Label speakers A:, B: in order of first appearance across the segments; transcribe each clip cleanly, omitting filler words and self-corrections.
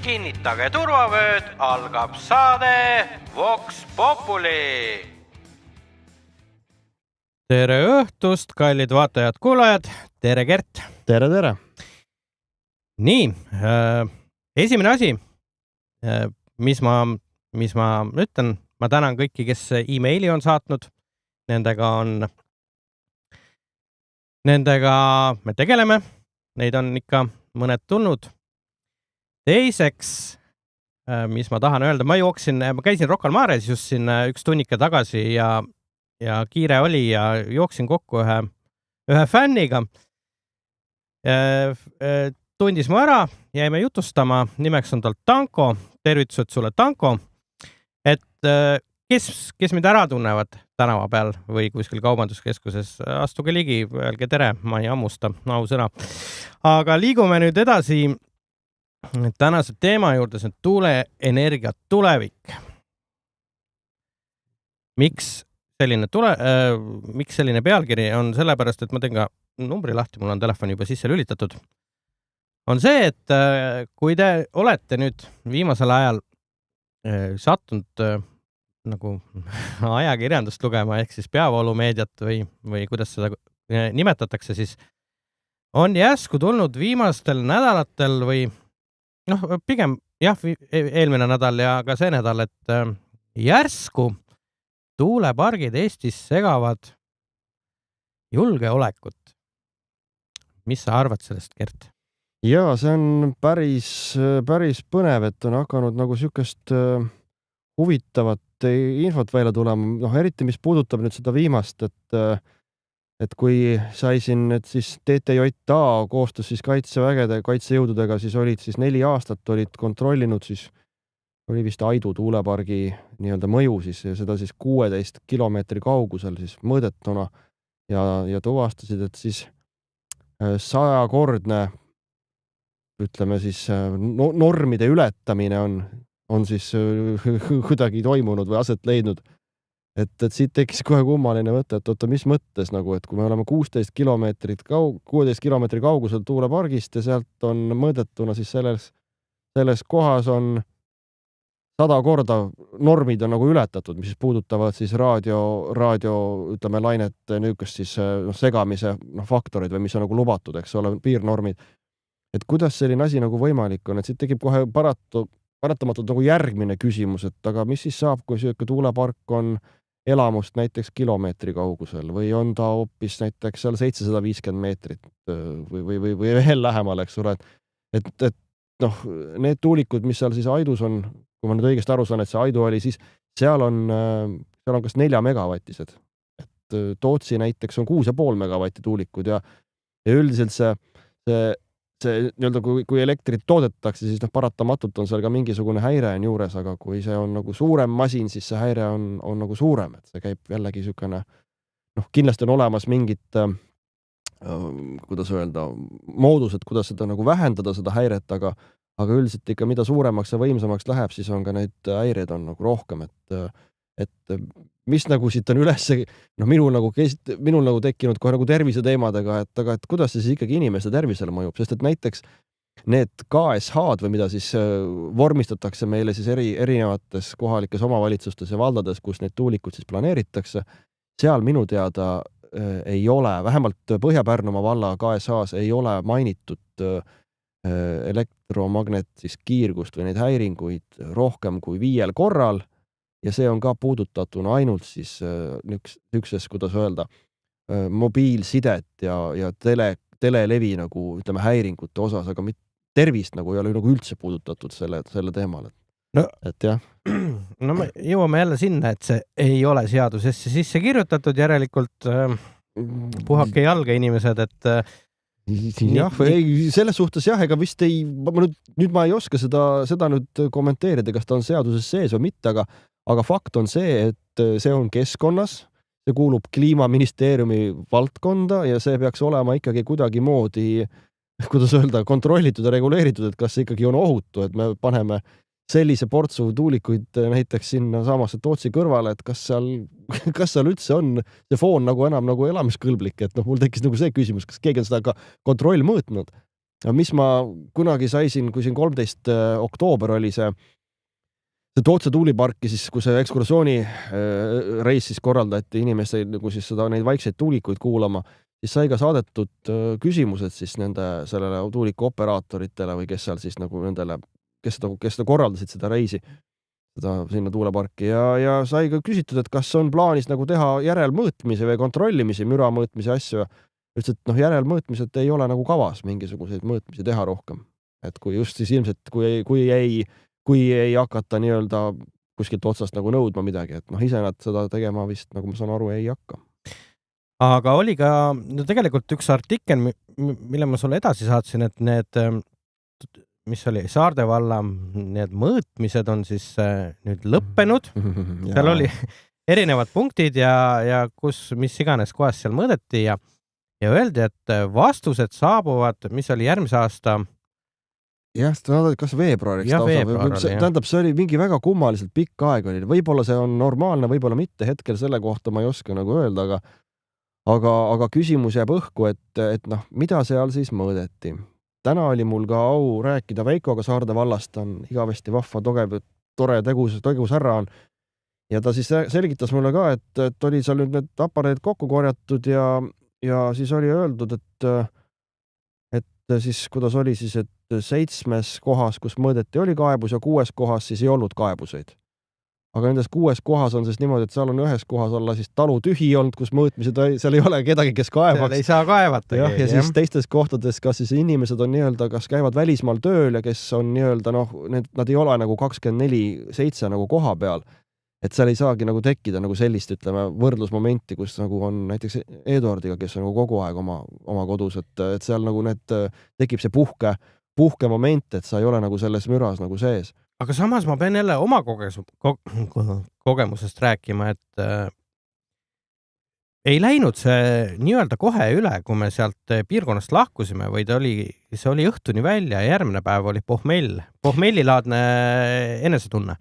A: Kinnitage turvavööd, algab saade Vox Populi. Tere õhtust, kallid vaatajad, kuulajad. Tere, Gert.
B: Tere, tere.
A: Nii, esimene asi, mis ma ütlen, ma tänan kõiki, kes e-maili on saatnud. Nendega me tegeleme. Neid on ikka mõned tulnud. Teiseks, mis ma tahan öelda, ma käisin Rocca al Mares just siin üks tunnike tagasi ja kiire oli ja jooksin kokku ühe fänniga. Tundis mu ära, jäime jutustama, nimeks on tal Tanko, tervitused sulle Tanko, et kes mind ära tunnevad tänava peal või kuskil kaubanduskeskuses, astuge ligi, öelge tere, ma ei ammusta, ausõna. Aga liigume nüüd edasi tänase teema juurde, see on tuuleenergia tulevik. Miks selline pealkiri on sellepärast, et ma teen ka numbri lahti, mul on telefon juba sisse lülitatud. On see, et kui te olete nüüd viimasel ajal sattunud nagu ajakirjandust lugema, ehk siis peavoolumeediat või kuidas seda nimetatakse, siis on järsku tulnud viimastel nädalatel või pigem eelmine nädal ja ka see nädal, et järsku tuulepargid Eestis segavad julgeolekut. Mis sa arvad sellest, Gert?
B: Jaa, see on päris põnev, et on hakanud nagu sükest huvitavat infot välja tulema. Eriti, mis puudutab nüüd seda viimast, et kui sai siin, et siis TTJA koostus siis kaitsevägede, kaitsejõududega, siis olid siis 4 aastat olid kontrollinud, siis oli vist Aidu tuulepargi nii-öelda mõju siis, ja seda siis 16 kilomeetri kaugusel siis mõõdetuna ja tuvastasid, et siis 100-kordne, ütleme siis, normide ületamine on siis kuidagi toimunud või aset leidnud. Et siit tekkis kohe kummaline mõte, et oota, mis mõttes nagu, et kui me oleme 16 kilomeetri kaugusel tuulepargist ja sealt on mõõdetuna, siis selles kohas on 100 korda normid on nagu ületatud, mis puudutavad siis raadio, ütleme, lainet niukest siis segamise faktorid või mis on nagu lubatud, eks ole, piirnormid. Et kuidas selline asi nagu võimalik on, et siit tekib kohe paratamatult nagu järgmine küsimus, et aga mis siis saab, kui selline tuulepark on elamust näiteks kilomeetri kaugusel või on ta hoopis näiteks seal 750 meetrit või veel lähemal, eks ole. Et need tuulikud, mis seal siis Aidus on, kui ma nüüd õigesti aru saan, et see Aidu oli, siis seal on kas 4 megavatised. Et Tootsi näiteks on 6,5 megavatti tuulikud ja üldiselt see nii-öelda, kui elektrit toodetakse, siis paratamatult on seal ka mingisugune häire on juures, aga kui see on nagu suurem masin, siis see häire on nagu suurem, et see käib jällegi sükene, kindlasti on olemas mingid, kuidas öelda, moodused, kuidas seda nagu vähendada, seda häiret, aga üldiselt ikka mida suuremaks ja võimsamaks läheb, siis on ka neid häireid on nagu rohkem, et mis nagu siit on üles, minul nagu tekkinud kohe nagu tervise teemadega, et kuidas see siis ikkagi inimeste tervisele mõjub, sest et näiteks need KSH-d või mida siis vormistatakse meile siis erinevates kohalikes omavalitsustes ja valdades, kus neid tuulikud siis planeeritakse, seal minu teada ei ole, vähemalt Põhja-Pärnumaa valla KSH-s ei ole mainitud elektromagnet siis kiirgust või neid häiringuid rohkem kui 5 korral. Ja see on ka puudutatuna ainult siis niukses, kuidas öelda, mobiilsidet ja telelevi nagu, ütleme, häiringute osas, aga tervist nagu ei ole nagu üldse puudutatud selle teemal. Et jah.
A: No me jõuame jälle sinna, et see ei ole seadusesse sisse kirjutatud, järelikult puhake jalga inimesed, et
B: jah, selles suhtes jah, ega vist nüüd ma ei oska seda nüüd kommenteerida, kas ta on seaduses sees või mitte, aga fakt on see, et see on keskkonnas, see kuulub Kliimaministeeriumi valdkonda ja see peaks olema ikkagi kuidagi moodi, kuidas öelda, kontrollitud ja reguleeritud, et kas see ikkagi on ohutu, et me paneme sellise portsu tuulikuid näiteks sinna samasse Tootsi kõrvale, et kas seal üldse on see foon nagu enam nagu elamiskõlblik, et mul tekkis nagu see küsimus, kas keegi on seda ka kontroll mõõtnud, mis ma kunagi saisin, kui siin 13. oktoober oli see Tootse tuuliparki, siis kui see ekskursiooni reis siis korraldati inimestel nagu siis seda neid vaikseid tuulikuid kuulama, siis sai ka saadetud küsimused siis nende sellele tuuliku operaatoritele või kes seal siis nagu nendele, kes seda korraldasid seda reisi, seda sinna tuuleparki ja sai ka küsitud, et kas on plaanis nagu teha järelmõõtmisi või kontrollimisi, müra mõõtmisi asju. Ütles, et järelmõõtmised ei ole nagu kavas mingisuguseid mõõtmisi teha rohkem. Et kui just siis ilmselt, kui ei hakata nii-öelda kuskilt otsast nagu nõudma midagi, et ise nad seda tegema vist, nagu ma saan aru, ei hakka.
A: Aga oli ka tegelikult üks artikkel, mille ma sulle edasi saatsin, et need, mis oli Saarde valla, need mõõtmised on siis nüüd lõppenud. Seal oli erinevad punktid ja mis iganes kohas seal mõõdeti ja öeldi, et vastused saabuvad, mis oli järgmise aasta
B: jah, kas veebruariks tähendab, see oli mingi väga kummaliselt pikk aeg oli. Võib-olla see on normaalne, võib-olla mitte. Hetkel selle kohta ma ei oska nagu öelda, aga küsimus jääb õhku, et mida seal siis mõõdeti. Täna oli mul ka au rääkida Veikoga Saarde vallast, on igavesti vahva, tore tegus härra on. Ja ta siis selgitas mulle ka, et oli seal nüüd need aparaadid kokku korjatud ja siis oli öeldud, et siis kuidas oli siis, et 7 kohas, kus mõõdeti, oli kaebus ja 6 kohas siis ei olnud kaebuseid. Aga nendes 6 kohas on siis niimoodi, et seal on ühes kohas olla siis talu tühi olnud, kus mõõtmised, seal ei ole kedagi, kes kaebaks.
A: Seal ei saa kaevata.
B: Ja siis teistes kohtades, kas siis inimesed on nii-öelda, kas käivad välismaal tööl ja kes on nii-öelda, nad ei ole nagu 24/7 nagu koha peal. Et seal ei saagi nagu tekkida nagu sellist, ütleme, võrdlusmomenti, kus nagu on näiteks Eduardiga, kes on nagu kogu aeg oma kodus, et seal nagu tekib see puhke moment, et sa ei ole nagu selles müras nagu sees.
A: Aga samas ma pean jälle oma kogemusest rääkima, et ei läinud see nii-öelda kohe üle, kui me sealt piirkonnast lahkusime, või see oli õhtuni välja ja järgmine päev oli pohmellilaadne enesetunne.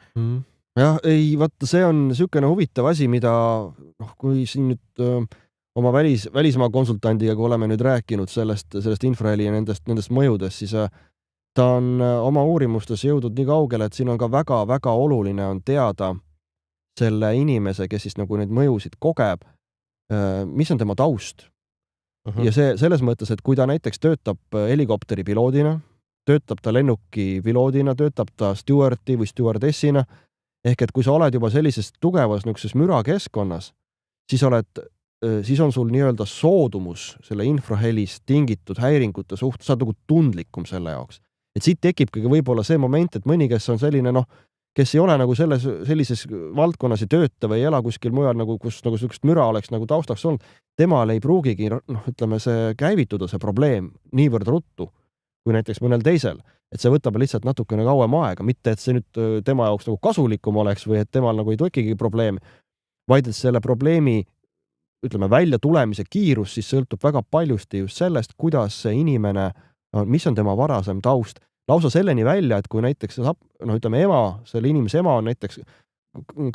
B: Jah, ei, vaata, see on niisugune huvitav asi, mida kui siin nüüd oma välismaa konsultandiga, kui oleme nüüd rääkinud sellest infraheli ja nendest mõjudest, siis ta on oma uurimustes jõudnud nii kaugele, et siin on ka väga-väga oluline on teada selle inimese, kes siis nagu neid mõjusid kogeb, mis on tema taust. Ja see selles mõttes, et kui ta näiteks töötab helikopteri piloodina, töötab ta lennuki piloodina, töötab ta stewardi või stewardessina, ehk et kui sa oled juba sellises tugevas niisuguses mürakeskkonnas, siis on sul nii-öelda soodumus selle infrahelist tingitud häiringute suhtes, sa oled nagu tundlikum selle jaoks. Et siit tekibki võib-olla see moment, et mõni, kes on selline, kes ei ole nagu sellises valdkonnas ei tööta või ei ela kuskil mujal, kus nagu sellist müra oleks nagu taustaks olnud, temal ei pruugigi, ütleme, see käivituda, see probleem niivõrd ruttu, kui näiteks mõnel teisel. Et see võtab lihtsalt natukene kauem aega, mitte et see nüüd tema jaoks nagu kasulikum oleks või et temal nagu ei tekigi probleem, vaid et selle probleemi, ütleme, välja tulemise kiirus siis sõltub väga paljusti just sellest, kuidas see inimene, mis on tema varasem taust. Lausa selleni välja, et kui näiteks ütleme, selle inimese ema on näiteks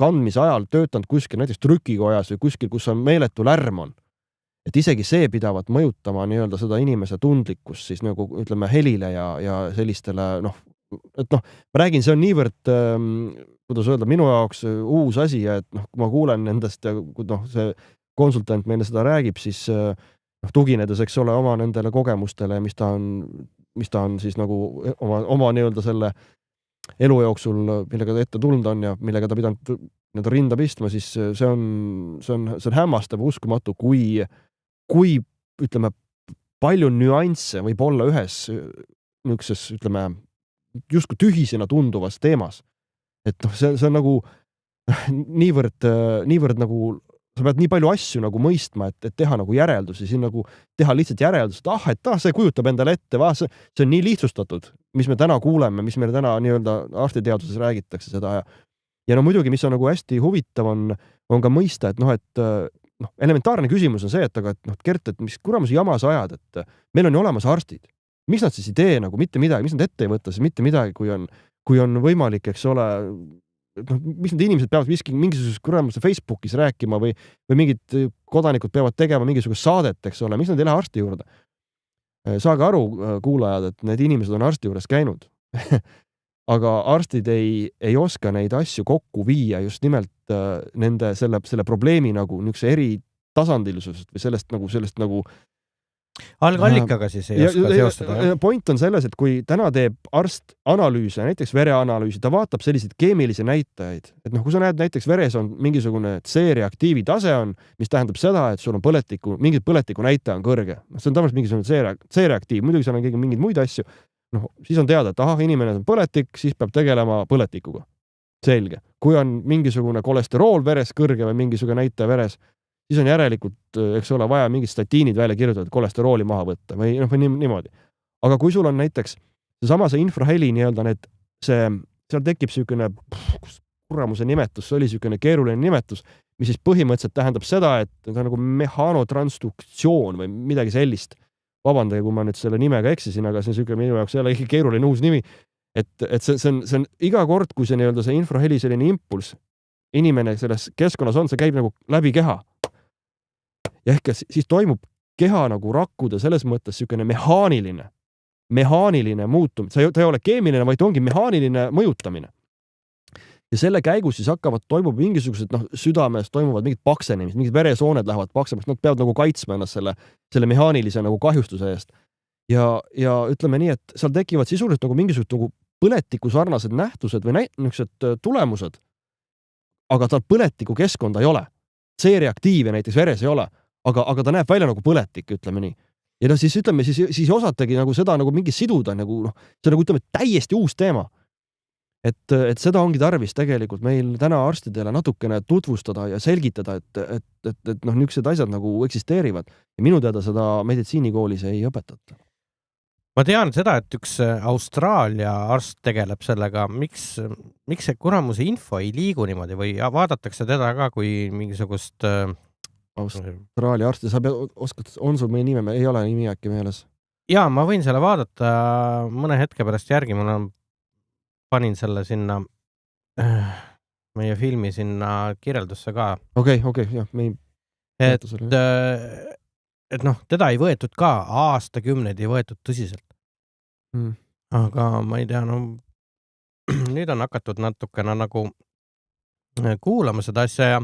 B: kandmise ajal töötanud kuskil näiteks trükikojas või kuskil, kus on meeletu lärm on. Et isegi see pidavat mõjutama nii-öelda seda inimese tundlikkust siis nagu, ütleme, helile ja sellistele, ma räägin, see on niivõrd, kuidas öelda, minu jaoks uus asi ja et kui ma kuulen nendest ja kui see konsultant meile seda räägib, siis tuginedes, eks ole, oma nendele kogemustele, mis ta on siis nagu oma nii-öelda selle elu jooksul, millega ta ette tulnud on ja millega ta pidanud rinda pistma, siis see on hämmastav, uskumatu, kui, ütleme, palju nüansse võib olla ühes niisuguses, ütleme, justkui tühisena tunduvas teemas. Et see on nagu niivõrd nagu, sa pead nii palju asju nagu mõistma, et teha nagu järeldusi, siin nagu teha lihtsalt järeldust, see kujutab endale ette, see on nii lihtsustatud, mis me täna kuuleme, mis meil täna nii-öelda arstiteaduses räägitakse seda ja muidugi, mis on nagu hästi huvitav on ka mõista, et elementaarne küsimus on see, et Gert, et mis kuramus jama sa ajad, et meil on ju olemas arstid. Miks nad siis ei tee nagu mitte midagi, mis nad ette ei võtta siis mitte midagi, kui on võimalik, eks ole, mis need inimesed peavad mingisuguses kuramus Facebookis rääkima või mingid kodanikud peavad tegema mingisugust saadet, eks ole, miks nad ei lähe arsti juurde? saage aru, kuulajad, et need inimesed on arsti juures käinud. Aga arstid ei oska neid asju kokku viia just nimelt nende selle probleemi nagu niisuguse eritasandilisusest või sellest nagu
A: algallikaga siis ei oska seostada.
B: Point on selles, et kui täna teeb arst analüüse, näiteks vereanalüüsi, ta vaatab selliseid keemilisi näitajaid, et kui sa näed näiteks veres on mingisugune C-reaktiivi tase on, mis tähendab seda, et sul on mingid põletiku näitaja on kõrge. See on tavaliselt mingisugune C-reaktiiv, muidugi seal on keegi mingeid muid asju. Siis on teada, et inimene on põletik, siis peab tegelema põletikuga. Selge. Kui on mingisugune kolesterool veres kõrge või mingisugune näitaja veres, siis on järelikult, eks ole, vaja mingid statiinid välja kirjutada, et kolesterooli maha võtta või niimoodi. Aga kui sul on näiteks see infraheli seal tekib selline kuramuse nimetus, see oli selline keeruline nimetus, mis siis põhimõtteliselt tähendab seda, et ta on nagu mehanotransduktsioon või midagi sellist. Vabandage, kui ma nüüd selle nimega eksisin, aga see on selline minu jaoks jälle keeruline uus nimi. Et see on iga kord, kui see infraheli selline impulss inimene selles keskkonnas on, see käib nagu läbi keha. Ja ehk siis toimub keha nagu rakkuda selles mõttes selline mehaaniline muutumine. Ta ei ole keemiline, vaid ongi mehaaniline mõjutamine. Ja selle käigus siis toimub mingisugused, südames toimuvad mingid paksenemist, mingid veresooned lähevad paksemaks, nad peavad nagu kaitsma ennast selle mehaanilise nagu kahjustuse eest. Ja ütleme nii, et seal tekivad sisuliselt nagu mingisugused nagu põletiku sarnased nähtused või niisugused tulemused, aga tal põletiku keskkonda ei ole. C-reaktiive näiteks veres ei ole. Aga ta näeb välja nagu põletik, ütleme nii. Ja siis ütleme, siis osategi nagu seda nagu mingi siduda, see on ütleme täiesti uus teema. Et seda ongi tarvis tegelikult meil täna arstidele natukene tutvustada ja selgitada, et niisugused asjad nagu eksisteerivad. Ja minu teada seda meditsiinikoolis ei õpetata.
A: Ma tean seda, et üks Austraalia arst tegeleb sellega, miks see kuramuse info ei liigu niimoodi või vaadatakse teda ka kui mingisugust
B: Austraalia arsti, on sul meie nime, ei ole nimi äkki meeles?
A: Jaa, ma võin selle vaadata mõne hetke pärast järgi, ma panin selle sinna meie filmi sinna kirjeldusse ka.
B: Okei, jah,
A: et teda ei võetud ka, aastakümneid ei võetud tõsiselt. Aga ma ei tea, nüüd on hakatud natukene nagu kuulama seda asja ja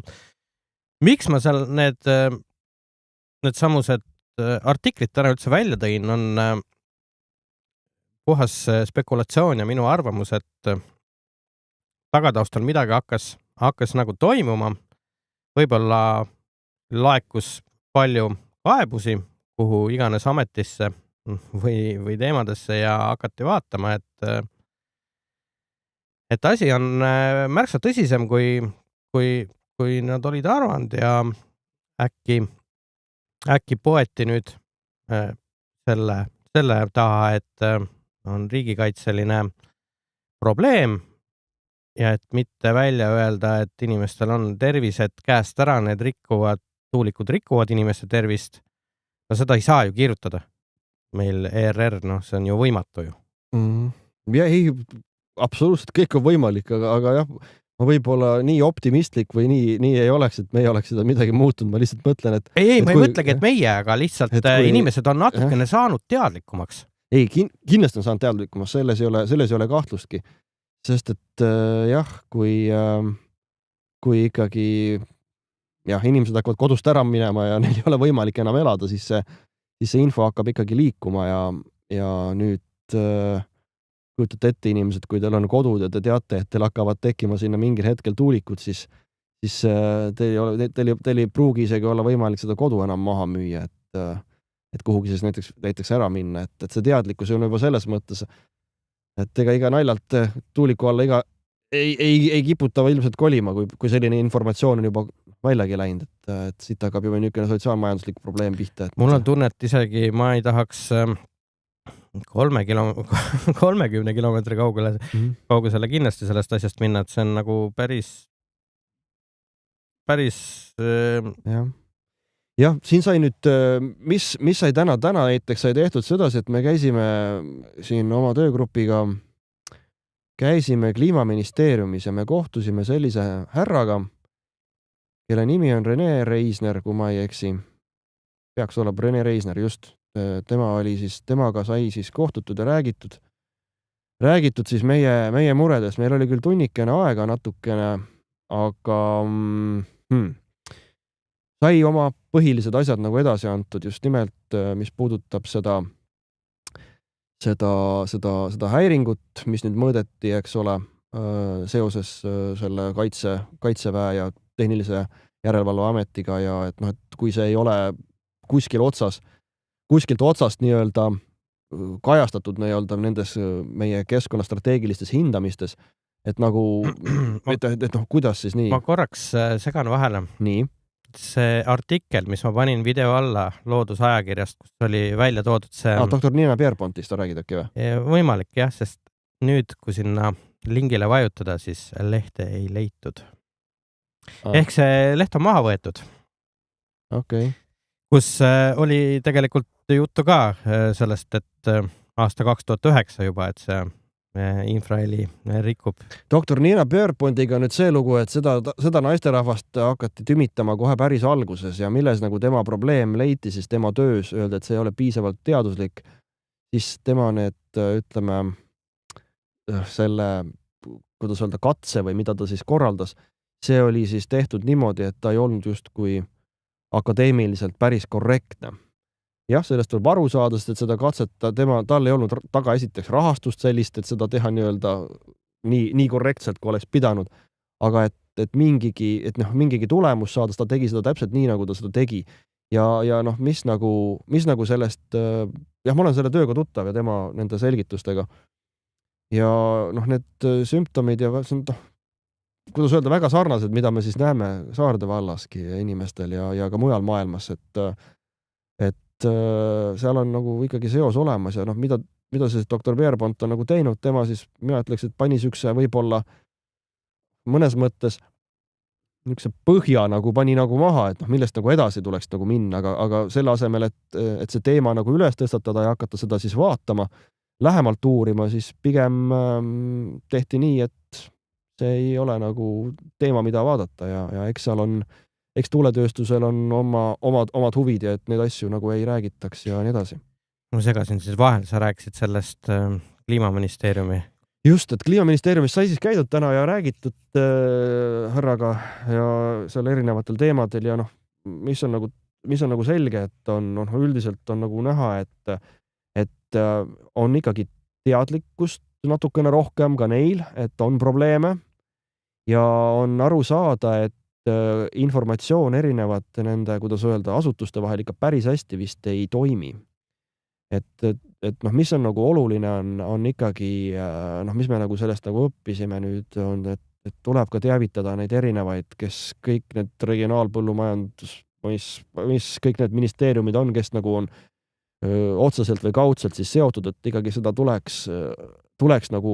A: miks ma seal need samused artiklid täna üldse välja tõin, on puhas spekulatsioon ja minu arvamus, et tagataustal midagi hakkas nagu toimuma. Võib-olla laekus palju kaebusi, kuhu iganes ametisse või teemadesse ja hakati vaatama, et asi on märksa tõsisem, kui nad olid arvanud ja äkki poeti nüüd selle taha, et on riigikaitseline probleem ja et mitte välja öelda, et inimestel on tervised käest ära, need tuulikud rikuvad inimeste tervist. No seda ei saa ju kirjutada. Meil ERR, see on ju võimatu ju.
B: Ja ei, absoluutselt kõik on võimalik, aga jah, ma võib-olla nii optimistlik või nii ei oleks, et meie oleks seda midagi muutunud. Ma lihtsalt mõtlen, et...
A: Ei, ma ei mõtlegi, et meie, aga lihtsalt inimesed on natukene saanud teadlikumaks.
B: Ei, kindlasti on saanud teadlikumaks, selles ei ole kahtlustki. Sest et jah, kui ikkagi inimesed hakkavad kodust ära minema ja neil ei ole võimalik enam elada, siis see info hakkab ikkagi liikuma ja nüüd kujutate ette inimesed, kui teil on kodud ja te teate, et teil hakkavad tekkima sinna mingil hetkel tuulikud, siis teil ei pruugi isegi olla võimalik seda kodu enam maha müüa, et kuhugi siis näiteks ära minna, et see teadlikkus on juba selles mõttes, et iga naljalt tuuliku alla ei kiputa ilmselt kolima, kui selline informatsioon on juba väljagi läinud, et siit hakkab juba niisugune sotsiaalmajanduslik probleem pihta.
A: Mul on tunne, et isegi ma ei tahaks 30 kilomeetri kaugusele kindlasti sellest asjast minna, et see on nagu päris
B: jah, siin sai nüüd, mis sai täna näiteks sai tehtud sedasi, et me käisime siin oma töögrupiga Kliimaministeeriumis ja me kohtusime sellise härraga, kelle nimi on Rene Reisner, kui ma ei eksi. Peaks olema Rene Reisner, just. tema oli siis, temaga sai siis kohtutud ja räägitud siis meie muredest. Meil oli küll tunnikene aega natukene, aga sai oma põhilised asjad nagu edasi antud, just nimelt, mis puudutab seda häiringut, mis nüüd mõõdeti, eks ole, seoses selle kaitseväe ja tehnilise järelevalveametiga ja et noh, et kui see ei ole kuskilt otsast nii-öelda kajastatud nii-öelda nendes meie keskkonnastrateegilistes hindamistes, et nagu, et noh, kuidas siis nii?
A: Ma korraks segan vahele.
B: Nii.
A: See artikkel, mis ma panin video alla Loodusajakirjast, kus oli välja toodud see...
B: Doktor Nina Pierpontist ta räägid äkki või?
A: Võimalik jah, sest nüüd, kui sinna lingile vajutada, siis lehte ei leitud. Ehk see leht on maha võetud.
B: Okay.
A: Kus oli tegelikult juttu ka sellest, et aasta 2009 juba, et see infraheli rikub.
B: Doktor Nina Pierpontiga nüüd see lugu, et seda naisterahvast hakati tümitama kohe päris alguses ja milles nagu tema probleem leiti, siis tema töös öelda, et see ei ole piisavalt teaduslik, siis tema need, ütleme, selle, kuidas öelda, katse või mida ta siis korraldas, see oli siis tehtud niimoodi, et ta ei olnud justkui akadeemiliselt päris korrektne. Jah, sellest võib aru saada, sest et seda katset tal ei olnud taga esiteks rahastust sellist, et seda teha nii-öelda nii korrektselt, kui oleks pidanud. Aga et mingigi tulemus saada, ta tegi seda täpselt nii, nagu ta seda tegi. Ja noh, mis nagu sellest, jah, ma olen selle tööga tuttav ja tema nende selgitustega. Ja noh, need sümptomid ja kuidas öelda, väga sarnased, mida me siis näeme Saarde vallaski inimestel ja ka mujal maailmas, et seal on nagu ikkagi seos olemas ja noh, mida siis doktor Pierpont on nagu teinud, tema siis, mina ütleks, et pani sükse võib-olla mõnes mõttes niisuguse põhja nagu pani nagu maha, et noh, millest nagu edasi tuleks nagu minna, aga selle asemel, et see teema nagu üles tõstatada ja hakata seda siis vaatama, lähemalt uurima, siis pigem tehti nii, et see ei ole nagu teema, mida vaadata ja eks tuuletööstusel on omad huvid ja et neid asju nagu ei räägitaks ja nii edasi.
A: Ma segasin siis vahel, sa rääkisid sellest Kliimaministeeriumi.
B: Just, et Kliimaministeeriumis sai siis käidud täna ja räägitud härraga ja seal erinevatel teemadel ja noh, mis on nagu selge, et üldiselt on nagu näha, et on ikkagi teadlikkust natukene rohkem ka neil, et on probleeme ja on aru saada, et informatsioon erinevate nende, kuidas öelda, asutuste vahel ikka päris hästi vist ei toimi. Et noh, mis on nagu oluline on ikkagi, noh, mis me nagu sellest nagu õppisime nüüd on, et tuleb ka teavitada neid erinevaid, kes kõik need regionaalpõllumajandus, mis kõik need ministeeriumid on, kes nagu on otseselt või kaudselt siis seotud, et ikkagi seda tuleks nagu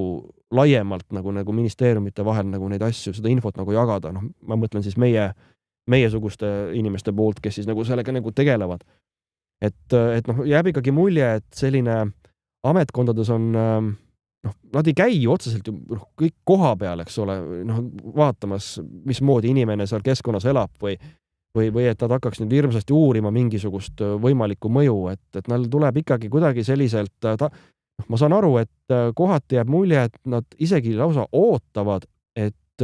B: laiemalt nagu ministeeriumite vahel nagu neid asju, seda infot nagu jagada. Noh, ma mõtlen siis meiesuguste inimeste poolt, kes siis nagu sellega nagu tegelevad. Et noh, jääb ikkagi mulje, et selline ametkondades on, noh, nad ei käi otseselt ju kõik koha peal, eks ole, noh, vaatamas, mismoodi inimene seal keskkonnas elab või et nad hakkaks nüüd hirmsasti uurima mingisugust võimalikku mõju, et neil tuleb ikkagi kuidagi selliselt, ma saan aru, et kohati jääb mulje, et nad isegi lausa ootavad, et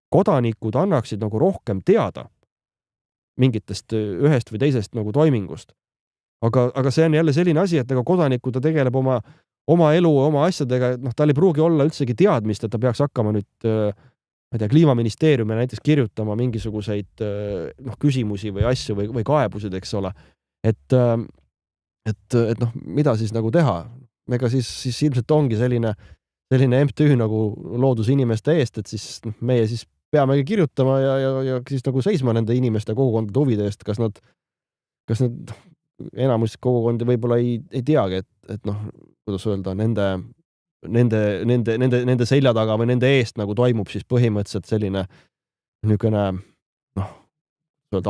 B: kodanikud annaksid nagu rohkem teada mingitest ühest või teisest nagu toimingust. Aga see on jälle selline asi, et kodanikud ta tegeleb oma elu, oma asjadega, noh, tal ei pruugi olla üldsegi teadmist, et ta peaks hakkama nüüd ma ei tea, Kliimaministeeriumi näiteks kirjutama mingisuguseid küsimusi või asju või kaebusid, eks ole. Et noh, mida siis nagu teha? Ega siis ilmselt ongi selline MTÜ nagu loodusinimeste eest, et siis meie siis peamegi kirjutama ja siis nagu seisma nende inimeste kogukondade huvide eest, kas nad enamus kogukondi võib-olla ei teagi, et noh, kuidas öelda, nende selja taga või nende eest nagu toimub siis põhimõtteliselt selline niisugune noh,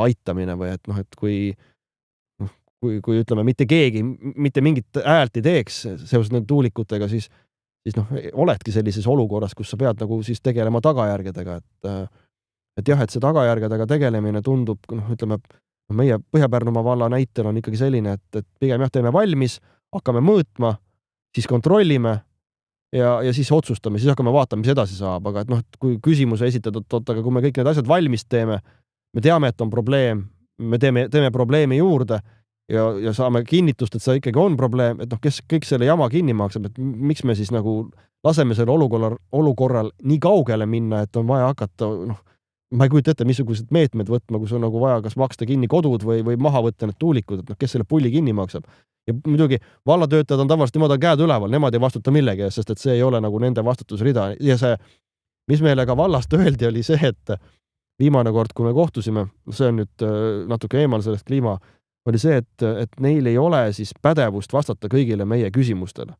B: aitamine või et noh, et kui ütleme, mitte keegi mitte mingit häält ei teeks seoses nende tuulikutega, siis noh, oledki sellises olukorras, kus sa pead nagu siis tegelema tagajärgedega, et jah, et see tagajärgedega tegelemine tundub, noh, ütleme, meie Põhja-Pärnumaa valla näitel on ikkagi selline, et pigem jah, teeme valmis, hakkame mõõtma, siis kontrollime ja siis otsustame, siis hakkame vaatama, mis edasi saab, aga et noh, kui küsimuse esitada, aga kui me kõik need asjad valmis teeme, me teame, et on probleem, me teeme probleemi juurde ja saame kinnitust, et see ikkagi on probleem, et noh, kes kõik selle jama kinni maksab, et miks me siis nagu laseme selle olukorral nii kaugele minna, et on vaja hakata, noh, ma ei kujuta ette, missugused meetmed võtma, kui sul on nagu vaja kas maksta kinni kodud või maha võtta need tuulikud, et noh, kes selle pulli kinni maksab. Ja muidugi vallatöötajad on tavaliselt, nemad on käed üleval, nemad ei vastuta millegi, sest et see ei ole nagu nende vastutusrida. Ja see, mis meile ka vallast öeldi, oli see, et viimane kord, kui me kohtusime, see on nüüd natuke eemal sellest kliima, oli see, et neil ei ole siis pädevust vastata kõigile meie küsimustele.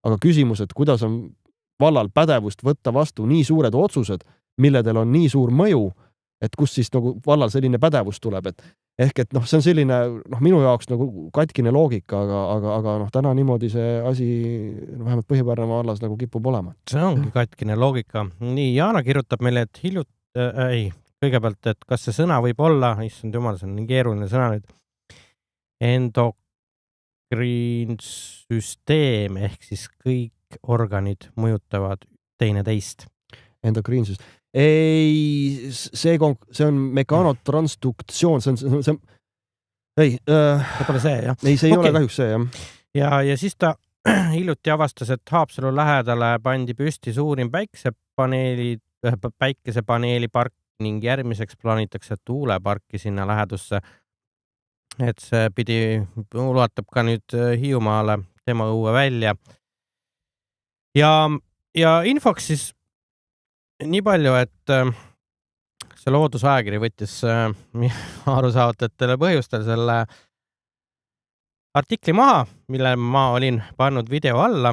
B: Aga küsimus, et kuidas on vallal pädevust võtta vastu nii suured otsused, milledel on nii suur mõju, et kus siis nagu vallal selline pädevus tuleb, et ehk et noh, see on selline noh, minu jaoks nagu katkine loogika, aga noh, täna niimoodi see asi vähemalt Põhja-Pärnumaa vallas nagu kipub olema.
A: See ongi katkine loogika. Nii, Jaana kirjutab meile, et kõigepealt, et kas see sõna võib olla, issand jumal, see on nii keeruline sõna nüüd, endokriinsüsteem ehk siis kõik organid mõjutavad teineteist.
B: Endokriinsüsteem. Ei, see on mekanotransduktsioon, see
A: pole see, jah?
B: Ei, see ei ole kahjuks see, jah.
A: Ja siis ta hiljuti avastas, et Haapsalu lähedale pandi püsti suurim päikesepaneelipark ning järgmiseks plaanitakse tuuleparki sinna lähedusse. Et see ulatab ka nüüd Hiiumaale tema õue välja. Ja infoks siis nii palju, et see Loodusajakiri võttis arusaavatetele põhjustel selle artikli maha, mille ma olin pannud video alla,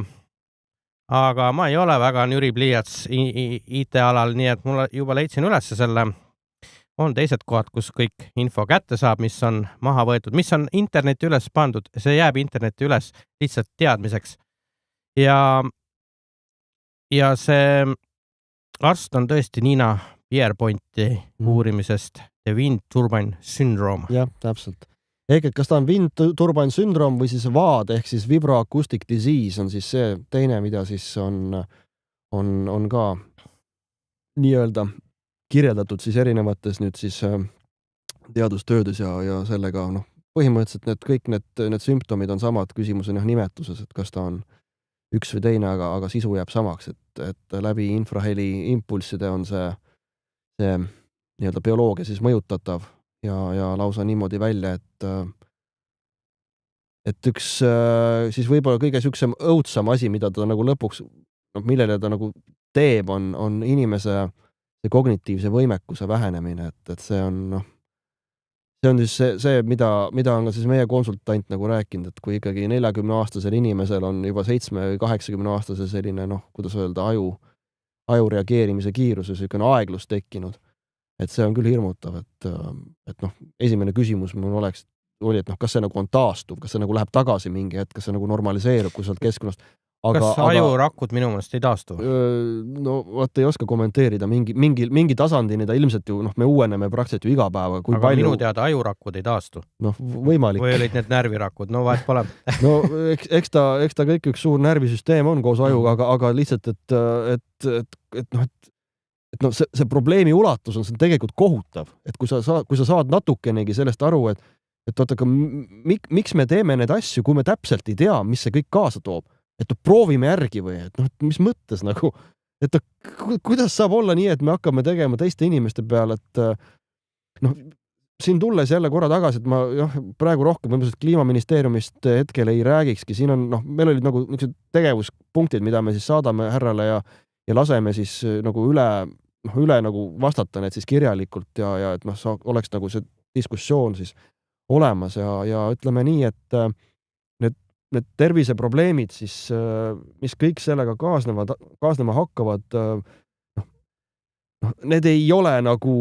A: aga ma ei ole väga nüri pliiats IT-alal, nii et mul juba leidsin üles selle. On teised kohad, kus kõik info kätte saab, mis on maha võetud, mis on interneti üles pandud, see jääb interneti üles lihtsalt teadmiseks. Ja see arst on tõesti Nina Pierpointi uurimisest The Wind Turbine Syndrome.
B: Jah, täpselt. Ehk et kas ta on Wind Turbine Syndrome või siis VAD ehk siis Vibroacoustic Disease on siis see teine, mida siis on ka nii-öelda kirjeldatud siis erinevates nüüd siis teadustöödes ja sellega noh, põhimõtteliselt kõik need sümptomid on samad, küsimus on jah nimetuses, et kas ta on üks või teine, aga sisu jääb samaks, et läbi infraheli impulsside on see nii-öelda bioloogia siis mõjutatav ja lausa niimoodi välja, et üks siis võib-olla kõige süksem õudsam asi, mida ta nagu lõpuks, millele ta nagu teeb, on inimese kognitiivse võimekuse vähenemine, et see on see on siis see, mida on ka siis meie konsultant nagu rääkinud, et kui ikkagi 40-aastasel inimesel on juba 7-80-aastase selline, kuidas öelda, aju reageerimise kiiruse, selline aeglus tekkinud, et see on küll hirmutav, et esimene küsimus mul oli, et kas see nagu on taastuv, kas see nagu läheb tagasi mingi hetk, kas see nagu normaliseerub, kui sealt keskkonnast.
A: Kas ajurakud minu mõnest ei taastu?
B: No vaat ei oska kommenteerida, mingi tasandini ta ilmselt ju, me uueneme praktiliselt ju iga päeva.
A: Aga minu teada ajurakud ei taastu.
B: Võimalik.
A: Või olid need närvirakud, vahet pole.
B: No eks ta kõik üks suur närvisüsteem on koos ajuga, aga lihtsalt, et see probleemi ulatus on tegelikult kohutav, et kui sa saad natukenegi sellest aru, et aga miks me teeme need asju, kui me täpselt ei tea, mis see kõik kaasa toob. Et proovime järgi või, et mis mõttes nagu, et kuidas saab olla nii, et me hakkame tegema teiste inimeste peale, et siin tulles jälle korra tagasi, et ma praegu rohkem kliimaministeeriumist hetkel ei räägikski, siin on, meil olid nagu niisugused tegevuspunktid, mida me siis saadame härrale ja laseme siis nagu üle nagu vastata need siis kirjalikult ja et oleks nagu see diskussioon siis olemas ja ütleme nii, et need terviseprobleemid siis, mis kõik sellega kaasnema hakkavad, need ei ole nagu,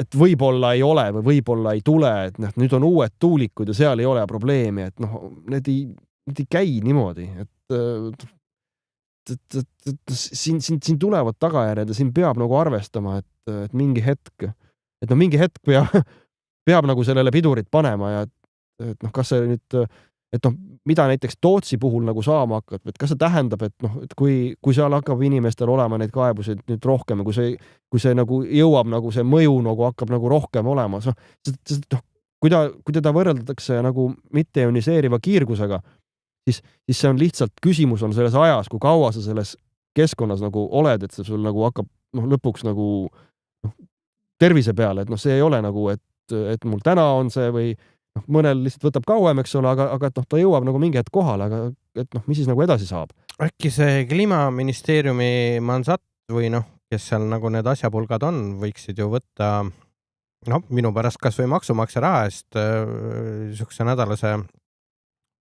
B: et võib-olla ei ole või võib-olla ei tule, et nüüd on uued tuulikud ja seal ei ole probleemi, et need ei käi niimoodi, et siin tulevad tagajärjed ja siin peab nagu arvestama, et mingi hetk peab nagu sellele pidurit panema ja et noh, kas see nüüd, et noh, mida näiteks Tootsi puhul nagu saama hakkab, et kas see tähendab, et noh, et kui seal hakkab inimestel olema neid kaebuseid nüüd rohkem ja kui see nagu jõuab nagu see mõju nagu hakkab nagu rohkem olema, noh, kui teda võrreldatakse nagu mitte ioniseeriva kiirgusega, siis see on lihtsalt küsimus on selles ajas, kui kaua sa selles keskkonnas nagu oled, et see sul nagu hakkab lõpuks nagu tervise peale, et noh, see ei ole nagu, et mul täna on see või mõnel lihtsalt võtab kauem, eks ole, aga et noh, ta jõuab nagu mingi hetk kohale, aga et noh, mis siis nagu edasi saab?
A: Äkki see Kliimaministeeriumi mansat või noh, kes seal nagu need asjapulgad on, võiksid ju võtta minu pärast kas või maksumaksja raha eest niisuguse nädalase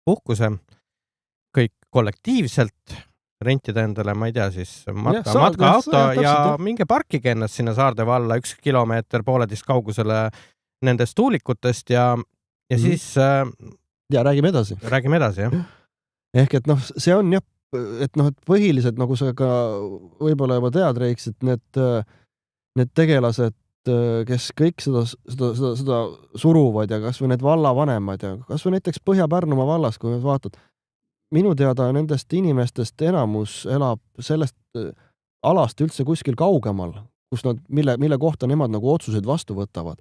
A: puhkuse kõik kollektiivselt rentida endale, ma ei tea, siis matkaauto ja minge parkige ennast sinna Saarde valla 1 kilomeeter 1,5 kaugusele nendest tuulikutest ja siis
B: ja räägime edasi,
A: jah.
B: Ehk et noh, see on jah, et noh, et põhiliselt nagu sa ka võib-olla juba tead, Reiks, et need tegelased, kes kõik seda suruvad ja kas või need vallavanemad ja kas või näiteks Põhja-Pärnumaa vallas, kui vaatad, minu teada nendest inimestest enamus elab sellest alast üldse kuskil kaugemal, kus nad, mille kohta nemad nagu otsuseid vastu võtavad.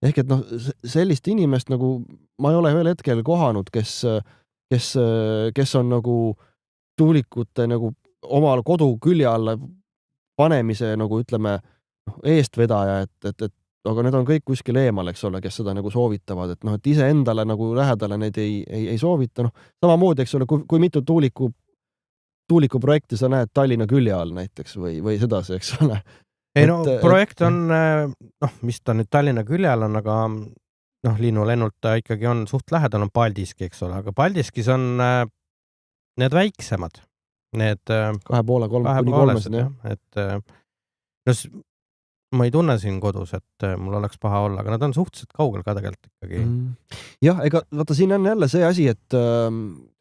B: Ehk et noh, sellist inimest nagu ma ei ole ühel hetkel kohanud, kes on nagu tuulikute nagu oma kodu külje alla panemise nagu ütleme eestvedaja, et aga need on kõik kuskil eemal, eks ole, kes seda nagu soovitavad, et noh, et ise endale nagu lähedale neid ei soovita, noh, samamoodi, eks ole, kui mitu tuulikuprojekti sa näed Tallinna külje all näiteks või sedasi, eks ole.
A: Ei no, projekt on, mis ta nüüd Tallinna külje all on, aga linnulennult ta ikkagi on suht lähedal, on Paldiski, eks ole, aga Paldiskis on need väiksemad, need
B: 2,5–3,
A: et ma ei tunne siin kodus, et mul oleks paha olla, aga nad on suhteliselt kaugel ka tegelikult ikkagi.
B: Jah, ega vaata, siin on jälle see asi, et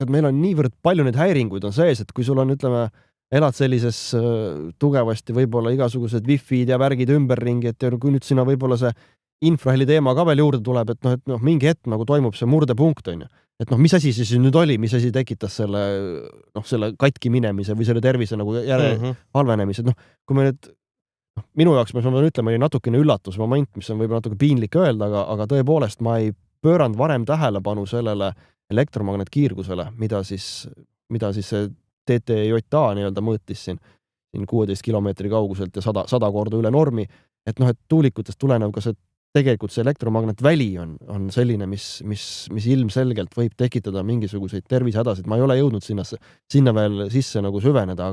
B: meil on niivõrd palju neid häiringuid on sees, et kui sul on, ütleme, elad sellises tugevasti võib-olla igasugused wifi'd ja värgid ümberringi, et kui nüüd sinna võib-olla see infraheli teema ka veel juurde tuleb, et mingi hetk nagu toimub see murdepunkt, on ju. Et mis asi siis nüüd oli, mis asi tekitas selle katki minemise või selle tervise nagu halvenemise, et kui me nüüd minu jaoks, ma pean ütlema, oli natukene üllatusmoment, mis on võib-olla natuke piinlik öelda, aga tõepoolest ma ei pööranud varem tähelepanu sellele elektromagnetkiirgusele, mida siis see TTJA nii-öelda mõõtis siin 16 kilomeetri kauguselt ja 100 korda üle normi, et tuulikutest tulenev ka see tegelikult see elektromagnetväli on selline, mis ilmselgelt võib tekitada mingisuguseid tervisehädasid. Ma ei ole jõudnud sinna veel sisse nagu süveneda,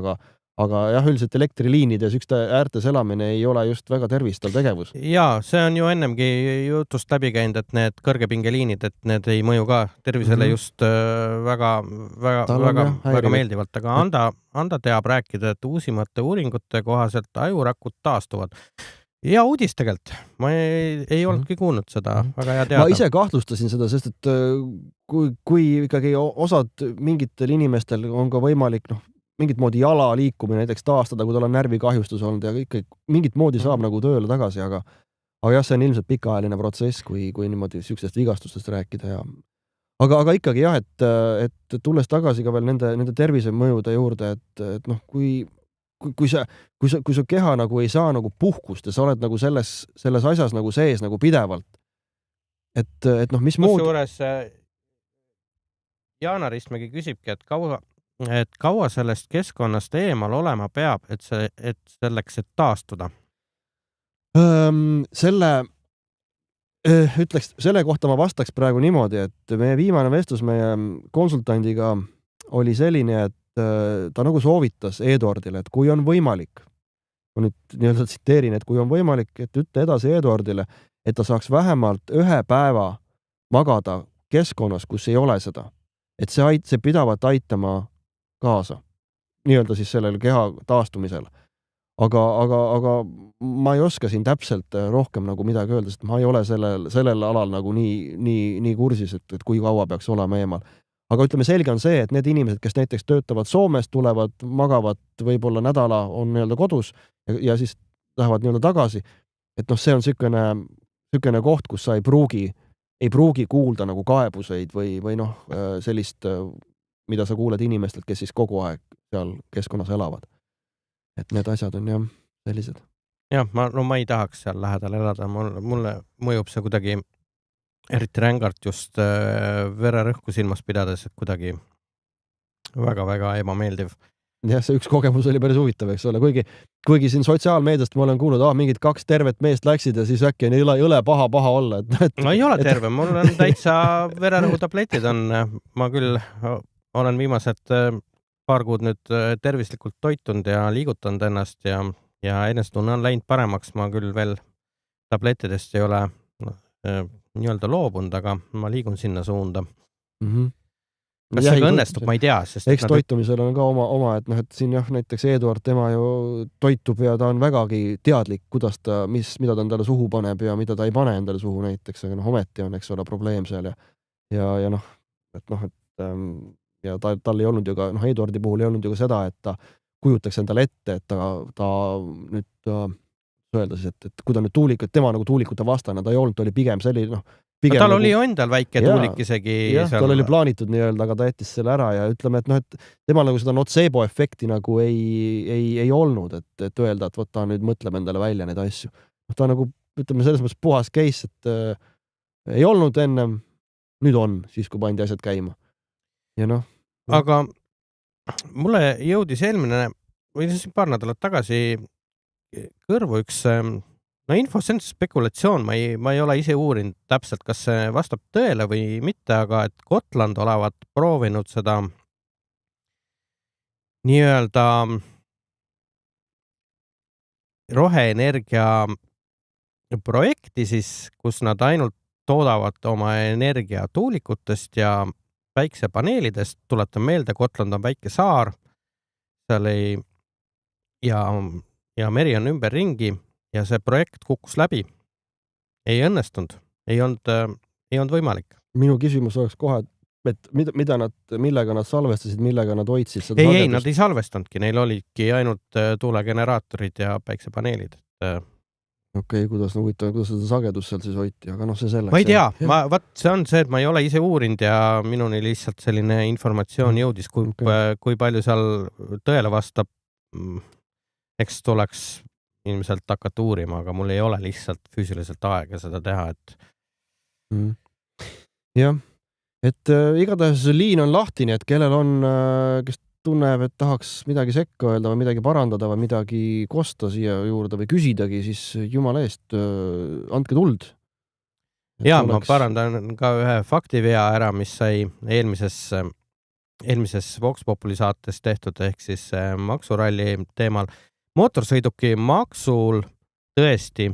B: aga jah, üldiselt elektriliinide sükste äärtes elamine ei ole just väga tervistav tegevus.
A: Jaa, see on ju ennemgi jutust läbi käinud, et need kõrgepingeliinid, et need ei mõju ka tervisele just väga meeldivalt, aga Anda teab rääkida, et uusimate uuringute kohaselt ajurakud taastuvad. Ja uudis tegelikult. Ma ei olnudki kuulnud seda, väga hea teada.
B: Ma ise kahtlustasin seda, sest et kui ikkagi osad mingitel inimestel on ka võimalik mingit moodi jala liikumine näiteks taastada, kui tal on närvikahjustus olnud ja kõik mingit moodi saab nagu tööle tagasi, aga jah, see on ilmselt pikaajaline protsess, kui niimoodi sükstest vigastustest rääkida. Aga ikkagi jah, et tulles tagasi ka veel nende tervisemõjude juurde, et kui su keha nagu ei saa nagu puhkust ja sa oled nagu selles asjas nagu sees nagu pidevalt, et mis muud...
A: Kusjuures Jaana Ristmägi küsibki, et kaua sellest keskkonnast eemal olema peab, et selleks, et taastuda?
B: Selle kohta ma vastaks praegu niimoodi, et meie viimane vestlus meie konsultandiga oli selline, et ta nagu soovitas Eduardile, et kui on võimalik, ma nüüd nii-öelda tsiteerin, et kui on võimalik, et ütle edasi Eduardile, et ta saaks vähemalt 1 päeva magada keskkonnas, kus ei ole seda, et see pidavalt aitama kaasa, nii-öelda siis sellele keha taastumisele. Aga ma ei oska siin täpselt rohkem nagu midagi öelda, sest ma ei ole sellel alal nagu nii kursis, et kui kaua peaks olema eemal. Aga ütleme, selge on see, et need inimesed, kes näiteks töötavad Soomes, tulevad, magavad võib-olla nädala on nii-öelda kodus ja siis lähevad nii-öelda tagasi, et see on selline niisugune koht, kus sa ei pruugi kuulda nagu kaebuseid või noh, sellist, mida sa kuuled inimestelt, kes siis kogu aeg seal keskkonnas elavad. Et need asjad on jah, sellised.
A: Jah, ma ei tahaks seal lähedal elada, mulle mõjub see kuidagi eriti rängalt just vererõhku silmas pidades, et kuidagi väga-väga ebameeldiv.
B: Jah, see üks kogemus oli päris huvitav, eks ole, kuigi siin sotsiaalmeediast ma olen kuulnud, mingid 2 tervet meest läksid ja siis äkki on jõle paha olla.
A: No ei ole terve, mul on täitsa vererõhutabletid on, ma küll olen viimased paar kuud nüüd tervislikult toitunud ja liigutanud ennast ja enesetunne on läinud paremaks, ma küll veel tablettidest ei ole nii-öelda loobunud, aga ma liigun sinna suunda. Kas see õnnestub, ma ei tea.
B: Eks toitumisel on ka oma, et noh, et siin jah, näiteks Eduard, tema ju toitub ja ta on vägagi teadlik, kuidas ta, mida ta endale suhu paneb ja mida ta ei pane endale suhu näiteks, aga noh, ometi on, eks ole, probleem seal ja noh, ja tal ei olnud ju ka, noh, Eduardi puhul ei olnud ju ka seda, et ta kujutaks endale ette, et ta nüüd öelda siis, et kui ta nüüd tema nagu tuulikute vastane, ta ei olnud, ta oli pigem selline, noh,
A: tal oli endal väike tuulik isegi.
B: Jah, tal oli plaanitud nii-öelda, aga ta jättis selle ära ja ütleme, et noh, et temal nagu seda notseebo efekti nagu ei olnud, et öelda, et ta nüüd mõtleb endale välja neid asju. Ta nagu, ütleme, selles mõttes puhas case, et ei olnud ennem, nüüd on, siis kui pandi asjad käima. Ja noh.
A: Aga mulle jõudis eelmine, või siis paar nädalat tagasi kõrvu üks info, see on spekulatsioon, ma ei ole ise uurinud täpselt, kas see vastab tõele või mitte, aga et Gotland olevat proovinud seda nii-öelda roheenergia projekti siis, kus nad ainult toodavad oma energia tuulikutest ja päiksepaneelidest. Tuletan meelde, Gotland on väike saar, seal ja meri on ümberringi. Ja see projekt kukkus läbi. Ei õnnestunud. Ei olnud võimalik.
B: Minu küsimus oleks kohe, et millega nad salvestasid, millega nad hoidsid seda
A: sagedust? Ei, nad ei salvestanudki. Neil olidki ainult tuulegeneraatorid ja päiksepaneelid.
B: Okei, kuidas seda sagedust seal siis hoiti, aga noh, see selleks.
A: Ma ei tea, see on see, et ma ei ole ise uurinud ja minuni lihtsalt selline informatsioon jõudis, kui palju seal tõele vastab. Eks tuleks ilmselt hakata uurima, aga mul ei ole lihtsalt füüsiliselt aega seda teha, et
B: jah, et igatahes liin on lahtine, et kellel on, kes tunneb, et tahaks midagi sekka öelda või midagi parandada või midagi kosta siia juurde või küsidagi, siis jumala eest andke tuld.
A: Ja ma parandan ka ühe faktivea ära, mis sai eelmises Vox Populi saates tehtud, ehk siis maksuralli teemal. Mootorsõiduki maksul tõesti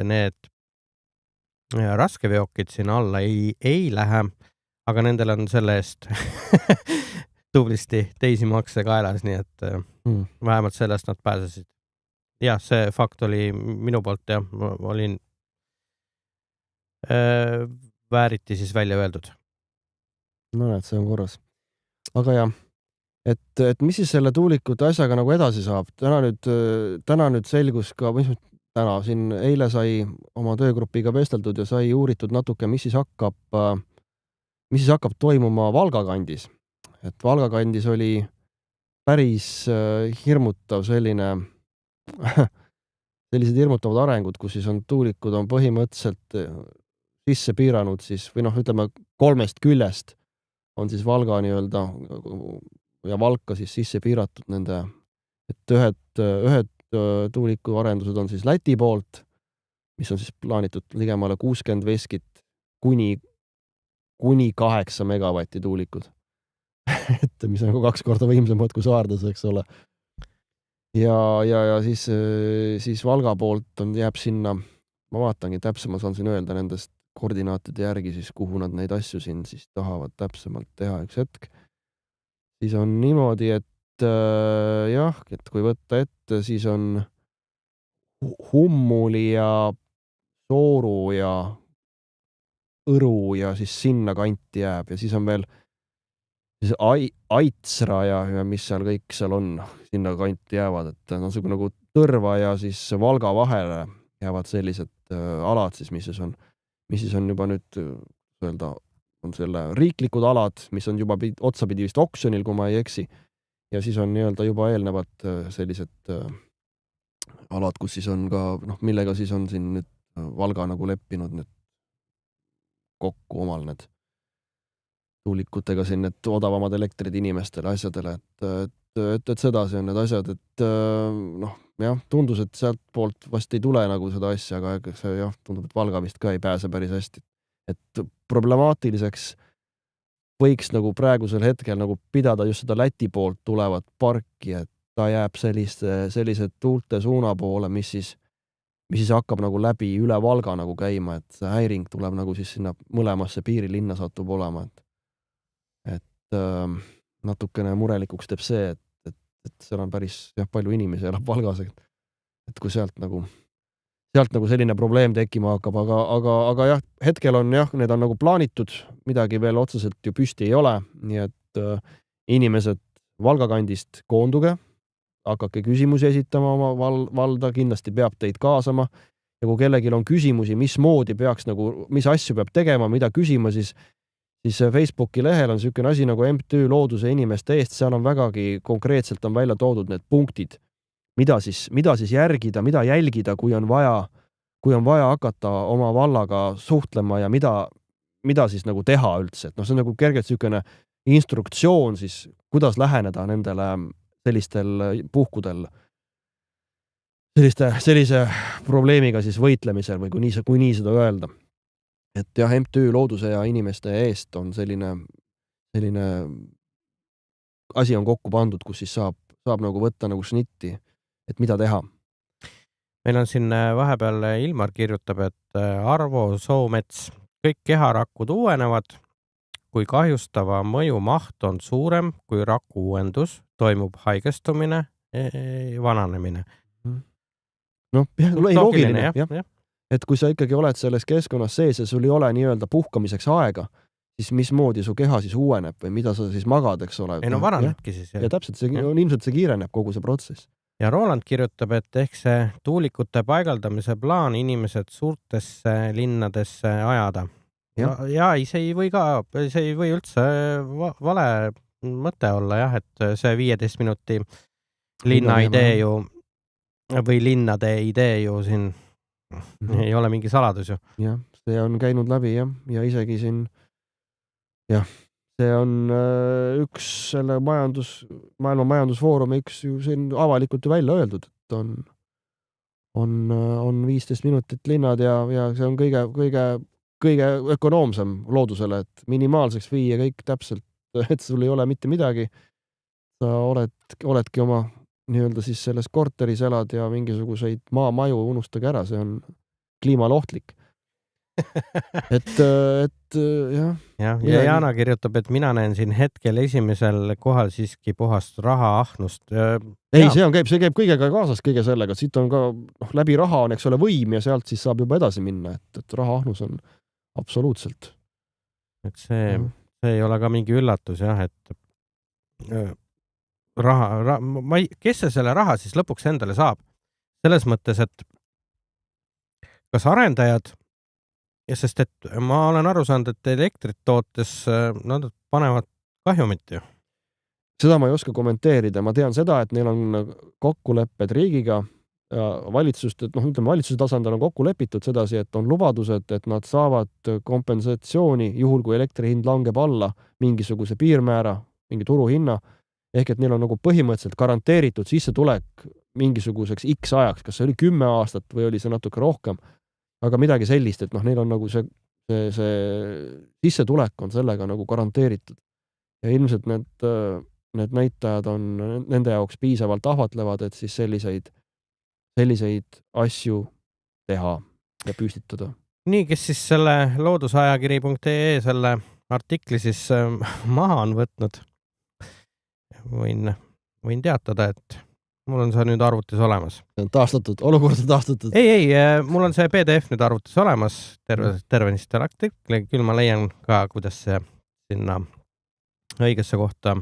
A: need raskeveokid siin alla ei lähe, aga nendel on selle eest tublisti teisi makse kaelas, nii et vähemalt sellest nad pääsesid. Jah, see fakt oli minu poolt ja olin vääriti siis välja öeldud.
B: No näed, see on korras. Aga jah. Et mis siis selle tuulikute asjaga nagu edasi saab? Täna nüüd selgus ka, siin eile sai oma töögrupiga vesteldud ja sai uuritud natuke, mis siis hakkab toimuma Valga kandis. Et Valga kandis oli päris hirmutav sellised hirmutavad arengud, kus siis on tuulikud on põhimõtteliselt sisse piiranud siis, või noh, ütleme 3 küljest on siis Valga nii-öelda ja Valka siis sisse piiratud nende, et ühed tuuliku arendused on siis Läti poolt, mis on siis plaanitud ligemale 60 veskit kuni 8 megavatti tuulikud. Et mis on 2 korda võimsamad kui Saardes, eks ole. Ja siis Valga poolt jääb sinna, ma vaatangi täpsemalt, saan siin öelda nendest koordinaatide järgi siis, kuhu nad neid asju siin siis tahavad täpsemalt teha üks hetk. Siis on niimoodi, et jah, et kui võtta ette, siis on Hummuli ja Sooru ja Õru ja siis sinna kanti jääb ja siis on veel siis Aitsra ja mis seal kõik seal on, sinna kanti jäävad, et on nagu Tõrva ja siis Valga vahele jäävad sellised alad siis, mis siis on juba nüüd öelda, on selle riiklikud alad, mis on juba otsapidi vist oksjonil, kui ma ei eksi. Ja siis on nii-öelda juba eelnevad sellised alad, kus siis on ka, millega siis on siin nüüd Valga nagu leppinud nüüd kokku omal need tuulikutega siin need odavamad elektrid inimestele, asjadele, et sedasi on need asjad, et jah, tundus, et sealt poolt vast ei tule nagu seda asja, aga see jah, tundub, et Valga vist ka ei pääse päris hästi. Et problemaatiliseks võiks nagu praegusel hetkel nagu pidada just seda Läti poolt tulevat parki, et ta jääb sellise tuulte suuna poole, mis siis hakkab nagu läbi üle Valga nagu käima, et see häiring tuleb nagu siis sinna mõlemasse piirilinna satub olema, et natukene murelikuks teeb see, et seal on päris palju inimesi elab Valgas, et kui sealt nagu selline probleem tekkima hakkab, aga jah, hetkel on need on nagu plaanitud, midagi veel otseselt ju püsti ei ole, nii et inimesed Valga kandist koonduge, hakake küsimusi esitama oma valda, kindlasti peab teid kaasama ja kui kellegil on küsimusi, mismoodi peaks nagu, mis asju peab tegema, mida küsima, siis Facebooki lehel on niisugune asi nagu MTÜ Looduse inimeste eest, seal on vägagi konkreetselt on välja toodud need punktid, mida siis järgida, mida jälgida, kui on vaja hakata oma vallaga suhtlema ja mida siis nagu teha üldse. Et see on nagu kergelt niisugune instruktsioon siis, kuidas läheneda nendele sellistel puhkudel, sellise probleemiga siis võitlemisel või kui nii seda öelda. Et jah, MTÜ Looduse ja inimeste eest on selline asi on kokku pandud, kus siis saab nagu võtta nagu šnitti, et mida teha.
A: Meil on siin vahepeal Ilmar kirjutab, et Arvo Soomets, kõik keharakud uuenevad, kui kahjustava mõju maht on suurem kui raku uuendus, toimub haigestumine, vananemine.
B: Loogiline, jah. Et kui sa ikkagi oled selles keskkonnas sees ja sul ei ole nii-öelda puhkamiseks aega, siis mismoodi su keha siis uueneb või mida sa siis magad, eks ole?
A: Ei vananebki siis.
B: Ja täpselt, ilmselt see kiireneb kogu see protsess.
A: Ja Roland kirjutab, et ehk see tuulikute paigaldamise plaan inimesed suurtesse linnadesse ajada. Ja see ei või üldse vale mõte olla, jah, et see 15 minuti linna idee ju, või linnade idee ju siin ei ole mingi saladus ju.
B: Jah, see on käinud läbi ja isegi siin, see on üks selle maailma majandusfoorumi üks ju siin avalikult ju välja öeldud, et on 15 minutit linnad ja see on kõige ökonoomsem loodusele, et minimaalseks viia kõik täpselt, et sul ei ole mitte midagi. Sa oledki oma nii-öelda siis selles korteris elad ja mingisuguseid maamaju unustage ära, see on kliimale ohtlik. Et jah.
A: Ja Jana kirjutab, et mina näen siin hetkel esimesel kohal siiski puhast rahaahnust.
B: Ei, see käib kõigega kaasas kõige sellega, siit on ka läbi raha on, eks ole, võim ja sealt siis saab juba edasi minna, et rahaahnus on absoluutselt.
A: Et see ei ole ka mingi üllatus, jah, et kes selle raha siis lõpuks endale saab? Selles mõttes, et kas arendajad, sest et ma olen aru saanud, et elektrit tootes nad panevad kahjumit ju.
B: Seda ma ei oska kommenteerida. Ma tean seda, et neil on kokkulepped riigiga ja valitsust, et valitsuse tasandil on kokku lepitud sedasi, et on lubadused, et nad saavad kompensatsiooni juhul, kui elektri hind langeb alla mingisuguse piirmäära, mingi turuhinna. Ehk et neil on nagu põhimõtteliselt garanteeritud sissetulek mingisuguseks X ajaks, kas see oli 10 aastat või oli see natuke rohkem, aga midagi sellist, et neil on nagu see sissetulek on sellega nagu garanteeritud. Ja ilmselt need näitajad on nende jaoks piisavalt ahvatlevad, et siis selliseid asju teha ja püstitada.
A: Nii, kes siis selle loodusajakiri.ee selle artikli siis maha on võtnud, võin teatada, et mul on see nüüd arvutis olemas.
B: Taastatud, olukord on taastatud.
A: Ei, mul on see PDF nüüd arvutis olemas, tervenist artikli, küll ma leian ka, kuidas see sinna õigesse kohta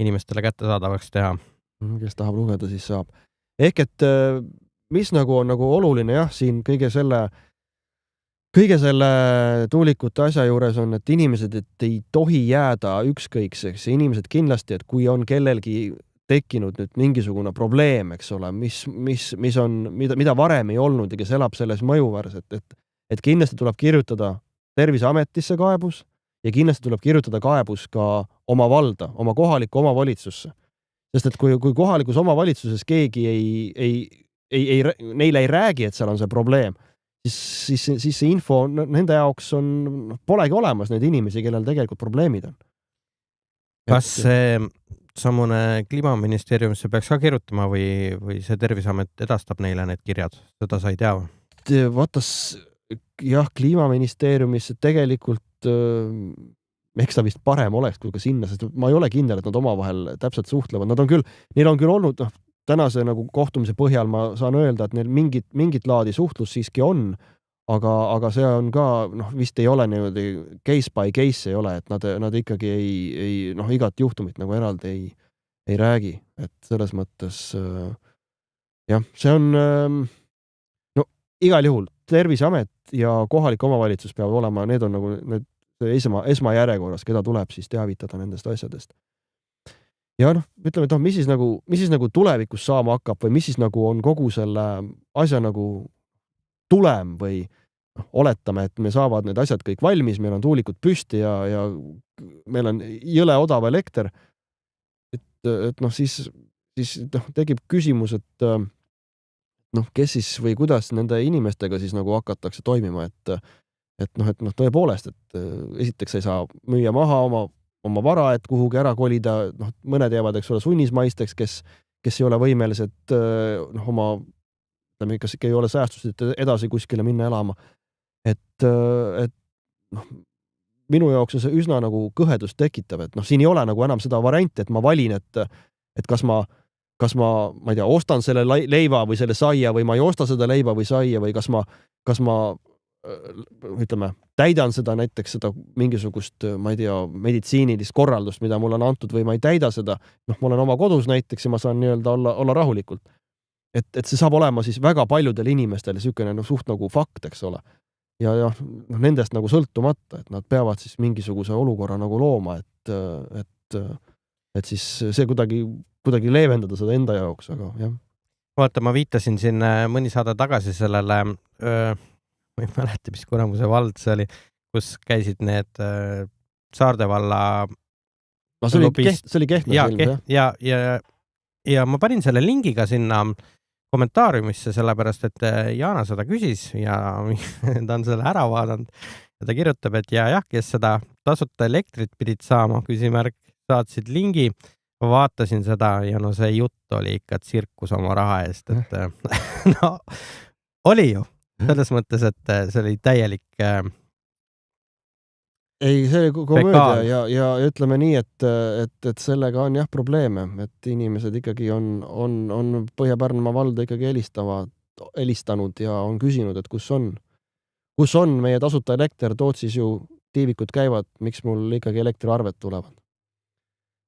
A: inimestele kättesaadavaks teha.
B: Kes tahab lugeda, siis saab. Ehk et mis nagu on nagu oluline jah, siin kõige selle tuulikute asja juures on, et inimesed, et ei tohi jääda ükskõikseks. Inimesed kindlasti, et kui on kellelgi tekkinud nüüd mingisugune probleem, eks ole, mis on, mida varem ei olnud ja kes elab selles mõjuväärs, et kindlasti tuleb kirjutada Terviseametisse kaebus ja kindlasti tuleb kirjutada kaebus ka oma valda, oma kohalikku omavalitsusse. Sest et kui kohalikus omavalitsuses keegi neile ei räägi, et seal on see probleem, siis see info nende jaoks polegi olemas neid inimesi, kellel tegelikult probleemid on.
A: Kas see samune Kliimaministeeriumisse peaks ka kirjutama või see Terviseamet edastab neile need kirjad? Seda sa ei tea?
B: Vaatas jah, Kliimaministeeriumisse tegelikult eks ta vist parem oleks kui ka sinna, sest ma ei ole kindel, et nad omavahel täpselt suhtlevad. Neil on küll olnud, tänase nagu kohtumise põhjal ma saan öelda, et neil mingit laadi suhtlus siiski on, aga see on ka, vist ei ole niimoodi case by case ei ole, et nad ikkagi igat juhtumit nagu eraldi ei räägi, et selles mõttes jah, see on igal juhul Terviseamet ja kohalik omavalitsus peavad olema, need on nagu need esmajärjekorras, keda tuleb siis teavitada nendest asjadest. Ja ütleme, et mis siis nagu tulevikus saama hakkab või mis siis nagu on kogu selle asja nagu tulem või oletame, et me saavad need asjad kõik valmis, meil on tuulikud püsti ja meil on jõle odav elekter, et siis tekib küsimus, et kes siis või kuidas nende inimestega siis nagu hakatakse toimima, et tõepoolest, et esiteks ei saa müüa maha oma vara, et kuhugi ära kolida, mõned jäävad, eks ole, sunnismaisteks, kes ei ole võimelised oma, kas ikka ei ole säästused edasi kuskile minna elama. Et minu jaoks on see üsna nagu kõhedust tekitav, et siin ei ole nagu enam seda varianti, et ma valin, et kas ma ei tea, ostan selle leiva või selle saia või ma ei osta seda leiva või saia või kas ma ütleme, täidan seda näiteks seda mingisugust, ma ei tea, meditsiinilist korraldust, mida mul on antud või ma ei täida seda, ma olen oma kodus näiteks ja ma saan nii-öelda olla rahulikult. Et see saab olema siis väga paljudel inimestel niisugune suht nagu fakt, eks ole. Ja nendest nagu sõltumata, et nad peavad siis mingisuguse olukorra nagu looma, et siis see kuidagi leevendada seda enda jaoks, aga jah.
A: Vaata, ma viitasin siin mõni saade tagasi sellele, ma ei mäleta, mis Kuramuse vald see oli, kus käisid need Saarde valla
B: see oli Kehtna silm, jah?
A: Ja ma panin selle lingiga sinna kommentaariumisse, sellepärast, et Jaana seda küsis ja ta on selle ära vaadanud ja ta kirjutab, et jah, kes seda tasuta elektrit pidid saama, küsimärk, saatsid lingi, ma vaatasin seda ja see jutt oli ikka tsirkus oma raha eest, et oli ju, selles mõttes, et see oli täielik
B: ei, see oli komöödia ja ütleme nii, et sellega on jah probleeme, et inimesed ikkagi on Põhja-Pärnumaa valda ikkagi helistanud ja on küsinud, et kus on meie tasuta elekter, Tootsis ju tiivikud käivad, miks mul ikkagi elektriarved tulevad.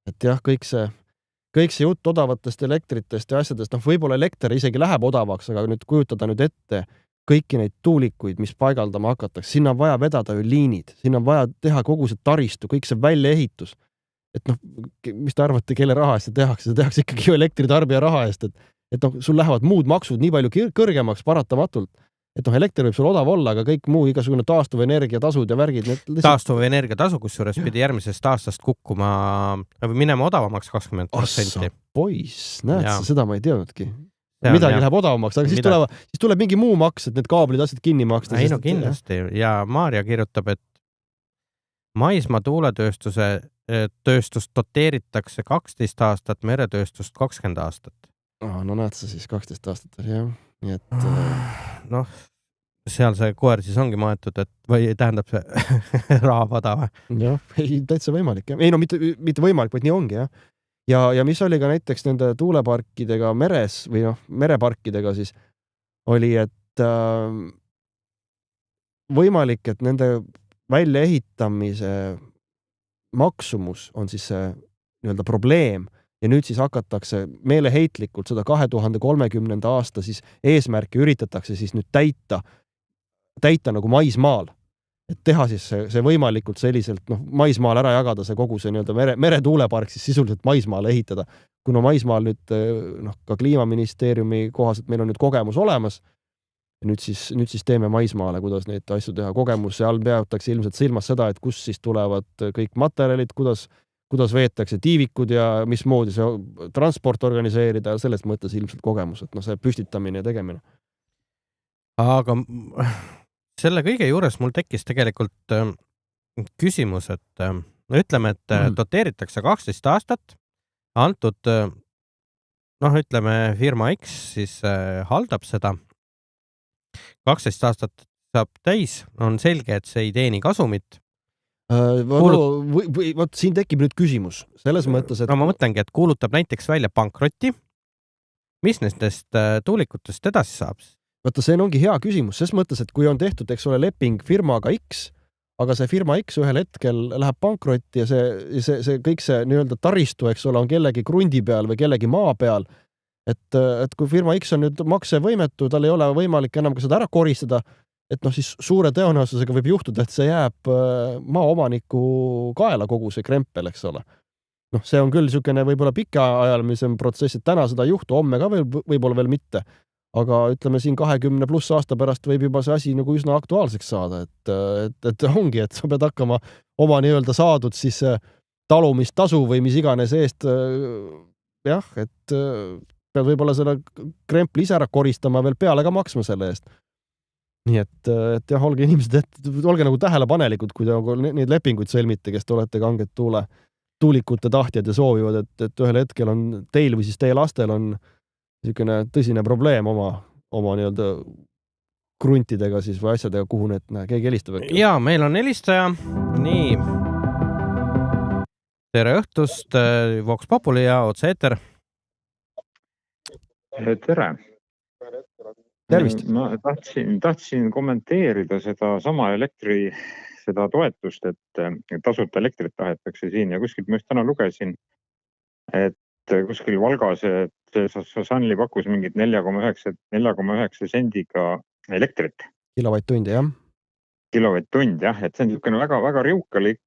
B: Et jah, kõik see jutt odavatest elektritest ja asjadest, võib-olla elekter isegi läheb odavaks, aga nüüd kujutada nüüd ette kõiki neid tuulikuid, mis paigaldama hakatakse, sinna on vaja vedada ju liinid, sinna on vaja teha kogu see taristu, kõik see väljaehitus. Et mis te arvate, kelle raha eest see tehakse ikkagi ju elektritarbija raha eest, et sul lähevad muud maksud nii palju kõrgemaks paratamatult, et elekter võib sul odav olla, aga kõik muu igasugune taastuvenergia tasud ja värgid.
A: Taastuvenergia tasu, kusjuures pidi järgmisest aastast kukkuma või minema odavamaks 20%.
B: Ossa, poiss, näed sa, seda ma ei teadnudki. Midagi läheb odavamaks, aga siis tuleb mingi muu maks, et need kaablid asjad kinni maksta.
A: Ei, kindlasti. Ja Maarja kirjutab, et maismaa tuuletööstust doteeritakse 12 aastat, meretööstust 20 aastat.
B: No näed sa siis 12 aastat, jah. Nii et
A: seal see koer siis ongi maetud, et või tähendab see raha vada või?
B: Jah, ei, täitsa võimalik. Ei, mitte võimalik, vaid nii ongi, jah. Ja mis oli ka näiteks nende tuuleparkidega meres või mereparkidega siis oli, et võimalik, et nende väljaehitamise maksumus on siis see nii-öelda probleem, ja nüüd siis hakatakse meeleheitlikult seda 2030. aasta siis eesmärki üritatakse siis nüüd täita nagu maismaal. Et teha siis see võimalikult selliselt, maismaal ära jagada see kogu see nii-öelda meretuulepark siis sisuliselt maismaale ehitada. Kuna maismaal nüüd ka Kliimaministeeriumi kohaselt meil on nüüd kogemus olemas, nüüd siis teeme maismaale, kuidas neid asju teha. Kogemus all peatakse ilmselt silmas seda, et kus siis tulevad kõik materjalid, kuidas veetakse tiivikud ja mismoodi see transport organiseerida, selles mõttes ilmselt kogemus, et see püstitamine ja tegemine.
A: Aga selle kõige juures mul tekkis tegelikult küsimus, et ütleme, et doteeritakse 12 aastat, antud ütleme firma X siis haldab seda, 12 aastat saab täis, on selge, et see ei teeni kasumit.
B: Vot siin tekib nüüd küsimus, selles mõttes, et...
A: No ma mõtlengi, et kuulutab näiteks välja pankrotti, mis nendest tuulikutest edasi saab?
B: Vaata, see ongi hea küsimus, ses mõttes, et kui on tehtud, eks ole, leping firmaga X, aga see firma X ühel hetkel läheb pankrotti ja see kõik see nii-öelda taristu, eks ole, on kellegi krundi peal või kellegi maa peal, et kui firma X on nüüd maksevõimetu, tal ei ole võimalik enam ka seda ära koristada, et siis suure tõenäosusega võib juhtuda, et see jääb maaomaniku kaela kogu see krempel, eks ole. See on küll niisugune võib-olla pikaajalisem protsess, et täna seda ei juhtu, homme ka võib-olla veel mitte. Aga ütleme siin 20+ aasta pärast võib juba see asi nagu üsna aktuaalseks saada, et ongi, et sa pead hakkama oma nii-öelda saadud siis talumistasu või mis iganes eest, jah, et pead võib-olla selle krempli ise ära koristama, veel peale ka maksma selle eest. Nii et jah, olge inimesed, olge nagu tähelepanelikud, kui te neid lepinguid sõlmite, kes te olete kanged tuulikute tahtjad ja soovivad, et ühel hetkel on teil või siis teie lastel on niisugune tõsine probleem oma nii-öelda kruntidega siis või asjadega, kuhu need keegi helistab.
A: Jaa, meil on helistaja. Nii. Tere õhtust, Vox Populi ja Otse Eeter.
C: Tere.
B: Tervist.
C: Ma tahtsin kommenteerida seda sama seda toetust, et tasuta elektrit tahetakse siin ja kuskilt ma just täna lugesin, et kuskil Valgas, et Sanli pakkus mingit 4,9 sendiga elektrit.
B: Kilovatt-tund, jah.
C: Kilovatt-tund, jah. Et see on niisugune väga riukalik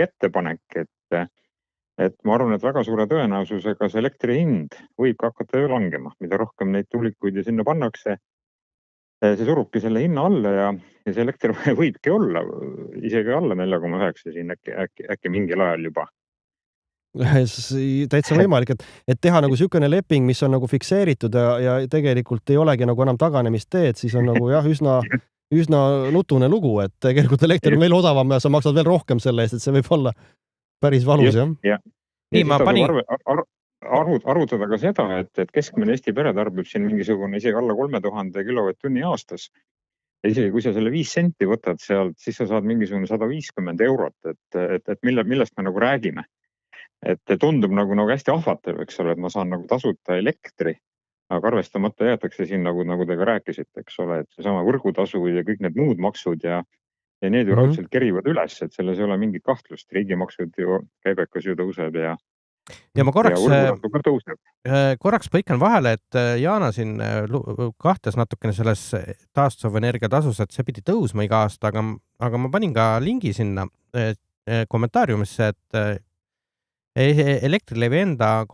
C: ettepanek, et ma arvan, et väga suure tõenäosusega see elektri hind võib hakata ju langema, mida rohkem neid tuulikuid ja sinna pannakse. See surubki selle hinna alla ja see elekter võibki olla isegi alla 4,9 siin äkki mingil ajal juba.
B: Täitsa võimalik, et teha nagu niisugune leping, mis on nagu fikseeritud ja tegelikult ei olegi nagu enam taganemist teed, siis on nagu jah, üsna nutune lugu, et tegelikult elekter on veel odavam ja sa maksad veel rohkem selle eest, et see võib olla päris valus, jah.
C: Ja. Nii ma panin arvutada ka seda, et keskmine Eesti pere tarbib siin mingisugune isegi alla 3000 kilovatt-tunni aastas. Ja isegi kui sa selle 5 senti võtad sealt, siis sa saad mingisugune 150 eurot, et millest me nagu räägime. Et tundub nagu hästi ahvatlev, eks ole, et ma saan nagu tasuta elektri, aga arvestamata jäetakse siin nagu te ka rääkisite, eks ole, et see sama võrgutasu ja kõik need muud maksud ja need ju raudselt kerivad üles, et selles ei ole mingit kahtlust. Riigimaksud ju, käibekas ju tõuseb ja
A: ma korraks põikan vahele, et Jaana siin kahtes natukene selles taastuvenergia tasus, et see pidi tõusma iga aasta, aga ma panin ka lingi sinna kommentaariumisse, et Elektrilevi enda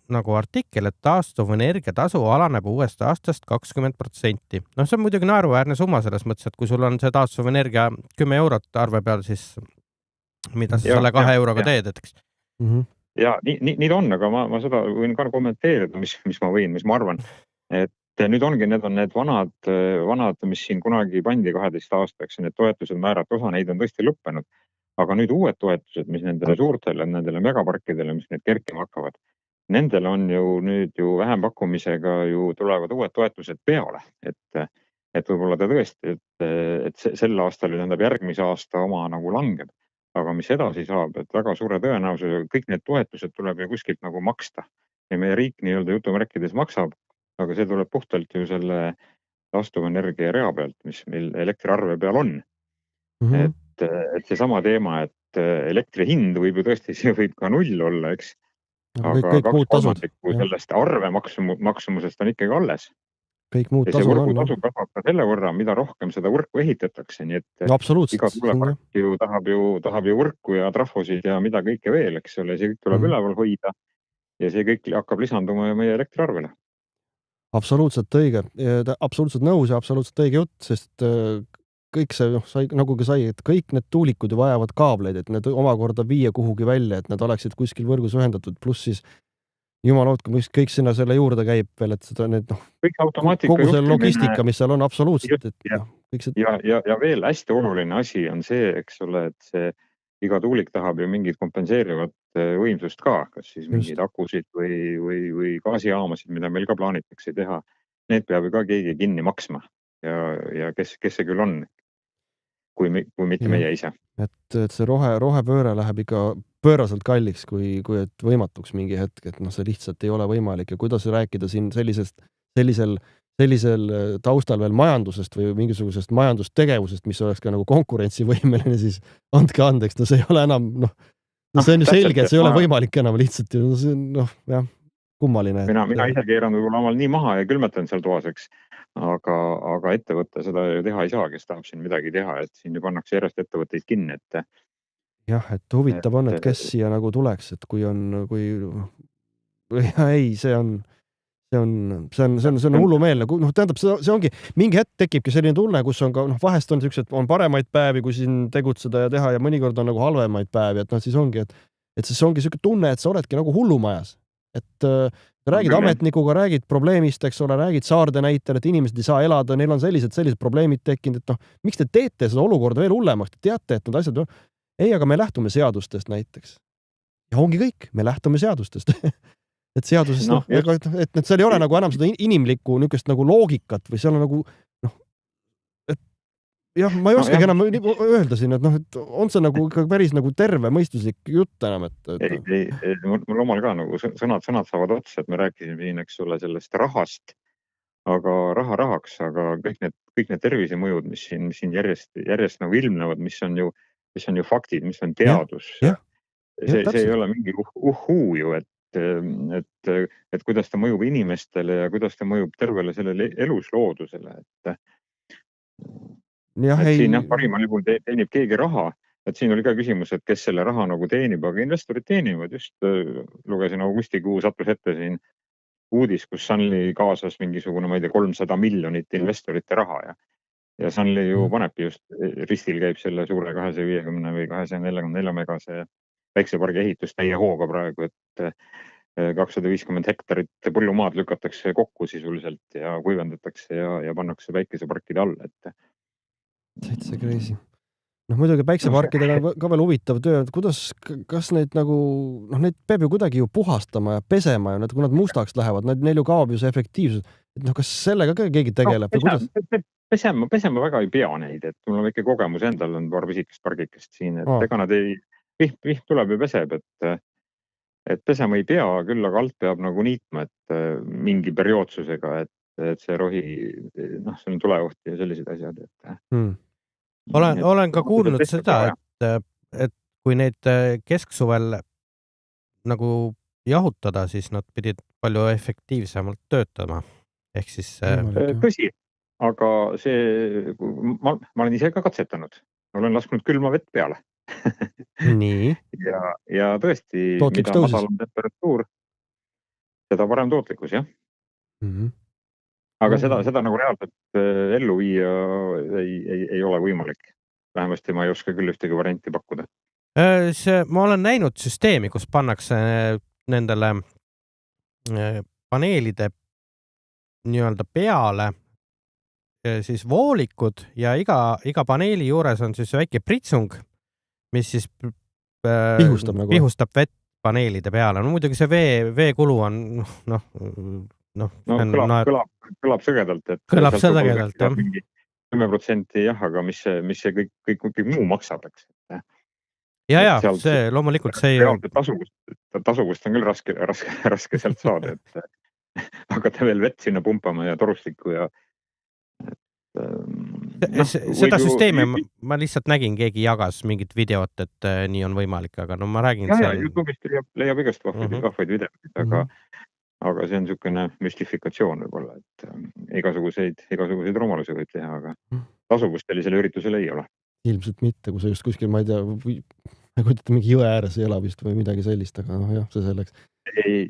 A: nagu artikkel, et taastuvenergia tasu alaneb uuest aastast 20%. See on muidugi naeruväärne summa selles mõttes, et kui sul on see taastuvenergia 10 eurot arve peal, siis mida sa selle 2 euroga teed, eks?
C: Ja nii on, aga ma seda võin ka kommenteerida, mis ma arvan. Et nüüd ongi, need on need vanad, mis siin kunagi pandi 12 aastaks, need toetused määrad, osa neid on tõesti lõppenud. Aga nüüd uued toetused, mis nendele suurtele, nendele megaparkidele, mis need kerkima hakkavad, nendel on ju nüüd ju vähempakkumisega ju tulevad uued toetused peale. Et võib-olla ta tõesti, et sel aastal tähendab järgmise aasta oma nagu langeb. Aga mis edasi saab, et väga suure tõenäosusega kõik need toetused tuleb ju kuskilt nagu maksta. Ja meie riik nii-öelda jutumärkides maksab, aga see tuleb puhtalt ju selle taastuvenergia rea pealt, mis meil elektriarve peal on. Et see sama teema, et elektri hind võib ju tõesti, see võib ka null olla, eks. aga
B: kõik muud tasud.
C: 2/3 sellest arve maksumusest on ikkagi alles.
B: Kõik muud
C: Ja see
B: tasud on.
C: võrgutasu kasvab ka selle võrra, mida rohkem seda võrku ehitatakse, nii et
B: No, absoluutselt.
C: iga tuulepark ju tahab ju võrku ja trahvusid ja mida kõike veel, eks ole, see kõik tuleb üleval hoida ja see kõik hakkab lisanduma meie elektriarvele.
B: Absoluutselt õige, absoluutselt nõus ja absoluutselt õige jutt, sest kõik see, sai, nagu ka sai, et kõik need tuulikud ju vajavad kaableid, et need omakorda viia kuhugi välja, et nad oleksid kuskil võrgus ühendatud, pluss siis jumal hoidku, mis kõik sinna selle juurde käib veel, et seda need
C: kõik automaatika
B: kogu see
C: juhtimine-
B: logistika, mis seal on absoluutselt, et
C: Ja-
B: kõik see
C: ja veel hästi oluline asi on see, eks ole, et see iga tuulik tahab ju mingit kompenseerivat võimsust ka, kas siis mingeid akusid või gaasijaamasid, mida meil ka plaanitakse teha. Need peab ju ka keegi kinni maksma ja kes see küll on, kui mitte meie ise.
B: et see rohepööre läheb ikka pööraselt kalliks, kui et võimatuks mingi hetk, et see lihtsalt ei ole võimalik ja kuidas rääkida siin sellisel taustal veel majandusest või mingisugusest majandustegevusest, mis oleks ka nagu konkurentsivõimeline, siis andke andeks, see ei ole enam, see on ju selge, et see ei ole võimalik enam lihtsalt ju, see on jah, kummaline.
C: Mina ise keeran võib-olla omal nii maha ja külmetan seal toas, eks, aga ettevõtte seda ju teha ei saa, kes tahab siin midagi teha, et siin ju pannakse järjest ettevõtteid kinni, et
B: jah, et huvitav on, et kes siia nagu tuleks, et see on hullumeelne, tähendab, see ongi, mingi hetk tekibki selline tunne, kus on ka, vahest on sellised, on paremaid päevi, kui siin tegutseda ja teha ja mõnikord on nagu halvemaid päevi, et siis ongi, et siis ongi selline tunne, et sa oledki nagu hullumajas, et räägid ametnikuga, räägid probleemist, eks ole, räägid Saarde näitel, et inimesed ei saa elada, neil on sellised probleemid tekkinud, et miks te teete seda olukorda veel hullemaks, te teate, et need asjad on, ei, aga me lähtume seadustest näiteks. Ja ongi kõik, me lähtume seadustest. Et seadusest, et seal ei ole nagu enam seda inimlikku niisugust nagu loogikat või seal on nagu, et jah, ma ei oskagi enam öelda siin, et on see nagu ikka päris nagu terve mõistuslik jutt enam,
C: Ei, mul omal ka nagu sõnad saavad otsa, et me rääkisime siin, eks ole, sellest rahast, aga raha rahaks, aga kõik need tervisemõjud, mis siin järjest nagu ilmnevad, mis on ju faktid, mis on teadus. See ei ole mingi uhuu ju, et kuidas ta mõjub inimestele ja kuidas ta mõjub tervele sellele elusloodusele. Siin parimal juhul teenib keegi raha, et siin oli ka küsimus, et kes selle raha nagu teenib, aga investorid teenivad. Just lugesin augustikuu sattus ette siin uudis, kus Sunly kaasas mingisugune, ma ei tea, 300 miljonit investorite raha ja Sunly ju panebki just, ristil käib selle suure 250 või 244 megase päiksepargi ehitus täie hooga praegu, et 250 hektarit põllumaad lükatakse kokku sisuliselt ja kuivendatakse ja pannakse päikeseparkide all.
B: Täitsa crazy. Muidugi päikseparkidega on ka veel huvitav töö, et kas neid nagu, neid peab ju kuidagi ju puhastama ja pesema ja kui nad mustaks lähevad, neil ju kaob ju see efektiivsus. Et kas sellega ka keegi tegeleb või kuidas?
C: Pesema väga ei pea neid, et mul on väike kogemus endal on paar pisikest pargikest siin, et ega nad ei, vihm tuleb ja peseb, et pesema ei pea, küll aga alt peab nagu niitma, et mingi perioodsusega, et see rohi, see on tuleoht ja sellised asjad.
A: Olen ka kuulnud seda, et kui neid kesksuvel nagu jahutada, siis nad pidid palju efektiivsemalt töötama. Ehk siis...
C: Tõsi, aga ma olen ise ka katsetanud. Olen lasknud külma vett peale.
B: Nii.
C: Ja tõesti, mida madalam temperatuur, seda parem tootlikkus, jah. Aga seda nagu reaalselt ellu viia ei ole võimalik. Vähemasti ma ei oska küll ühtegi varianti pakkuda.
A: Ma olen näinud süsteemi, kus pannakse nendele paneelide nii-öelda peale siis voolikud ja iga paneeli juures on siis väike pritsung, mis siis pihustab vett paneelide peale. Muidugi see veekulu on
C: kõlab sõgedalt.
A: Kõlab sõgedalt, jah.
C: 10% jah, aga mis see kõik muu maksab, eks.
A: Ja, see loomulikult see ei ole.
C: Tasuvust on küll raske sealt saada, et hakata veel vett sinna pumpama ja torustikku ja
A: Seda süsteemi ma lihtsalt nägin, keegi jagas mingit videot, et nii on võimalik, aga no ma räägin
C: ja YouTube'ist leiab igast vahvaid videoid, aga see on niisugune müstifikatsioon võib-olla, et igasuguseid rumalusi võib teha, aga tasuvust sellisele üritusele ei ole.
B: Ilmselt mitte, kui sa just kuskil, ma ei tea, ma kujutan mingi jõe ääres ei ela vist või midagi sellist, aga jah, see selleks.
C: Ei,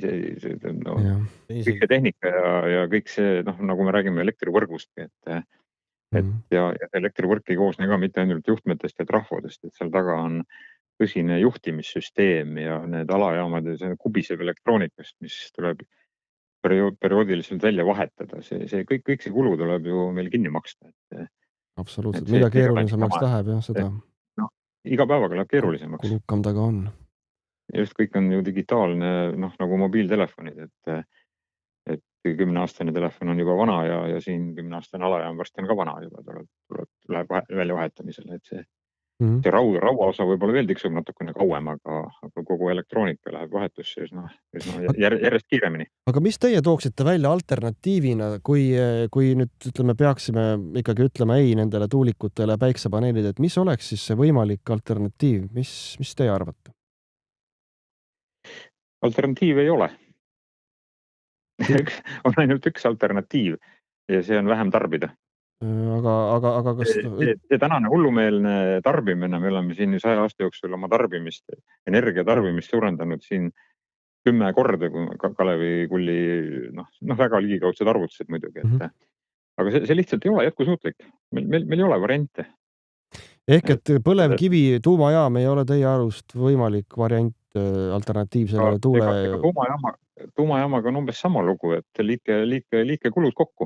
C: kõik see tehnika ja kõik see, nagu me räägime elektrivõrgustki, ja elektrivõrk ei koosne ka mitte ainult juhtmetest ja trahvodest, et seal taga on tõsine juhtimissüsteem ja need alajaamad ja see kubiseb elektroonikast, mis tuleb perioodiliselt välja vahetada. See kõik see kulu tuleb ju meil kinni maksta.
B: Absoluutselt, mida keerulisemaks läheb jah seda.
C: Iga päevaga läheb keerulisemaks.
B: Kulukam taga on.
C: Just kõik on ju digitaalne, nagu mobiiltelefonid, et 10-aastane telefon on juba vana ja siin 10-aastane alajaam varsti on ka vana juba, läheb välja vahetamisele, et see raua osa võib-olla veel tiksub natukene kauem, aga kogu elektroonika läheb vahetusse järjest kiiremini.
B: Aga mis teie tooksite välja alternatiivina, kui nüüd ütleme, peaksime ikkagi ütlema ei nendele tuulikutele päiksepaneelid, et mis oleks siis see võimalik alternatiiv? Mis teie arvate?
C: Alternatiiv ei ole. On ainult üks alternatiiv ja see on vähem tarbida.
B: Aga kas...
C: See tänane hullumeelne tarbimine, me oleme siin 100 aasta jooksul oma tarbimist, energiatarbimist suurendanud siin 10 korda, kui Kalevi Kulli väga ligikaudsed arvutused muidugi. Aga see lihtsalt ei ole jätkusuutlik. Meil ei ole variante.
B: Ehk et põlevkivi tuumajaam ei ole teie arust võimalik variant alternatiivsele tuule...
C: Tuumajaamaga on umbes sama lugu, et liike kulud kokku.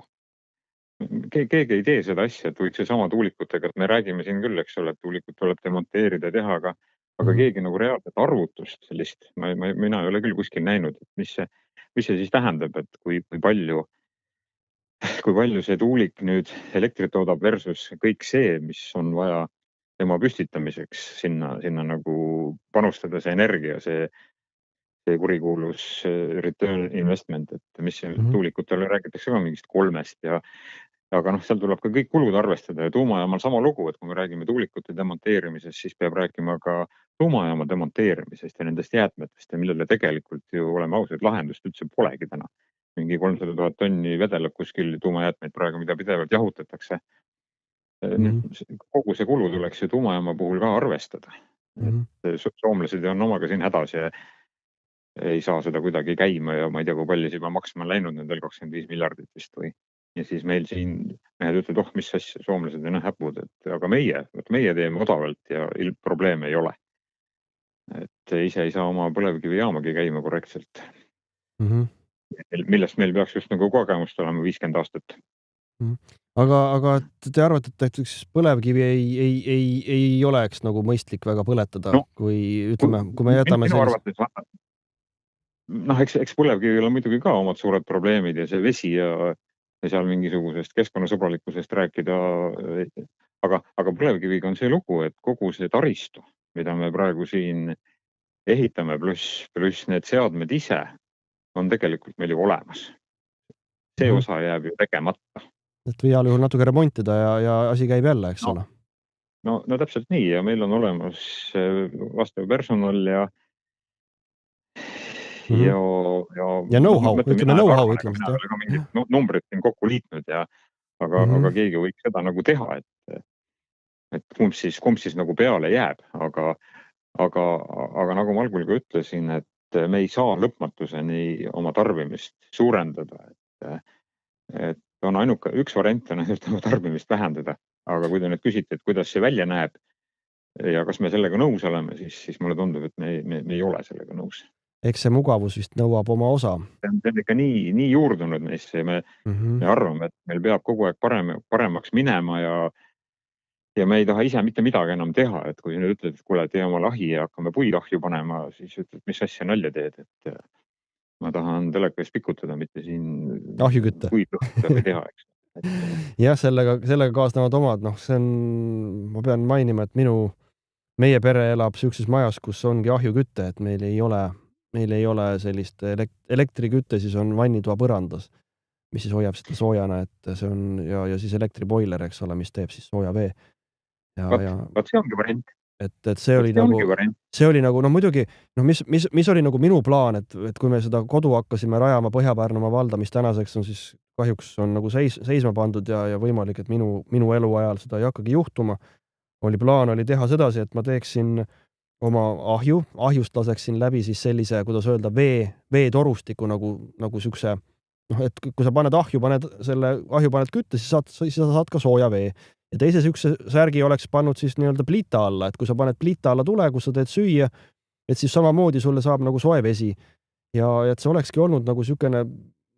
C: Keegi ei tee seda asja, et võiks see sama tuulikutega, et me räägime siin küll, eks ole, et tuulikut tuleb demonteerida ja teha, aga keegi nagu reaalset arvutust sellist, mina ei ole küll kuskil näinud, et mis see siis tähendab, et kui palju see tuulik nüüd elektrit toodab versus kõik see, mis on vaja tema püstitamiseks sinna nagu panustada see energia, see kurikuulus return investment, et mis tuulikutele räägitakse ka mingist 3 aga seal tuleb ka kõik kulud arvestada ja tuumajaamal sama lugu, et kui me räägime tuulikute demonteerimisest, siis peab rääkima ka tuumajaama demonteerimisest ja nendest jäätmetest ja millele tegelikult ju oleme ausad, lahendust üldse polegi täna. Mingi 300 000 tonni vedeleb kuskil tuumajäätmeid praegu, mida pidevalt jahutatakse. Kogu see kulu tuleks ju tuumajaama puhul ka arvestada. Soomlased on omaga siin hädas ja ei saa seda kuidagi käima ja ma ei tea, kui palju juba maksma läinud nendel 25 miljardit vist või. Ja siis meil siin mehed ütlevad, mis asja, soomlased on häpud, aga meie teeme odavalt ja probleeme ei ole. Et ise ei saa oma põlevkivijaamagi käima korrektselt. Millest meil peaks just nagu kogemust olema 50 aastat.
B: Aga te arvate, et põlevkivi ei oleks nagu mõistlik väga põletada, kui ütleme, kui me jätame
C: eks põlevkivil on muidugi ka omad suured probleemid ja see vesi ja seal mingisugusest keskkonnasõbralikkusest rääkida, aga põlevkiviga on see lugu, et kogu see taristu, mida me praegu siin ehitame, pluss need seadmed ise on tegelikult meil ju olemas. See osa jääb ju tegemata.
B: Et heal juhul natuke remontida ja asi käib jälle, eks ole?
C: No täpselt nii ja meil on olemas vastav personal ja
B: know-how, ütleme know-how, ütleme seda.
C: Ka mingid numbrid siin kokku liitnud aga keegi võiks seda nagu teha, et kumb siis nagu peale jääb, aga nagu ma algul ka ütlesin, et me ei saa lõpmatuseni oma tarbimist suurendada, et on ainuke, üks variant on oma tarbimist vähendada, aga kui te nüüd küsite, et kuidas see välja näeb ja kas me sellega nõus oleme, siis mulle tundub, et me ei ole sellega nõus.
B: Eks see mugavus vist nõuab oma osa.
C: See on ikka nii juurdunud meisse ja me arvame, et meil peab kogu aeg paremaks minema ja me ei taha ise mitte midagi enam teha, et kui nüüd ütled, et kuule, tee oma lahi ja hakkame puidahju panema, siis ütled, mis asja nalja teed, et ma tahan teleka ees pikutada, mitte siin
B: ahjukütte
C: teha, eks.
B: Jah, sellega kaasnevad omad, see on, ma pean mainima, et meie pere elab sellises majas, kus ongi ahjukütte, et meil ei ole sellist elektrikütte, siis on vannitoa põrandas, mis siis hoiab seda soojana, et see on ja siis elektriboiler, eks ole, mis teeb siis sooja vee.
C: Vaat see ongi variant.
B: Et see oli nagu no muidugi, mis oli nagu minu plaan, et kui me seda kodu hakkasime rajama Põhja-Pärnumaa valda, mis tänaseks on siis kahjuks on nagu seisma pandud ja võimalik, et minu eluajal seda ei hakkagi juhtuma, plaan oli teha sedasi, et ma teeksin oma ahjust laseksin läbi siis sellise, kuidas öelda, veetorustiku nagu siukse, et kui sa paned ahju kütte, siis sa saad ka sooja vee. Ja teise siukse särgi oleks pannud siis nii-öelda pliita alla, et kui sa paned pliita alla tule, kus sa teed süüa, et siis samamoodi sulle saab nagu soe vesi. Ja et see olekski olnud nagu siukene,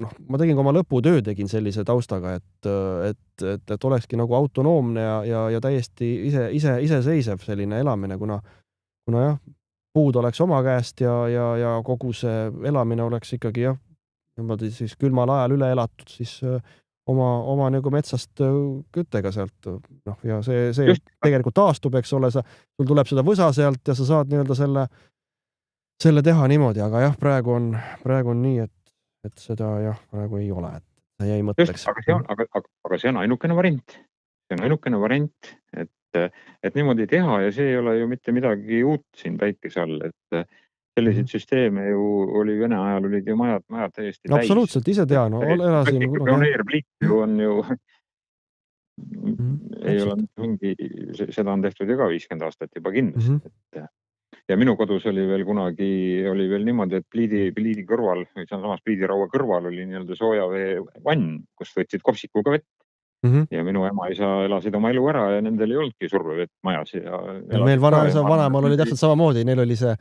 B: ma tegin ka oma lõputöö tegin sellise taustaga, et olekski nagu autonoomne ja täiesti iseseisev selline elamine, kuna jah, puud oleks oma käest ja kogu see elamine oleks ikkagi jah, niimoodi siis külmal ajal üle elatud, siis oma nagu metsast küttega sealt, ja see tegelikult taastub, eks ole, sul tuleb seda võsa sealt ja sa saad nii-öelda selle teha niimoodi, aga jah, praegu on nii, et seda jah, praegu ei ole, et see jäi mõtteks.
C: Aga see on ainukene variant. See on ainukene variant, et niimoodi teha ja see ei ole ju mitte midagi uut siin päikese all, et selliseid süsteeme ju oli Vene ajal, olid ju majad täiesti täis.
B: Absoluutselt, ise tean, elasin kunagi.
C: Pioneerpliit ju on ju, ei ole mingi, seda on tehtud ju ka 50 aastat juba kindlasti. Ja minu kodus oli veel kunagi, oli veel niimoodi, et pliidi kõrval, või samas pliidiraua kõrval oli nii-öelda sooja vee vann, kus võtsid kopsikuga vett. Ja minu ema-isa elasid oma elu ära ja nendel ei olnudki survevett majas. Ja
B: meil vanaemal oli täpselt samamoodi, neil oli see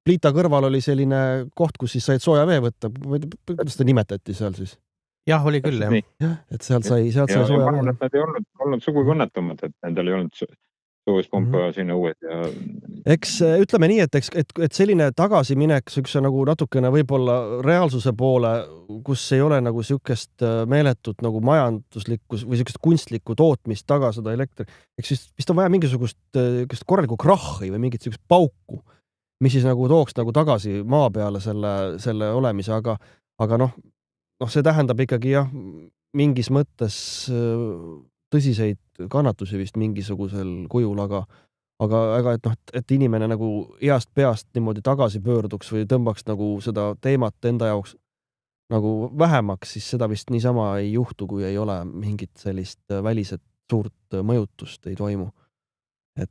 B: pliita kõrval oli selline koht, kus siis said sooja vee võtta. Kuidas seda nimetati seal siis?
A: Jah, oli küll, jah.
B: Et sealt sai sooja vee.
C: Ja ma arvan, et nad ei olnud sugugi õnnetumad, et nendel ei olnud soojuspompa sinna uued.
B: Eks ütleme nii, et selline tagasiminek sükse nagu natukene võib-olla reaalsuse poole, kus ei ole nagu sükest meeletut nagu majanduslikkus või sükest kunstlikku tootmist taga seda elektri. Eks vist on vaja mingisugust korralikku krahhi või mingit sükest pauku, mis siis nagu tooks nagu tagasi maa peale selle olemise, aga see tähendab ikkagi jah, mingis mõttes tõsiseid kannatusi vist mingisugusel kujul, aga et inimene nagu heast peast niimoodi tagasi pöörduks või tõmbaks nagu seda teemat enda jaoks nagu vähemaks, siis seda vist niisama ei juhtu, kui ei ole mingit sellist väliset suurt mõjutust ei toimu.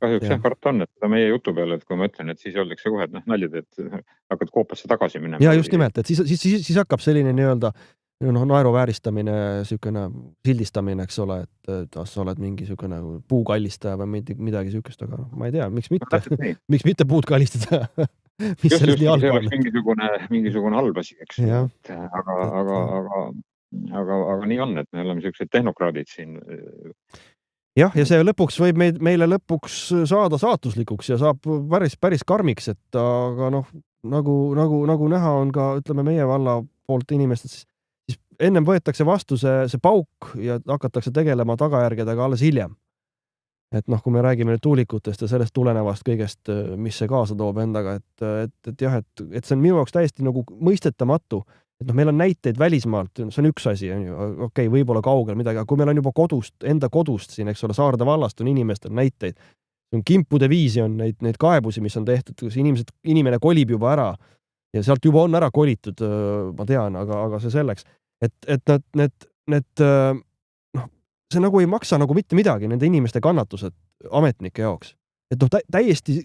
C: Kahjuks jah, karta on, et seda meie jutu peale, et kui ma ütlen, et siis öeldakse kohe, et naljad, et hakkad koopasse tagasi minema.
B: Ja just nimelt, et siis hakkab selline nii-öelda naeruvääristamine, sükene sildistamine, eks ole, et sa oled mingi sükene puukallistaja või midagi sükest, aga ma ei tea, miks mitte puud kallistada. Mis
C: just, see oleks mingisugune halb asi, eks. Aga nii on, et me oleme sellised tehnokraadid siin.
B: Jah, ja see lõpuks võib meile lõpuks saada saatuslikuks ja saab päris karmiks, et aga nagu näha on ka, ütleme meie valla poolt inimestest, siis ennem võetakse vastu see pauk ja hakatakse tegelema tagajärgedega alles hiljem. Et kui me räägime nüüd tuulikutest ja sellest tulenevast kõigest, mis see kaasa toob endaga, et jah, et see on minu jaoks täiesti nagu mõistetamatu, et meil on näiteid välismaalt, see on üks asi, okei, võib-olla kaugel midagi, aga kui meil on juba enda kodust siin, eks ole, Saarde vallast on inimestel näiteid, on kimpude viisi on neid kaebusi, mis on tehtud, kus inimene kolib juba ära ja sealt juba on ära kolitud, ma tean, aga see selleks. Et see nagu ei maksa nagu mitte midagi, nende inimeste kannatused ametnike jaoks. Et täiesti,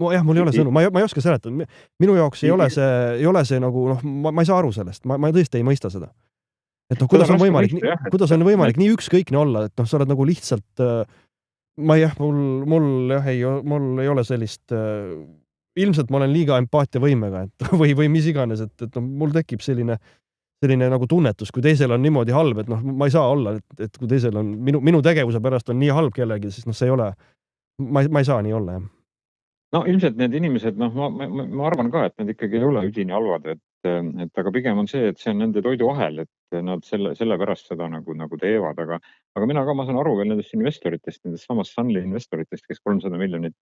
B: mul ei ole sõnu, ma ei oska seletada. Minu jaoks ei ole see nagu, ma ei saa aru sellest, ma tõesti ei mõista seda. Et kuidas on võimalik nii ükskõikne olla, et sa oled nagu lihtsalt, mul ei ole sellist, ilmselt ma olen liiga empaatiavõimega, või mis iganes, et mul tekib selline nagu tunnetus, kui teisel on niimoodi halb, et ma ei saa olla, et kui teisel on minu tegevuse pärast on nii halb kellegi, siis see ei ole, ma ei saa nii olla, jah.
C: No ilmselt need inimesed, ma arvan ka, et need ikkagi ei ole üdini halvad, et aga pigem on see, et see on nende toiduahel, et nad selle pärast seda nagu teevad, aga mina ka, ma saan aru veel nendest investoritest, nendest samast Sunly investoritest, kes 300 miljonit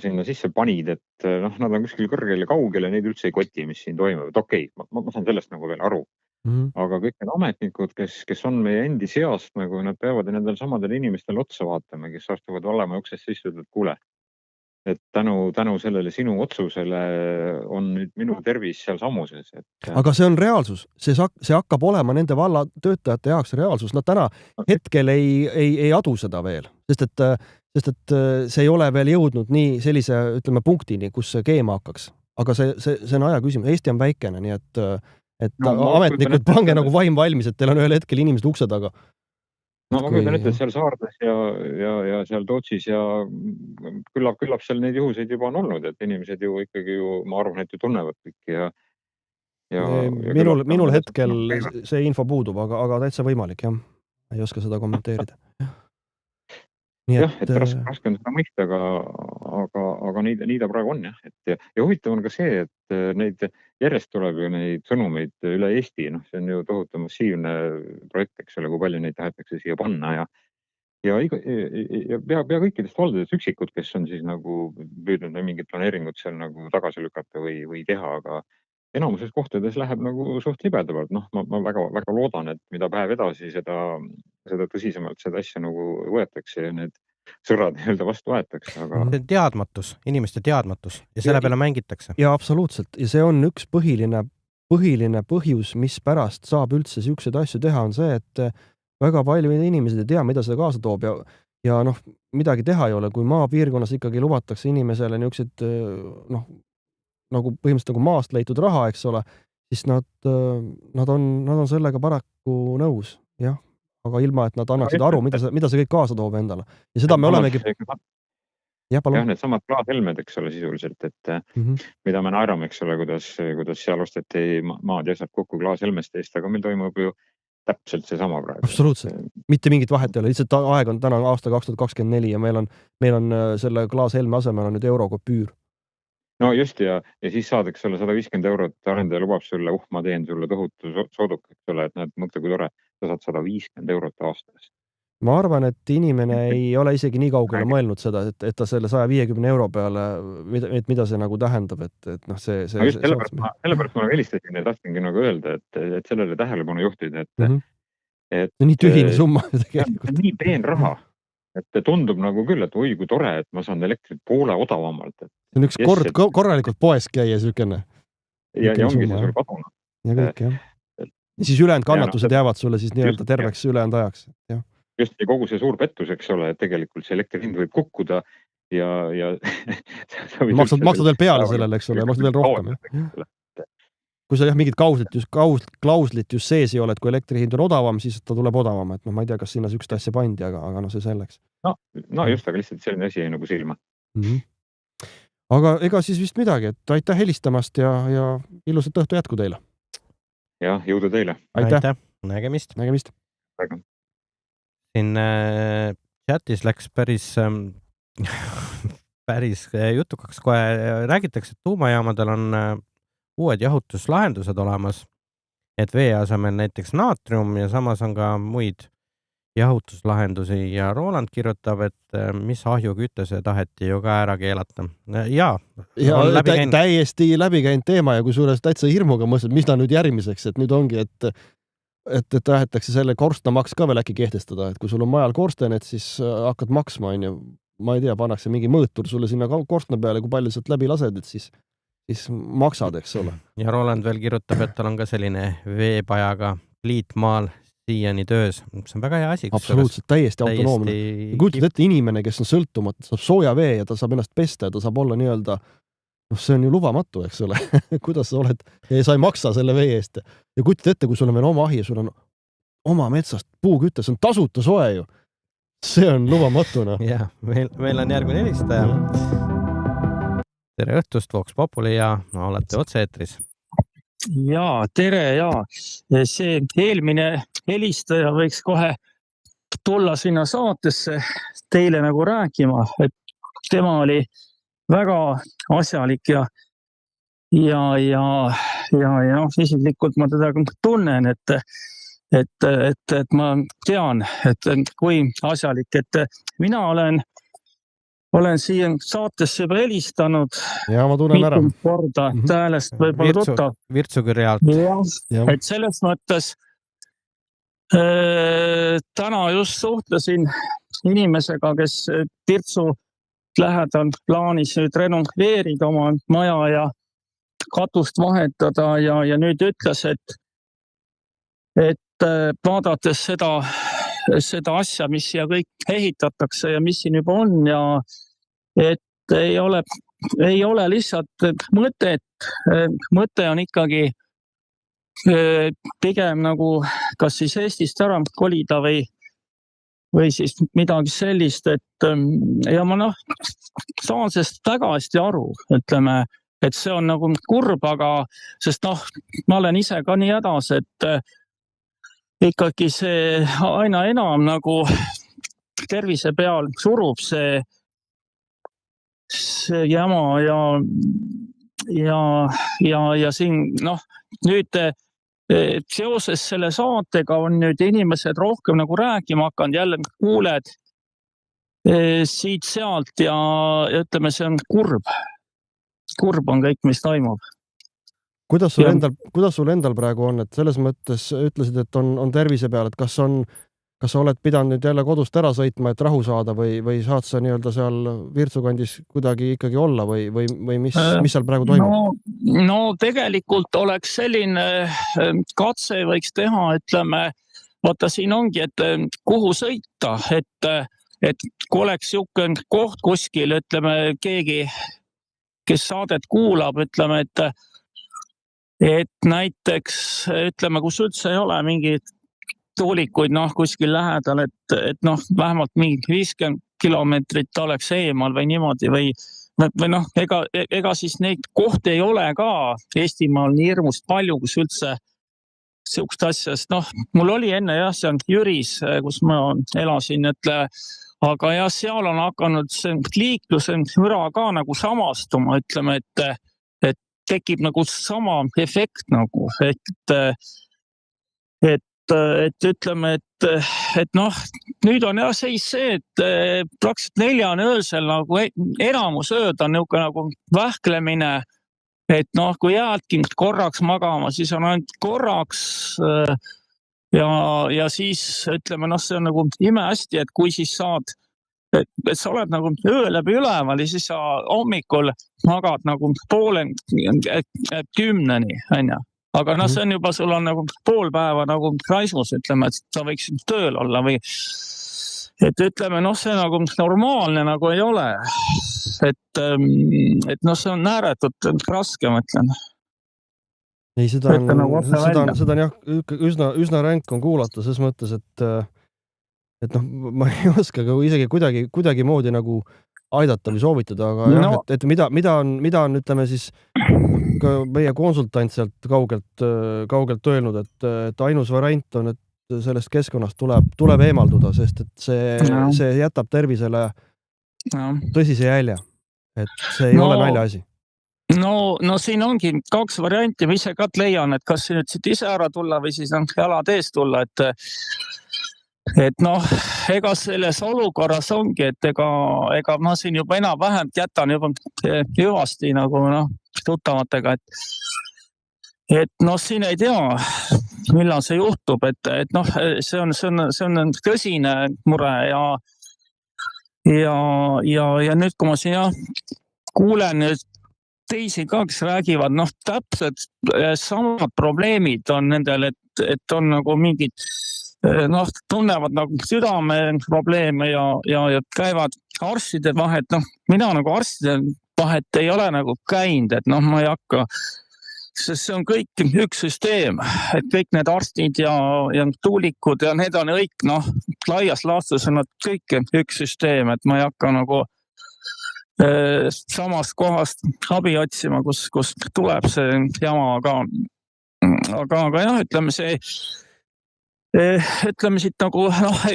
C: sinna sisse panid, et noh, nad on kuskil kõrgel ja kaugel ja neid üldse ei koti, mis siin toimub. Et okei, ma saan sellest nagu veel aru. Aga kõik need ametnikud, kes on meie endi seast, nagu nad peavad nendel samadel inimestel otsa vaatama, kes astuvad vallama uksest sisse, ütlevad, kuule, et tänu sellele sinu otsusele on nüüd minu tervis seal samuses.
B: Aga see on reaalsus, see hakkab olema nende valla töötajate jaoks reaalsus. Nad täna hetkel ei adu seda veel, sest et see ei ole veel jõudnud nii sellise, ütleme, punktini, kus see keema hakkaks. Aga see on aja küsimus. Eesti on väikene, nii et ametnikud pange nagu vaim valmis, et teil on ühel hetkel inimesed ukse taga.
C: No ma kujutan ette, et seal Saardes ja seal Tootsis ja küllap seal neid juhuseid juba on olnud, et inimesed ju ikkagi ma arvan, et ju tunnevad kõik
B: minul hetkel see info puudub, aga täitsa võimalik, jah. Ei oska seda kommenteerida.
C: Jah, et raske on seda mõista, aga nii ta praegu on, jah. Ja huvitav on ka see, et neid järjest tuleb ju neid sõnumeid üle Eesti, see on ju tohutu massiivne projekt, eks ole, kui palju neid tahetakse siia panna ja pea kõikidest valdadest üksikud, kes on siis nagu püüdnud mingid planeeringud seal nagu tagasi lükata või teha, aga enamuses kohtades läheb nagu suht libedamalt. Ma väga loodan, et mida päev edasi, seda tõsisemalt seda asja nagu võetakse ja need sõrad vastu võetakse. Aga...
A: See on teadmatus, inimeste teadmatus ja selle peale mängitakse.
B: Ja absoluutselt. Ja see on üks põhiline põhjus, mis pärast saab üldse siukseid asju teha, on see, et väga palju inimesed ei tea, mida seda kaasa toob ja midagi teha ei ole, kui maapiirkonnas ikkagi lubatakse inimesele niisugused nagu põhimõtteliselt nagu maast leitud raha, eks ole, siis nad on sellega paraku nõus, jah. Aga ilma, et nad annaksid aru, mida see kõik kaasa toob endale. Ja seda me olemegi...
C: Jah, need samad klaashelmed, eks ole, sisuliselt, et mida me naerame, eks ole, kuidas seal osteti maad ja saab kokku klaashelmest eest, aga meil toimub ju täpselt see sama praegu.
B: Absoluutselt. Mitte mingit vahet ei ole. Lihtsalt aeg on täna aasta 2024 ja meil on selle klaashelme asemel on nüüd eurokopüür.
C: No just ja siis saad, eks ole, 150 €, arendaja lubab sulle, ma teen sulle tohutu sooduk, eks ole, et näed, mõtle kui tore, sa saad 150 € aastas.
B: Ma arvan, et inimene ei ole isegi nii kaugele mõelnud seda, et ta selle 150 € peale, mida see nagu tähendab, et see...
C: Just sellepärast ma helistasin ja tahtsingi nagu öelda, et sellele tähelepanu juhtida, et
B: nii tühine summa
C: tegelikult. Nii peen raha. Et tundub nagu küll, et oi, kui tore, et ma saan elektrit poole odavamalt.
B: See on üks korralikult poes käia sükene.
C: Ja ongi see sul kadunud.
B: Ja kõik, jah. Ja siis ülejäänud kannatused jäävad sulle siis nii-öelda terveks ülejäänud ajaks.
C: Just ja kogu see suur pettus, eks ole, et tegelikult see elektri hind võib kukkuda ja...
B: Maksad veel peale sellele, eks ole, maksad veel rohkem. Kui sa mingid klauslit just sees ei ole, et kui elektri hind on odavam, siis ta tuleb odavam. Et ma ei tea, kas sinna sükst asja pandi, aga see selleks.
C: No just, aga lihtsalt selline asi nagu silma.
B: Aga ega siis vist midagi, et aitäh helistamast ja ilusat õhtu jätku teile.
C: Ja, jõudu teile.
B: Aitäh.
A: Nägemist. Siin chatis läks päris jutukaks kohe. Räägitakse, et tuumajaamadel on uued jahutuslahendused olemas, et vee asemel näiteks naatrium ja samas on ka muid jahutuslahendusi ja Roland kirjutab, et mis ahjuküttese taheti ju ka ära keelata. Ja
B: täiesti läbikäinud teema ja kui suures täitsa hirmuga mõtled, mis ta nüüd järgmiseks, et nüüd ongi, et tahetakse selle korstnamaks ka veel äkki kehtestada, et kui sul on majal korsten, et siis hakkad maksma, ma ei tea, pannakse mingi mõõtur sulle sinna korstna peale, kui palju sealt läbi lased, et siis maksad, eks ole.
A: Ja Roland veel kirjutab, et tal on ka selline veepajaga pliitmaal siiani töös. See on väga hea asi.
B: Absoluutselt, täiesti autonoomne. Kujutad ette inimene, kes on sõltumat, saab sooja vee ja ta saab ennast pesta ja ta saab olla nii-öelda, see on ju lubamatu, eks ole. Kuidas sa oled, sa ei maksa selle vee eest. Ja kujutad ette, kui sul on veel oma ahi ja sul on oma metsast puukütte, see on tasuta soe ju. See on lubamatuna.
A: Ja, meil on järgmine helistaja. Tere õhtust, Vox Populi ja olete otse-eetris.
D: Jaa, tere ja see eelmine helistaja võiks kohe tulla sinna saatesse teile nagu rääkima, et tema oli väga asjalik ja isiklikult ma teda tunnen, et ma tean, et kui asjalik, et mina olen olen siia saatesse juba helistanud
B: ja ma tunnen ära.
D: mitu korda, häälest võib-olla tuttav.
A: Virtsukirja alt.
D: Ja. Et selles mõttes täna just suhtlesin inimesega, kes Virtsu lähedal plaanis nüüd renoveerida oma maja ja katust vahetada ja nüüd ütles, et vaadates seda asja, mis siia kõik ehitatakse ja mis siin juba on ja et ei ole lihtsalt mõtet. Mõte on ikkagi pigem nagu kas siis Eestist ära kolida või siis midagi sellist, et ja ma saan sellest väga hästi aru, ütleme, et see on nagu kurb, aga sest ma olen ise ka nii hädas, et ikkagi see aina enam nagu tervise peal surub see jama ja siin nüüd seoses selle saatega on nüüd inimesed rohkem nagu rääkima hakanud, jälle kuuled siit-sealt ja ütleme, see on kurb. Kurb on kõik, mis toimub.
B: Kuidas sul endal praegu on, et selles mõttes ütlesid, et on tervise peal, et kas sa oled pidanud nüüd jälle kodust ära sõitma, et rahu saada või saad sa nii-öelda seal Virtsu kandis kuidagi ikkagi olla või mis seal praegu toimub?
D: No tegelikult oleks selline katse võiks teha, ütleme, vaata siin ongi, et kuhu sõita, et kui oleks niisugune koht kuskil, ütleme, keegi, kes saadet kuulab, ütleme, et näiteks, ütleme, kus üldse ei ole mingid tuulikuid kuskil lähedal, et vähemalt mingi 50 kilomeetrit oleks eemal või niimoodi või ega siis neid kohti ei ole ka Eestimaal nii hirmust palju, kus üldse siukest asjast, mul oli enne see on Jüris, kus ma elasin, aga seal on hakanud see liikluse müra ka nagu samastuma, ütleme, et tekib nagu sama efekt nagu, et ütleme, et nüüd on seis see, et praktiliselt 4 öösel nagu enamus ööd on niisugune nagu vähklemine, et kui jäädki korraks magama, siis on ainult korraks ja siis ütleme, see on nagu imehästi, et kui siis saad, et sa oled nagu öö läbi üleval ja siis sa hommikul magad nagu 9:30, onju. Aga see on juba, sul on nagu pool päeva nagu raisus, ütleme, et sa võiks tööl olla või et ütleme, see nagu normaalne nagu ei ole. Et see on ääretult raske, ma ütlen.
B: Ei, seda on jah, üsna ränk on kuulata, ses mõttes, et ma ei oska isegi kuidagi moodi nagu aidata või soovitada, aga jah, et mida on, ütleme siis, ka meie konsultant sealt kaugelt öelnud, et ainus variant on, et sellest keskkonnast tuleb eemalduda, sest et see jätab tervisele tõsise jälje, et see ei ole naljaasi.
D: No siin ongi 2 varianti, ma ise ka leian, et kas nüüd siit ise ära tulla või siis jalad ees tulla, et ega selles olukorras ongi, et ega ma siin juba enam-vähem jätan juba hüvasti nagu tuttavatega, et siin ei tea, millal see juhtub, et see on tõsine mure ja nüüd, kui ma siin kuulen nüüd teisi ka, kes räägivad, täpselt samad probleemid on nendel, et on nagu mingid tunnevad nagu südameprobleeme ja käivad arstide vahet. Mina nagu arstide vahet ei ole nagu käinud, et ma ei hakka, sest see on kõik üks süsteem, et kõik need arstid ja tuulikud ja need on kõik, laias laastus on nad kõik üks süsteem, et ma ei hakka nagu samast kohast abi otsima, kus tuleb see jama, aga jah, ütleme siit nagu,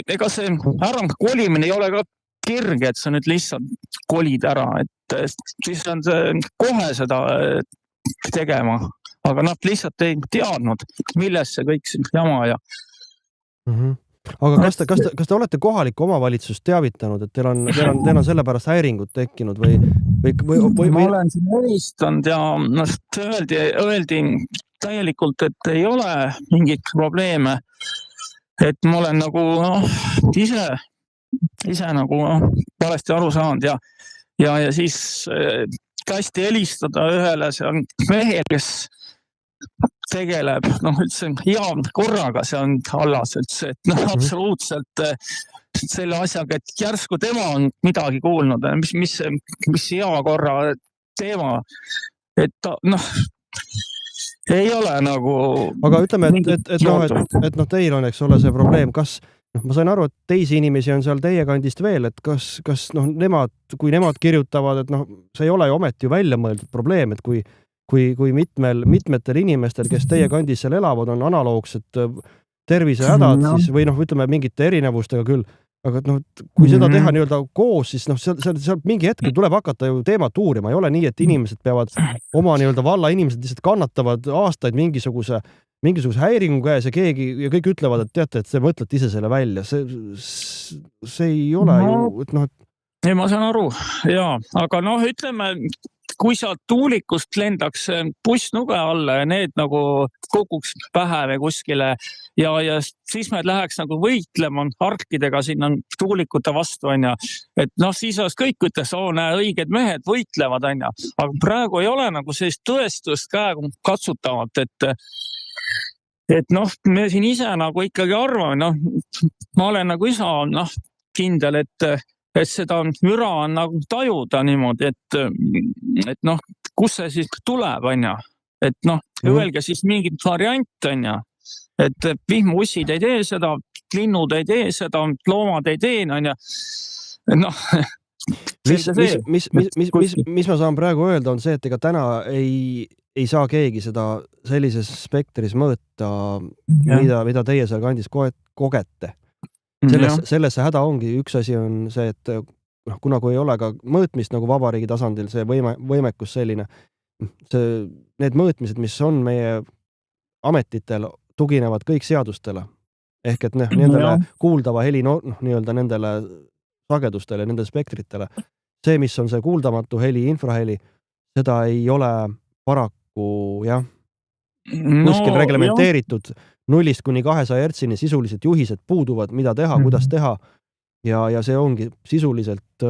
D: ega see ära kolimine ei ole ka kirge, et sa nüüd lihtsalt kolid ära, et siis on see kohe seda tegema, aga lihtsalt ei teadnud, milles see kõik jama ja
B: aga kas te olete kohalikku omavalitsust teavitanud, et teil on sellepärast häiringud tekkinud või?
D: Ma olen siin helistanud ja öeldi täielikult, et ei ole mingit probleeme. Et ma olen nagu ise nagu valesti aru saanud ja siis kästi helistada ühele, see on mehe, kes tegeleb, üldse hea korraga, see on hallas üldse, et absoluutselt selle asjaga, et järsku tema on midagi kuulnud, mis hea korra teema, et ei ole nagu.
B: Aga ütleme, et teil on, eks ole, see probleem, kas ma sain aru, et teisi inimesi on seal teie kandist veel, et kas kui nemad kirjutavad, et see ei ole ju ometi ju välja mõeldud probleem, et kui mitmetel inimestel, kes teie kandis seal elavad, on analoogsed tervisehädad, siis või ütleme mingite erinevustega küll, aga kui seda teha nii-öelda koos, siis seal mingi hetkel tuleb hakata ju teemat uurima. Ei ole nii, et inimesed peavad oma nii-öelda valla inimesed lihtsalt kannatavad aastaid mingisuguse häiringu käes ja kõik ütlevad, et teate, et see mõtlete ise selle välja. See ei ole ju,
D: Ei, ma saan aru, jaa, aga ütleme, kui sealt tuulikust lendaks bussnuge alla ja need nagu kukuks pähe või kuskile ja siis me läheks nagu võitlema arkidega sinna tuulikute vastu, et siis oleks kõik ütles, näe, õiged mehed võitlevad, aga praegu ei ole nagu sellist tõestust käegu katsutavat, et me siin ise nagu ikkagi arvame, ma olen nagu isa kindel, et seda müra on nagu tajuda niimoodi, et kus see siis tuleb, et öelge siis mingit variant, et vihmaussid ei tee seda, linnud ei tee seda, loomad ei tee,
B: Mis ma saan praegu öelda on see, et ega täna ei saa keegi seda sellises spektris mõõta, mida teie seal kandis kogete. Selles see häda ongi. Üks asi on see, et kuna kui ei ole ka mõõtmist nagu vabariigi tasandil, see võimekus selline, need mõõtmised, mis on meie ametitel, tuginevad kõik seadustele. Ehk et nendele kuuldava heli, nii-öelda nendele sagedustele, nendele spektritele. See, mis on see kuuldamatu heli, infraheli, seda ei ole paraku, kuskil reglementeeritud 0–200 hertsini sisuliselt juhised puuduvad, mida teha, kuidas teha. Ja see ongi sisuliselt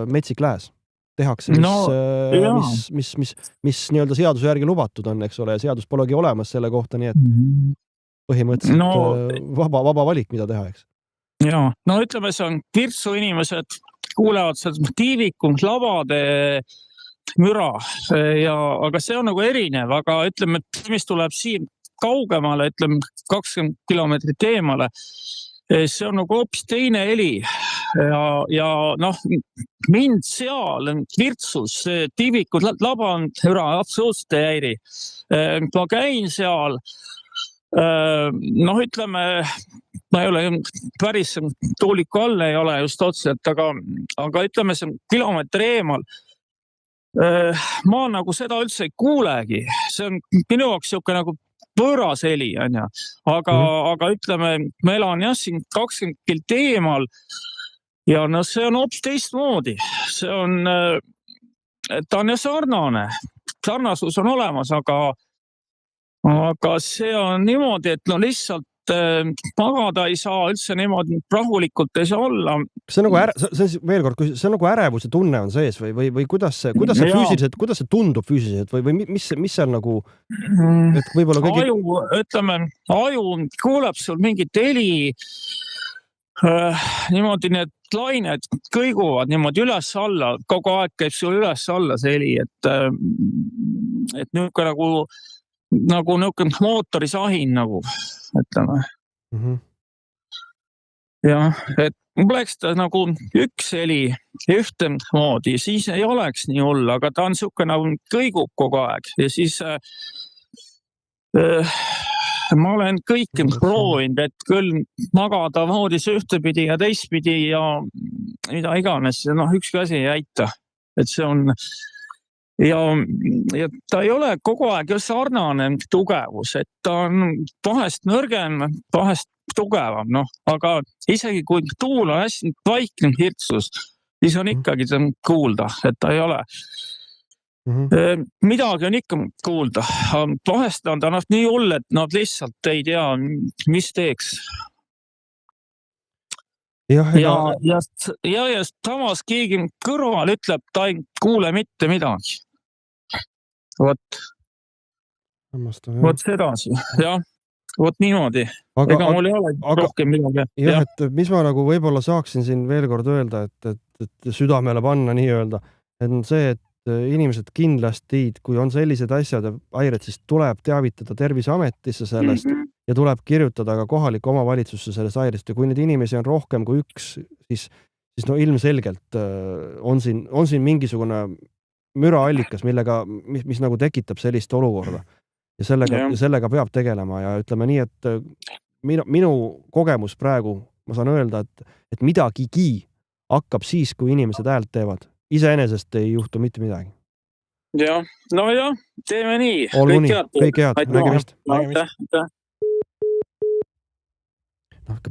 B: metsik lääs. Tehakse, mis nii-öelda seaduse järgi lubatud on, eks ole, ja seadus polegi olemas selle kohta, nii et põhimõtteliselt vaba valik, mida teha, eks.
D: Jaa, ütleme, see on Virtsu inimesed kuulevad seda tiiviku, labade müra, aga see on nagu erinev, aga ütleme, et mis tuleb siin kaugemale, ütleme 20 kilomeetrit eemale, see on nagu hoopis teine heli ja mind seal Virtsus tiivikud, laba on müra, absoluutselt ei häiri. Ma käin seal, ütleme, ma ei ole päris tuuliku all ei ole just otseselt, aga ütleme, see kilomeetri eemal. Ma nagu seda üldse ei kuulegi. See on minu jaoks siuke nagu võõras heli, aga ütleme, ma elan siin 20 kilt eemal ja see on hoopis teistmoodi. See on, ta on sarnane. Sarnasus on olemas, aga see on niimoodi, et lihtsalt magada ei saa üldse niimoodi rahulikult ei saa olla.
B: See on veel kord, see on nagu ärevuse tunne on sees või kuidas see füüsiliselt, kuidas see tundub füüsiliselt või mis seal nagu, et võib-olla
D: aju kuuleb sul mingit heli, niimoodi need lained kõiguvad niimoodi üles-alla, kogu aeg käib sul üles-alla see heli, et niisugune nagu mootorisahin nagu, ütleme. Jah, et oleks ta nagu üks heli ühtemoodi, siis ei oleks nii hull, aga ta on niisugune nagu kõigub kogu aeg ja siis ma olen kõiki proovinud, et küll magada voodis ühtepidi ja teistpidi ja mida iganes, ükski asi ei aita, et see on ja ta ei ole kogu aeg ju sarnane tugevus, et ta on vahest nõrgem, vahest tugevam, aga isegi kui tuul on hästi vaikne hirtsus, siis on ikkagi kuulda, et ta ei ole. Midagi on ikka kuulda. Vahest on ta nii hull, et nad lihtsalt ei tea, mis teeks. Ja samas keegi kõrval ütleb, ta ei kuule mitte midagi. Vot sedasi, jah. Vot niimoodi. Ega mul ei ole rohkem midagi.
B: Jah, et mis ma nagu võib-olla saaksin siin veel kord öelda, et südamele panna nii öelda, et on see, et inimesed kindlasti, kui on sellised asjad ja häired, siis tuleb teavitada Terviseametisse sellest ja tuleb kirjutada ka kohaliku omavalitsusse sellest häirest. Ja kui neid inimesi on rohkem kui üks, siis ilmselgelt on siin mingisugune müraallikas, mis nagu tekitab sellist olukorda. Ja sellega peab tegelema ja ütleme nii, et minu kogemus praegu, ma saan öelda, et midagigi hakkab siis, kui inimesed häält teevad. Iseenesest ei juhtu mitte midagi.
D: Jah, teeme nii.
B: Olgu nii, kõik head, nägemist.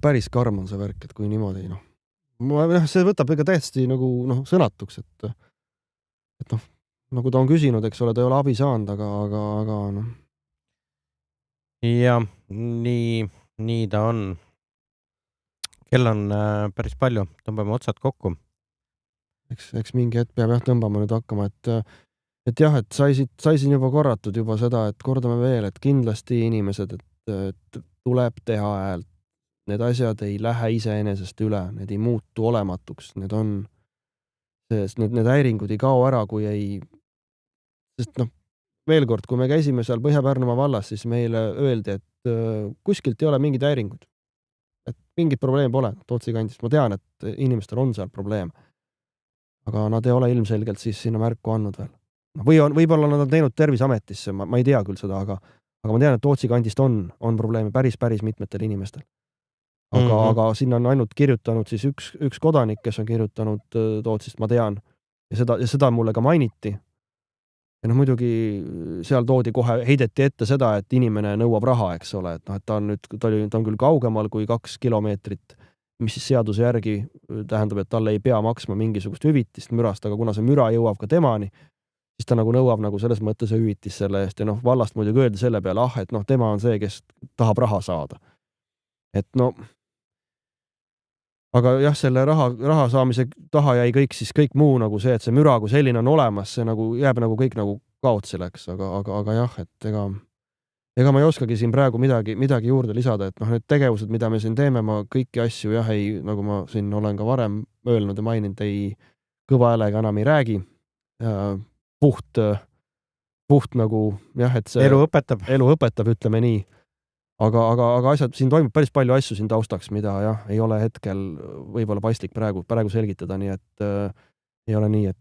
B: Päris karm on see värk, et kui niimoodi, see võtab ega täiesti nagu sõnatuks, et nagu ta on küsinud, eks ole, ta ei ole abi saanud, aga
A: Ja, nii ta on. Kell on päris palju, tõmbame otsad kokku.
B: Eks mingi hetk peab tõmbama nüüd hakkama, et jah, et sai siin juba korratud juba seda, et kordame veel, et kindlasti inimesed, et tuleb teha häält. Need asjad ei lähe iseenesest üle, need ei muutu olematuks, need häiringud ei kao ära, kui ei, sest veel kord, kui me käisime seal Põhja-Pärnumaa vallas, siis meile öeldi, et kuskilt ei ole mingid häiringud, et mingit probleemi pole Tootsi kandist. Ma tean, et inimestel on seal probleem. Aga nad ei ole ilmselgelt siis sinna märku andnud veel. Võib-olla nad on teinud Terviseametisse, ma ei tea küll seda, aga ma tean, et Tootsi kandist on probleeme päris mitmetel inimestel. Aga sinna on ainult kirjutanud siis üks kodanik, kes on kirjutanud Tootsist, ma tean. Ja seda mulle ka mainiti. Ja muidugi seal toodi kohe, heideti ette seda, et inimene nõuab raha, eks ole, et ta on küll kaugemal kui 2 kilomeetrit, mis siis seaduse järgi tähendab, et talle ei pea maksma mingisugust hüvitist mürast, aga kuna see müra jõuab ka temani, siis ta nõuab selles mõttes hüvitist selle eest. Ja vallast muidugi öeldi selle peale, et tema on see, kes tahab raha saada. Et aga jah, selle raha saamise taha jäi kõik muu see, et see müra kui selline on olemas, see jääb kõik kaotsi läks, aga jah, et ega ma ei oskagi siin praegu midagi juurde lisada, et need tegevused, mida me siin teeme, ma kõiki asju jah, nagu ma siin olen ka varem öelnud ja maininud, ei kõva häälega enam ei räägi. Puht jah, et see elu õpetab, ütleme nii. Aga asjad, siin toimub päris palju asju siin taustaks, mida jah, ei ole hetkel võib-olla paslik praegu selgitada, nii et ei ole nii, et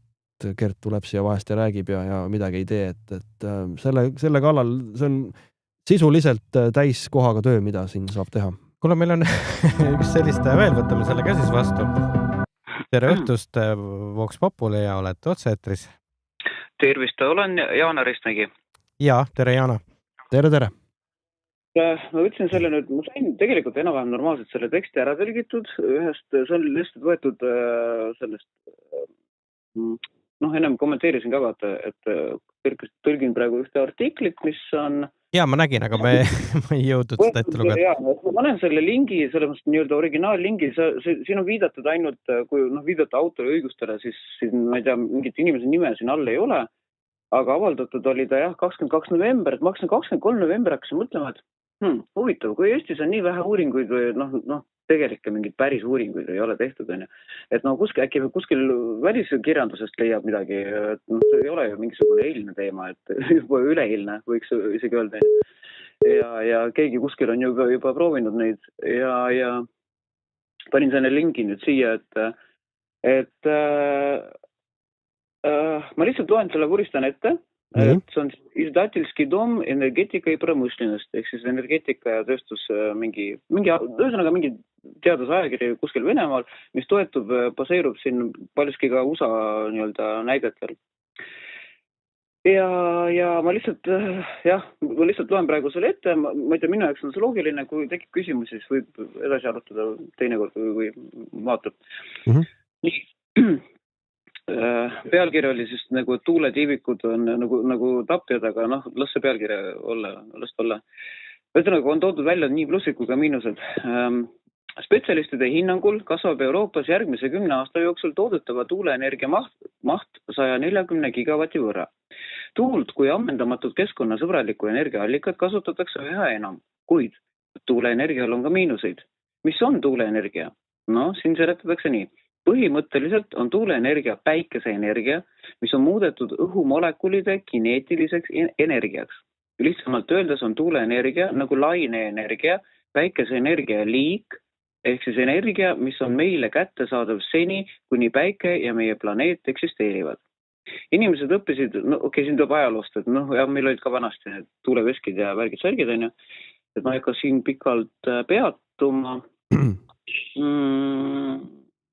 B: Gert tuleb siia vahest ja räägib ja midagi ei tee, et selle kallal see on sisuliselt täis kohaga töö, mida siin saab teha.
A: Kuule, meil on üks sellist veel, võtame selle ka siis vastu. Tere õhtust, Vox Populi ja olete otse-eetris.
E: Tervist, olen Jaana Ristmägi.
A: Ja, tere Jaana.
B: Tere.
E: Ma ütlesin selle nüüd, ma sain tegelikult enam-vähem normaalselt selle teksti ära tõlgitud ühest, see on lihtsalt võetud sellest, ennem kommenteerisin ka vaata, et tõlgin praegu ühte artiklit, mis on...
A: Ja, ma nägin, aga ma ei jõudnud seda ette lugeda.
E: Ma panen selle lingi, selles nii-öelda originaallingi, siin on viidatud ainult, kui viidata autori õigustele, siis ma ei tea, mingit inimese nime siin all ei ole, aga avaldatud oli ta jah 22. november, et ma hakkasin 23. november hakkasin mõtlema, et huvitav, kui Eestis on nii vähe uuringuid või tegelikult mingid päris uuringuid ei ole tehtud, et äkki kuskil väliskirjandusest leiab midagi, et see ei ole ju mingisugune eilne teema, et juba üleeilne võiks isegi öelda. Ja keegi kuskil on juba proovinud neid ja panin selle lingi nüüd siia, et ma lihtsalt loen selle vuristan ette. Et see on Izdateljski dom energeetika ja pромышленность, ehk siis energeetika ja tööstus mingi teadusajakiri kuskil Venemaal, mis baseerub siin paljuski ka USA näidetel. ja ma lihtsalt, ma lihtsalt loen praegu selle ette, ma ei tea, minu jaoks on see loogiline, kui tekib küsimusi, siis võib edasi arutada teinekord, kui vaatab. Nii. Pealkiri oli siis nagu tuuletiivikud on nagu tapjad, aga las see pealkiri olla. Ühesõnaga on toodud välja nii plussid kui ka miinused. Spetsialistide hinnangul kasvab Euroopas järgmise 10 aasta jooksul toodetava tuuleenergia maht 140 gigavati võrra. Tuult kui ammendamatut keskkonnasõbralikku energiaallikat kasutatakse üha enam, kuid tuuleenergial on ka miinuseid. Mis on tuuleenergia? Siin seletatakse nii. Põhimõtteliselt on tuuleenergia päikeseenergia, mis on muudetud õhumolekulide kineetiliseks energiaks. Lihtsamalt öeldes on tuuleenergia nagu laineenergia, päikeseenergia liik, ehk siis energia, mis on meile kättesaadav seni, kuni päike ja meie planeet eksisteerivad. Inimesed õppisid, siin tuleb ajaloost, et meil olid ka vanasti need tuuleveskid ja värgid, on ju. Et ma ei hakka siin pikalt peatuma.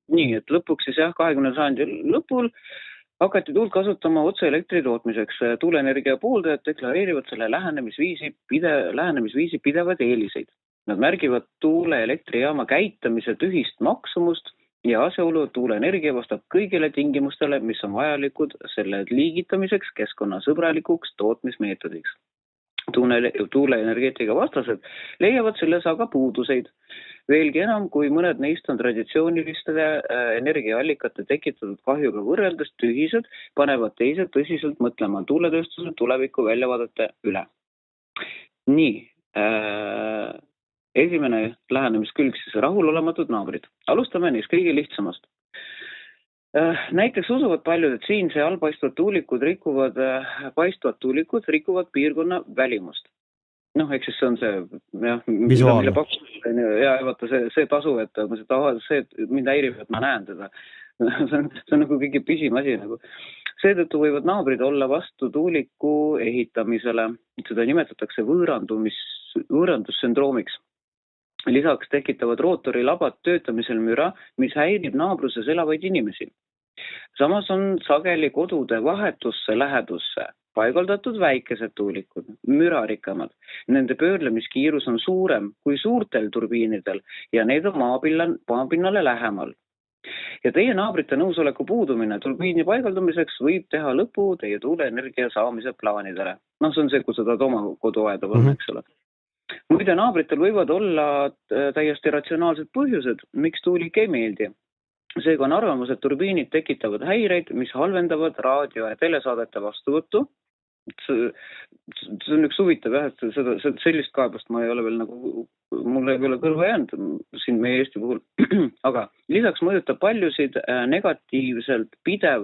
E: Nii, et lõpuks siis 20. sajandi lõpul hakati tuult kasutama otse elektri tootmiseks. Tuuleenergia pooldajad deklareerivad selle lähenemisviisi pidevad eeliseid. Nad märgivad tuuleelektrijaama käitamise tühist maksumust ja asjaolu, et tuuleenergia vastab kõigile tingimustele, mis on vajalikud selle liigitamiseks keskkonnasõbralikuks tootmismeetodiks. Tuuleenergeetika vastased leiavad selles aga puuduseid. Veelgi enam, kui mõned neist on traditsiooniliste energiaallikate tekitatud kahjuga võrreldes tühised, panevad teised tõsiselt mõtlema tuuletööstuse tuleviku väljavaadete üle. Nii, esimene lähenemist siis rahulolematud naabrid. Alustame neist kõige lihtsamast. Näiteks usuvad paljud, et siin see all paistvad tuulikud rikuvad piirkonna välimust. Ehk siis see on see,
B: visuaalne.
E: See tasu, et mind häirib, et ma näen teda. See on nagu kõige püsimasi. Seetõttu võivad naabrid olla vastu tuuliku ehitamisele. Seda nimetatakse võõrandussündroomiks. Lisaks tekitavad rootorilabad töötamisel müra, mis häirib naabruses elavaid inimesi. Samas on sageli kodude vahetusse lähedusse paigaldatud väikesed tuulikud, mürarikkamad. Nende pöörlemiskiirus on suurem kui suurtel turbiinidel ja need on maapinnale lähemal. Ja teie naabrite nõusoleku puudumine turbiini paigaldamiseks võib teha lõpu teie tuuleenergia saamise plaanidele. See on see, kui sa tahad oma koduaeda panna, eks ole. Muide, naabritel võivad olla täiesti ratsionaalsed põhjused, miks tuulik ei meeldi. Seega on arvamus, et turbiinid tekitavad häireid, mis halvendavad raadio- ja telesaadete vastuvõttu. See on üks huvitav, et sellist kaebust ma ei ole veel mul ei ole kõrva jäänud siin meie Eesti puhul. Aga lisaks mõjutab paljusid negatiivselt pidev,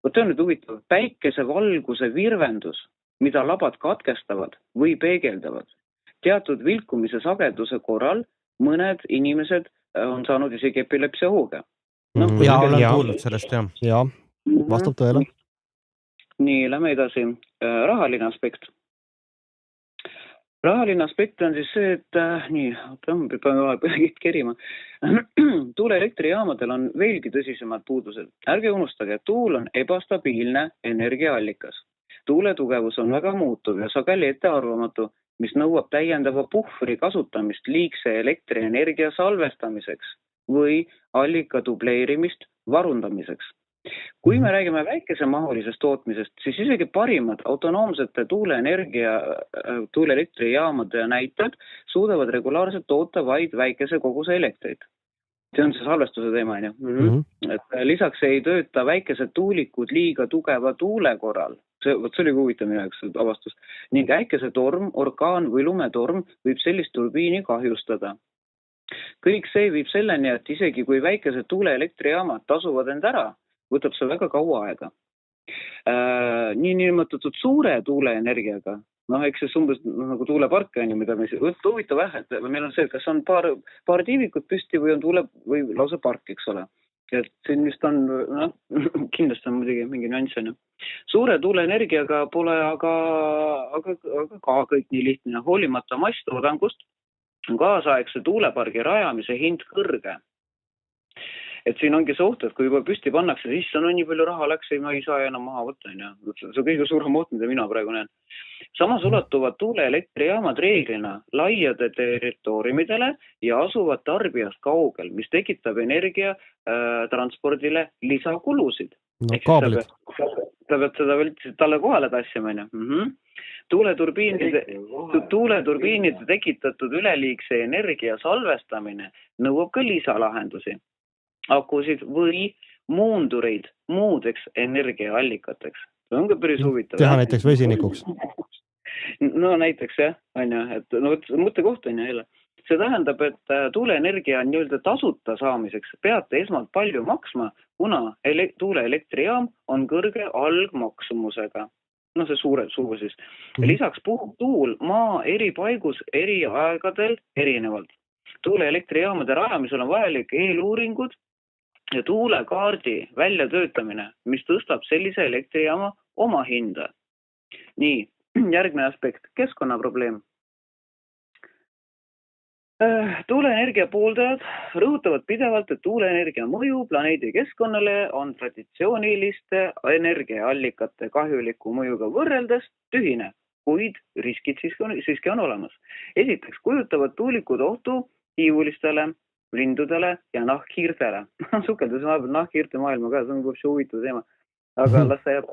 E: see on nüüd huvitav, päikesevalguse virvendus, mida labad katkestavad või peegeldavad. Teatud vilkumise sageduse korral mõned inimesed on saanud isegi epilepsia hooge.
A: Olen kuulnud sellest, jah.
B: Ja, vastab tõele.
E: Nii, lähme edasi. Rahaline aspekt. Rahaline aspekt on siis see, et peame kerima. Tuuleelektrijaamadel on veelgi tõsisemad puudused. Ärge unustage, et tuul on ebastabiilne energiaallikas. Tuule tugevus on väga muutuv ja sageli ettearvamatu, mis nõuab täiendava puhvri kasutamist liigse elektrienergia salvestamiseks või allika dubleerimist varundamiseks. Kui me räägime väikesemahulisest tootmisest, siis isegi parimad autonoomsete tuuleelektrijaamade näitajad suudavad regulaarselt toota vaid väikese koguse elektrit. See on see salvestuse teema, lisaks ei tööta väikesed tuulikud liiga tugeva tuule korral. See oli huvitav minu jaoks avastus. Ning äikese torm, orkaan või lumetorm võib sellist turbiini kahjustada. Kõik see viib selleni, et isegi kui väikesed tuuleelektrijaamad tasuvad end ära, võtab see väga kaua aega. Niinimetatud suure tuuleenergiaga, eks see umbes nagu tuulepark on ju, mida me huvitav et meil on see, kas on paar tiivikut püsti või on tuule või lausa park, eks ole. Et siin vist on, kindlasti on muidugi mingi nüanss on ju. Suure tuuleenergiaga pole aga ka kõik nii lihtne. Hoolimata masstoodangust on kaasaegse tuulepargi rajamise hind kõrge. et siin ongi suht, et kui juba püsti pannakse, siis on nii palju raha läks, ei, ma ei saa enam maha võtta. See on kõige suurem oht, mida mina praegu näen. Samas ulatuvad tuuleelektrijaamad reeglina laiade territooriumidele ja asuvad tarbijast kaugel, mis tekitab energia transpordile lisakulusid.
B: No kaablid.
E: Ta peab seda veel talle kohale tassima. Tuuleturbiinide tekitatud üleliigse energia salvestamine nõuab ka lisalahendusi, akusid või muundureid muudeks energiaallikateks. See on ka päris huvitav.
B: Teha näiteks vesinikuks.
E: No näiteks jah, on ju, et mõttekoht on ju jälle. See tähendab, et tuuleenergia nii-öelda tasuta saamiseks peate esmalt palju maksma, kuna tuuleelektrijaam on kõrge algmaksumusega. No see suur siis. Lisaks puhub tuul maa eri paigus eri aegadel erinevalt. Tuuleelektrijaamade rajamisel on vajalik eeluuringud ja tuulekaardi väljatöötamine, mis tõstab sellise elektrijaama oma hinda. Nii, järgmine aspekt, keskkonnaprobleem. Tuuleenergia pooldajad rõhutavad pidevalt, et tuuleenergia mõju planeedi keskkonnale on traditsiooniliste energiaallikate kahjuliku mõjuga võrreldes tühine, kuid riskid siiski on olemas. Esiteks kujutavad tuulikud ohtu hiivulistele, lindudele ja nahkhiirtele. Sukeldes vahepeal nahkhiirte maailma ka, see on üks huvitav teema. Aga las see jääb.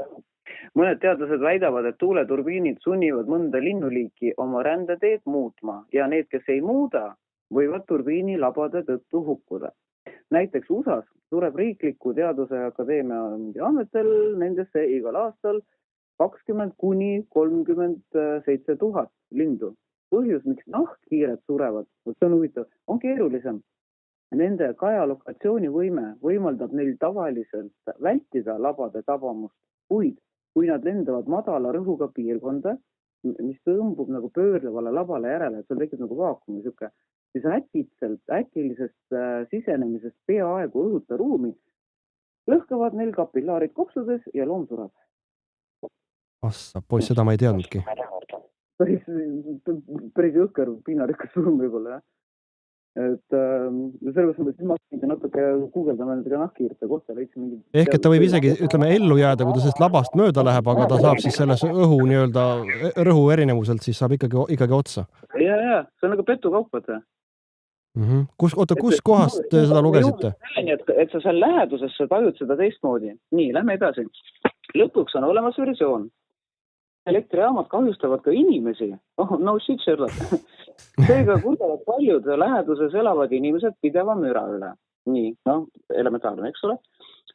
E: Mõned teadlased väidavad, et tuuleturbiinid sunnivad mõnda linnuliiki oma rändeteed muutma ja need, kes ei muuda, võivad turbiini labade tõttu hukkuda. Näiteks USAs sureb riikliku teaduse akadeemia ametel nendesse igal aastal 20–37 000 lindu. Põhjus, miks nahkhiired surevad, see on huvitav, on keerulisem. Nende kajalokatsiooni võime võimaldab neil tavaliselt vältida labade tabamust, kuid kui nad lendavad madala rõhuga piirkonda, mis tõmbub nagu pöörlevale labale järele, et seal tekib nagu vaakumi siuke, siis äkilisest sisenemisest peaaegu õhuta ruumi lõhkavad neil kapillaarid kopsudes ja loom sureb.
B: Assa, poiss, seda ma ei teadnudki.
E: Päris õhker piinarikas surm võib-olla, jah. Et sellepärast ma mõtlesin natuke guugeldama nendega nahkhiirte kohta.
B: Ehk et ta võib isegi, ütleme, ellu jääda, kui ta sellest labast mööda läheb, aga ta saab siis selles õhu nii-öelda rõhu erinevuselt, siis saab ikkagi otsa.
E: Ja, see on nagu petukaupad.
B: Kus kohast te seda lugesite?
E: Et sa seal läheduses tajud seda teistmoodi. Nii, lähme edasi. Lõpuks on olemas versioon. Elektrijaamad kahjustavad ka inimesi. Oh, no shit, Sherlock. Seega kurdavad paljud läheduses elavad inimesed pideva müra üle. Nii, elementaarne, eks ole.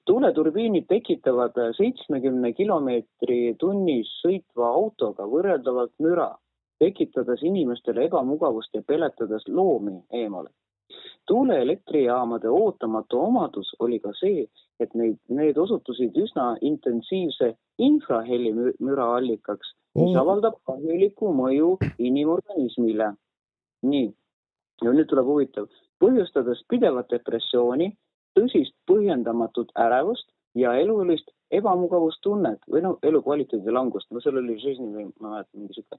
E: Tuuleturbiinid tekitavad 70 kilomeetri tunnis sõitva autoga võrreldavalt müra, tekitades inimestele ebamugavust ja peletades loomi eemale. Tuuleelektrijaamade ootamatu omadus oli ka see, et need osutusid üsna intensiivse infraheli müra allikaks, mis avaldab kahjuliku mõju inimorganismile. Nii, ja nüüd tuleb huvitav. Põhjustades pidevat depressiooni, tõsist põhjendamatut ärevust ja elulist ebamugavustunnet või elukvaliteedi langust. Seal oli seisni, ma mäletan mingi siuke.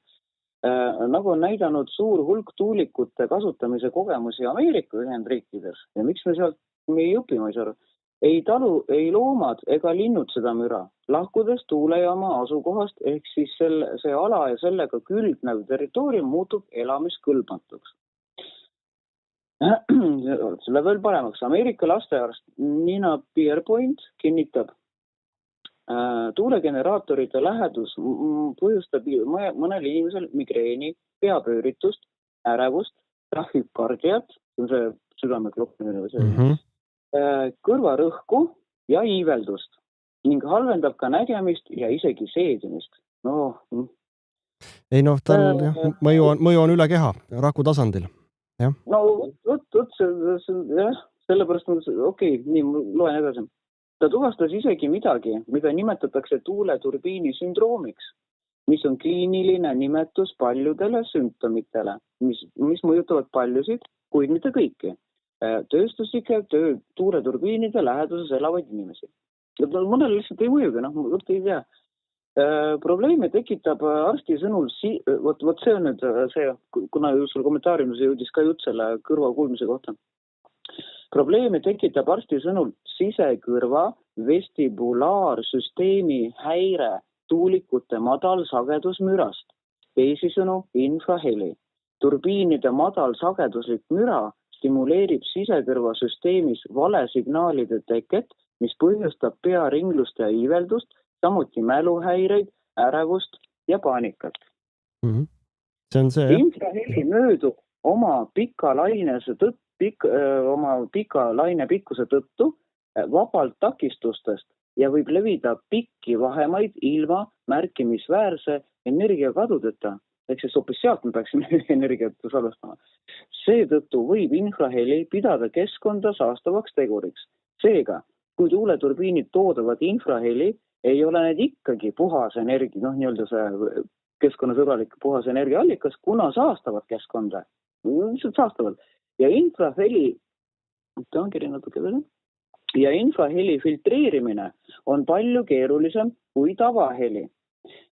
E: Nagu on näidanud suur hulk tuulikute kasutamise kogemusi Ameerika Ühendriikides ja miks me sealt ei õpi, ma ei saa aru. Ei loomad ega linnud seda müra. Lahkudes tuulejaama asukohast ehk siis see ala ja sellega külgnev territoorium muutub elamiskõlbmatuks. Selle veel paremaks. Ameerika lastearst Nina Pierpoint kinnitab, tuulegeneraatorite lähedus põhjustab mõnel inimesel migreeni, peapööritust, ärevust, trahvikardiat, see on see südame kloppimine või see, kõrvarõhku ja iiveldust ning halvendab ka nägemist ja isegi seedimist.
B: Ei mõju on üle keha, raku tasandil. Ja.
E: Sellepärast nii, loen edasi. Ta tuvastas isegi midagi, mida nimetatakse tuuleturbiini sündroomiks, mis on kliiniline nimetus paljudele sümptomitele, mis mõjutavad paljusid, kuid mitte kõiki. Tööstuslike tuuleturbiinide läheduses elavaid inimesi. Mõnele lihtsalt ei mõjugi, ei tea. Probleeme tekitab arsti sõnul, vot see on nüüd see, kuna sul kommentaariumis jõudis ka jutt selle kõrva kuulmise kohta. Probleemi tekitab arsti sõnul sisekõrva vestibulaarsüsteemi häire tuulikute madal sagedusmürast, teisisõnu infraheli. Turbiinide madal sageduslik müra stimuleerib sisekõrvasüsteemis valesignaalide teket, mis põhjustab pearingluste ja iiveldust, samuti mäluhäireid, ärevust ja paanikat.
B: See on see,
E: Infraheli möödub oma pika laine pikkuse tõttu vabalt takistustest ja võib levida pikki vahemaid ilma märkimisväärse energiakadudeta. Ehk siis hoopis sealt me peaksime energiat salvestama. Seetõttu võib infraheli pidada keskkonda saastavaks teguriks. Seega, kui tuuleturbiinid toodavad infraheli, ei ole need ikkagi puhas energia, nii-öelda see keskkonnasõbralik puhas energiaallikas, kuna saastavad keskkonda. Saastavad. Ja infraheli filtreerimine on palju keerulisem kui tavaheli.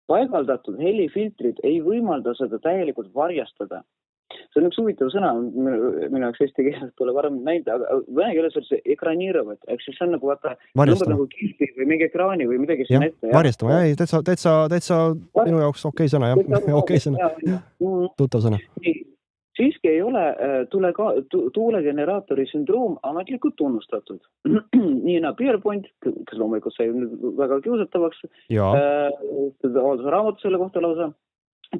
E: Paigaldatud helifiltrid ei võimalda seda täielikult varjastada. See on üks huvitav sõna, minu jaoks eesti keeles pole varem näinud, aga vene keeles on see ekraniiravad, ehk siis see on nagu vaata nagu kilpi või mingi ekraani või midagi siin ette.
B: Varjastama, ei, täitsa minu jaoks okei sõna, jah. Okei sõna, tuttav sõna.
E: Siiski ei ole tuulegeneraatori sündroom ametlikult tunnustatud. Niina Pierpoint, kes loomulikult sai väga kiusatavaks, avaldas raamatu selle kohta lausa.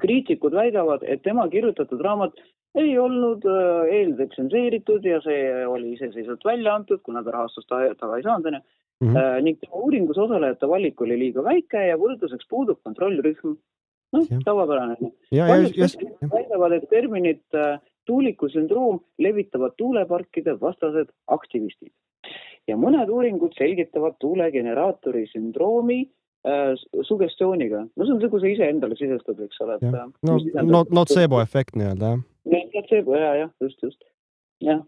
E: Kriitikud väidavad, et tema kirjutatud raamat ei olnud eeltsenseeritud ja see oli iseseisvalt välja antud, kuna ta rahastust taga ei saanud. Ning uuringus osalejate valik oli liiga väike ja võrdluseks puudub kontrollrühm. Tavapärane. Väidavad, et terminit tuulikusündroom levitavad tuuleparkide vastased aktivistid. Ja mõned uuringud selgitavad tuulegeneraatori sündroomi sugestiooniga. No see on see, kui sa ise endale sisestad, eks ole.
B: Nocebo-efekt nii-öelda, jah.
E: Nocebo, just. Jah.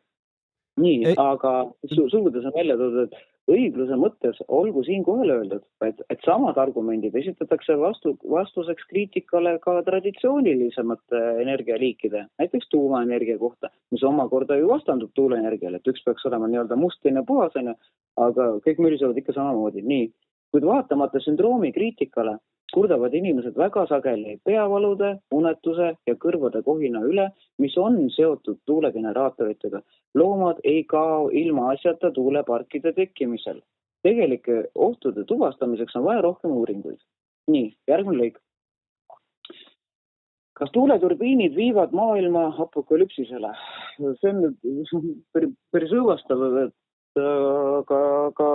E: Nii, aga sulgudes on välja toodud, et õigluse mõttes olgu siin kohal öeldud, et samad argumendid esitatakse vastuseks kriitikale ka traditsioonilisemate energialiikide, näiteks tuumaenergia kohta, mis omakorda ju vastandub tuuleenergiale, et üks peaks olema nii-öelda mustine puhasene, aga kõik mülisevad ikka samamoodi. Nii, kuid vaatamata sündroomi kriitikale kurdavad inimesed väga sageli peavalude, unetuse ja kõrvade kohina üle, mis on seotud tuulegeneraatoritega. Loomad ei kao ilma asjata tuuleparkide tekkimisel. Tegelike ohtude tuvastamiseks on vaja rohkem uuringuid. Nii, järgmine lõik. Kas tuuleturbiinid viivad maailma apokalüpsisele? See on päris õõvastav, aga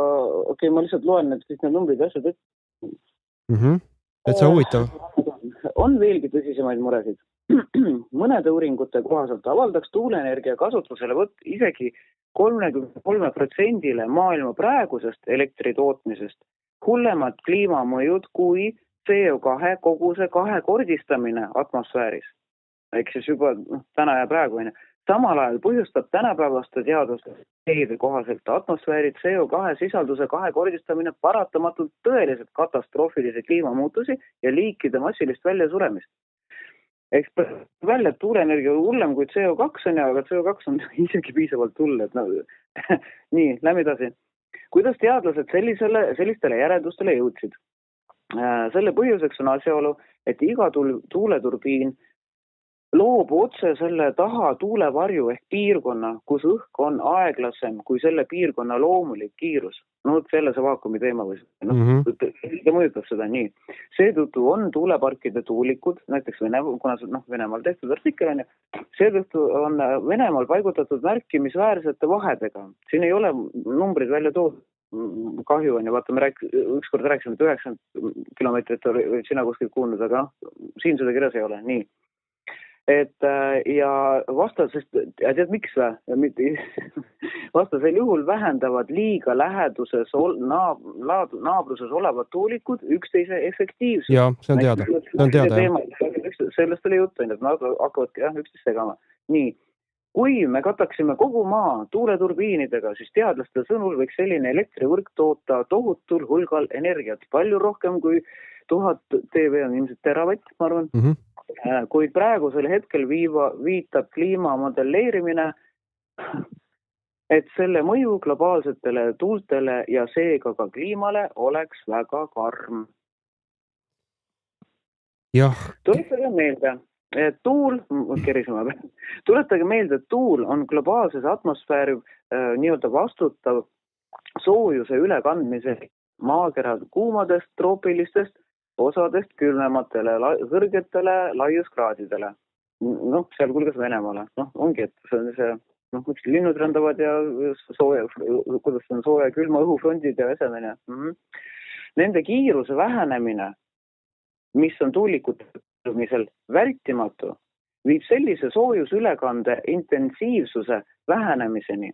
E: okei, ma lihtsalt loen kõik need numbrid ja asjad ette.
B: Et see huvitav.
E: On veelgi tõsisemaid muresid. Mõnede uuringute kohaselt avaldaks tuuleenergia kasutusele võtt isegi 33% maailma praegusest elektritootmisest hullemad kliimamõjud kui CO2 koguse kahekordistamine atmosfääris. Ehk siis juba täna ja praegu. Samal ajal põhjustab tänapäevaste teaduste kohaselt atmosfääri CO2 sisalduse kahekordistamine paratamatult tõeliselt katastroofilisi kliimamuutusi ja liikide massilist väljasuremist. Eks välja, et tuuleenergia on hullem kui CO2 on, aga CO2 on isegi piisavalt hull. Nii, lähme edasi. Kuidas teadlased sellistele järeldustele jõudsid? Selle põhjuseks on asjaolu, et iga tuuleturbiin loob otse selle taha tuulevarju ehk piirkonna, kus õhk on aeglasem kui selle piirkonna loomulik kiirus. Selle see vaakumi teema või see mõjutab seda nii. Seetõttu on tuuleparkide tuulikud, näiteks Venemaal tehtud artikkel on, seetõttu on Venemaal paigutatud märkimisväärsete vahedega. Siin ei ole numbrid välja toodud. Kahju on ja vaata, me ükskord rääkisime, et 90 kilomeetrit oli sina kuskilt kuulnud, aga siin seda kirjas ei ole. Nii. Ja tead miks või? Vastasel juhul vähendavad liiga läheduses naabruses olevad tuulikud üksteise efektiivsust.
B: Jaa, see on teada.
E: Sellest oli juttu, et nad hakkavadki üksteist segama. Nii, kui me kataksime kogu maa tuuleturbiinidega, siis teadlaste sõnul võiks selline elektrivõrk toota tohutul hulgal energiat, palju rohkem kui 1000 TV on ilmselt teravatt, ma arvan. Kuid praegusel hetkel viitab kliimamodelleerimine et selle mõju globaalsetele tuultele ja seega ka kliimale oleks väga karm.
B: jah,
E: Tuletage meelde, et tuul on globaalses atmosfääri nii-öelda vastutav soojuse ülekandmise maakera kuumadest troopilistest osadest külmematele kõrgetele laiuskraadidele. Sealhulgas Venemaale. Ongi, et see on see, miks linnud rändavad ja kuidas on sooja külma õhufrondid ja vesemine. Nende kiiruse vähenemine, mis on tuulikutamisel vältimatu, viib sellise soojusülekande intensiivsuse vähenemiseni.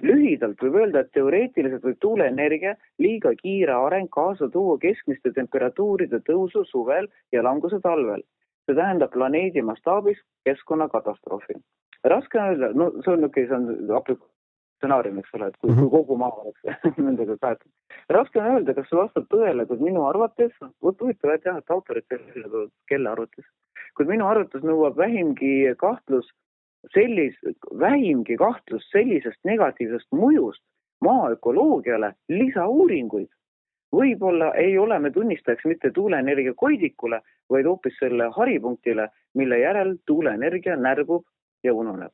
E: Lühidalt võib öelda, et teoreetiliselt võib tuuleenergia liiga kiire areng kaasa tuua keskmiste temperatuuride tõusu suvel ja languse talvel. See tähendab planeedi mastaabis keskkonnakatastroofi. Raske on öelda, see on stsenaarium, eks ole, et kui kogu maa oleks nendega kaetud. Raske on öelda, kas see vastab tõele, kuid minu arvates, huvitav, et jah, et autorid kelle arvates, kuid minu arvates nõuab vähimgi kahtlus sellisest negatiivsest mõjust maa ökoloogiale lisauuringuid. Võib-olla ei ole me tunnistajaks mitte tuuleenergia koidikule, vaid hoopis selle haripunktile, mille järel tuuleenergia närbub ja ununeb.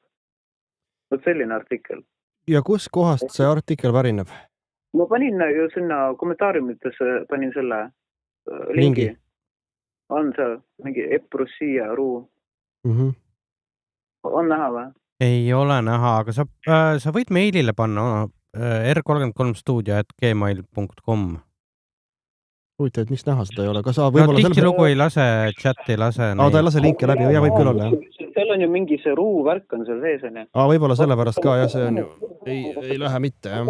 E: Vot selline artikkel.
B: Ja kus kohast see artikkel pärineb?
E: Ma panin ju sinna kommentaariumitesse, panin selle lingi. On see mingi Eprussia.ru. On näha või?
A: Ei ole näha, aga sa võid meilile panna r33studio@gmail.com.
B: Huvitav, et mis näha seda ei ole?
A: Tihtilugu ei lase, chat ei lase.
B: Ta ei lase linke läbi, ja võib küll olla.
E: Seal on ju mingi see ruuvärk on seal sees.
B: Võib-olla sellepärast ka, ja see on ju, ei lähe mitte, jah.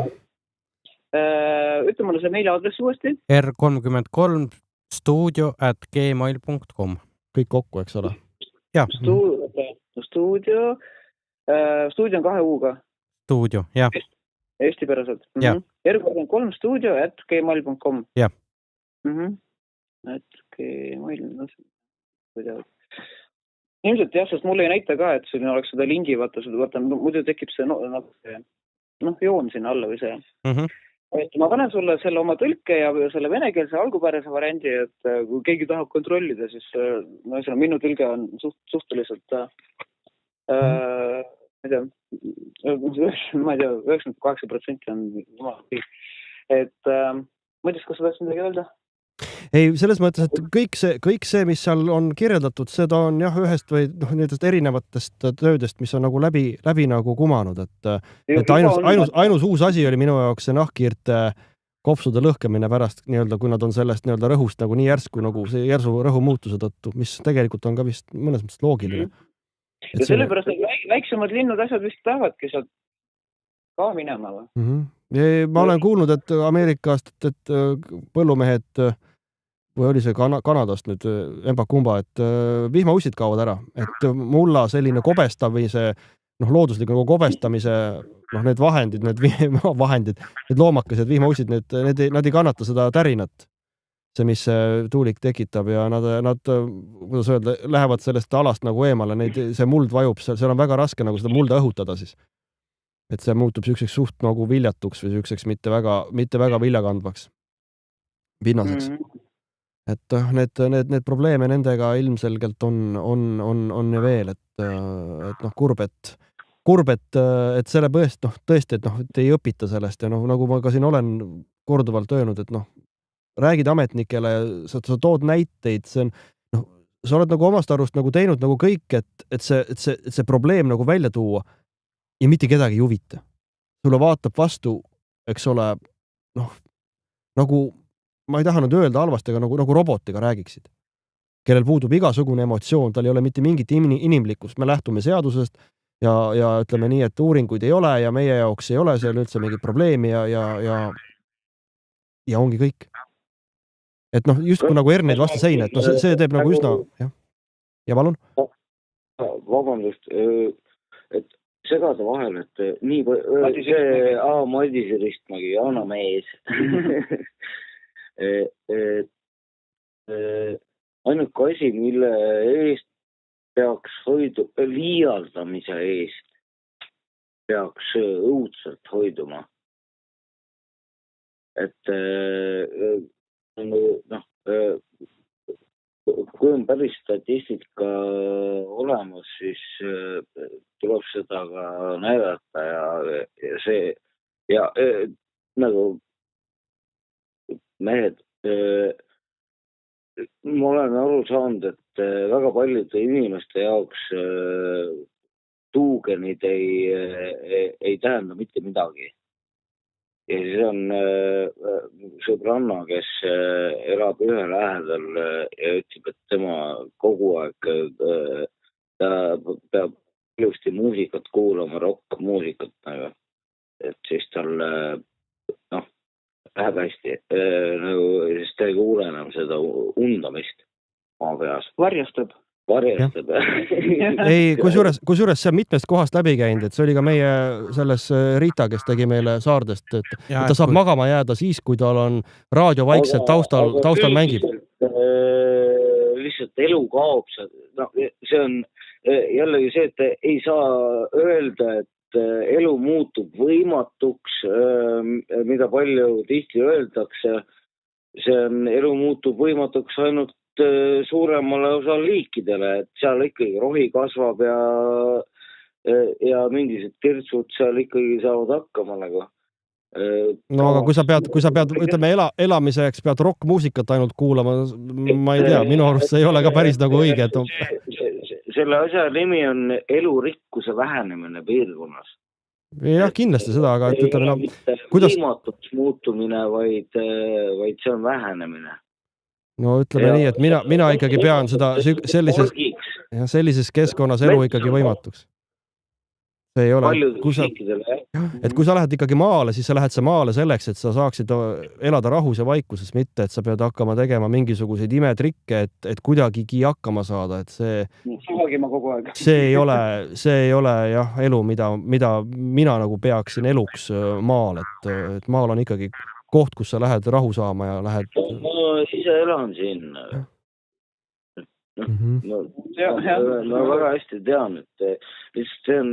E: Ütle mulle see meiliaadress uuesti.
A: r33studio@gmail.com.
B: Kõik kokku, eks ole?
A: Jah.
E: Stuudio on 2 U-ga.
A: Stuudio, jah.
E: Eesti päraselt. r33studio@gmail.com.
A: Jah.
E: Ilmselt jah, sest mulle ei näita ka, et siin oleks seda lingi, vaata, muidu tekib see joon sinna alla või see. Et ma panen sulle selle oma tõlke ja selle venekeelse algupärase variandi, et kui keegi tahab kontrollida, siis minu tõlge on suhteliselt ma ei tea, 98% on jumal. Et mõttes, kas sa tahtsid midagi öelda?
B: Ei, selles mõttes, et kõik see, mis seal on kirjeldatud, seda on jah ühest või nendest erinevatest töödest, mis on nagu läbi nagu kumanud, et ainus uus asi oli minu jaoks see nahkhiirte kopsude lõhkemine pärast nii-öelda, kui nad on sellest nii-öelda rõhust nagu nii järsku nagu see järsu rõhumuutuse tõttu, mis tegelikult on ka vist mõnes mõttes loogiline.
E: Ja sellepärast väiksemad linnud asjad vist tahavadki sealt ka minema või?
B: Ma olen kuulnud, et Ameerikast, et põllumehed või oli see Kanadast nüüd emba-kumba, et vihmaussid kaovad ära, et mulla selline kobestamise, looduslik nagu kobestamise, need vahendid, need loomakesed, vihmaussid, nad ei kannata seda tärinat, see, mis tuulik tekitab ja nad, kuidas öelda, lähevad sellest alast nagu eemale, see muld vajub, seal on väga raske nagu seda mulda õhutada siis. Et see muutub süükseks suht nagu viljatuks või süükseks mitte väga viljakandvaks pinnaseks. Et need probleeme nendega ilmselgelt on veel, et kurb, et selle tõesti, et ei õpita sellest ja nagu ma ka siin olen korduvalt öelnud, et räägid ametnikele, sa tood näiteid, see on, sa oled nagu omast arust nagu teinud nagu kõik, et see probleem nagu välja tuua ja mitte kedagi ei huvita. Sulle vaatab vastu, eks ole, nagu ma ei taha nüüd öelda halvasti, aga nagu robotiga räägiksid, kellel puudub igasugune emotsioon, tal ei ole mitte mingit inimlikkust, me lähtume seadusest ja ütleme nii, et uuringuid ei ole ja meie jaoks ei ole seal üldse mingit probleemi ja ongi kõik. Et just kui nagu herneid vastu seina, et see teeb nagu üsna, jah. Ja palun?
F: Vabandust, et segada vahel, et nii Madise Ristmägi, Jaana Mees. Ainuke asi, mille eest peaks liialdamise eest peaks õudselt hoiduma. Et kui on päris statistika olemas, siis tuleb seda ka näidata ja see ja nagu mehed, ma olen aru saanud, et väga paljude inimeste jaoks tuugenid ei tähenda mitte midagi. Ja siis on sõbranna, kes elab ühe lähedal ja ütleb, et tema kogu aeg peab ilusti muusikat kuulama, rock-muusikat. Et siis tal läheb hästi, siis ta ei kuule enam seda undamist maa peas.
E: Varjastab.
B: Ei, kusjuures see on mitmest kohast läbi käinud, et see oli ka meie selles Rita, kes tegi meile Saardest, et ta saab magama jääda siis, kui tal on raadio vaikselt taustal mängib.
F: Lihtsalt elu kaob. See on jällegi see, et ei saa öelda, et elu muutub võimatuks, mida palju tihti öeldakse. See on elu muutub võimatuks ainult suuremale osa liikidele, et seal ikkagi rohi kasvab ja mingisugused tirtsud seal ikkagi saavad hakkama nagu.
B: No aga kui sa pead, ütleme, elamiseks pead rock-muusikat ainult kuulama, ma ei tea, minu arust see ei ole ka päris nagu õige. Et...
F: Selle asja nimi on elurikkuse vähenemine piirkonnas.
B: Jah, kindlasti seda, aga et ütleme,
F: kuidas... Võimatuks muutumine, vaid see on vähenemine.
B: No ütleme nii, et mina ikkagi pean seda sellises keskkonnas elu ikkagi võimatuks. See ei ole, kui sa lähed ikkagi maale, siis sa lähed maale selleks, et sa saaksid elada rahus ja vaikuses, mitte, et sa pead hakkama tegema mingisuguseid imetrikke, et kuidagigi hakkama saada, et see ei ole jah, elu, mida mina nagu peaksin eluks maal, et maal on ikkagi koht, kus sa lähed rahu saama ja lähed...
F: Ma ise elan siin. Ma väga hästi tean, et lihtsalt see on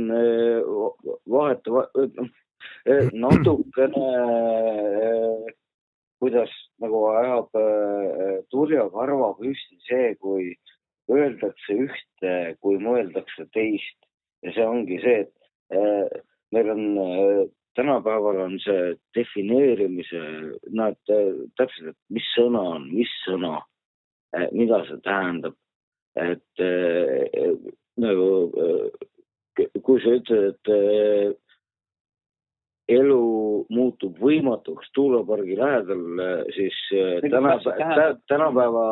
F: natukene kuidas nagu ajab turja karva püsti see, kui öeldakse ühte, kui mõeldakse teist. Ja see ongi see, et meil on tänapäeval on see defineerimise, täpselt, et mis sõna on, mis sõna, mida see tähendab. Et nagu, kui sa ütled, et elu muutub võimatuks tuulepargi lähedal, siis tänapäeva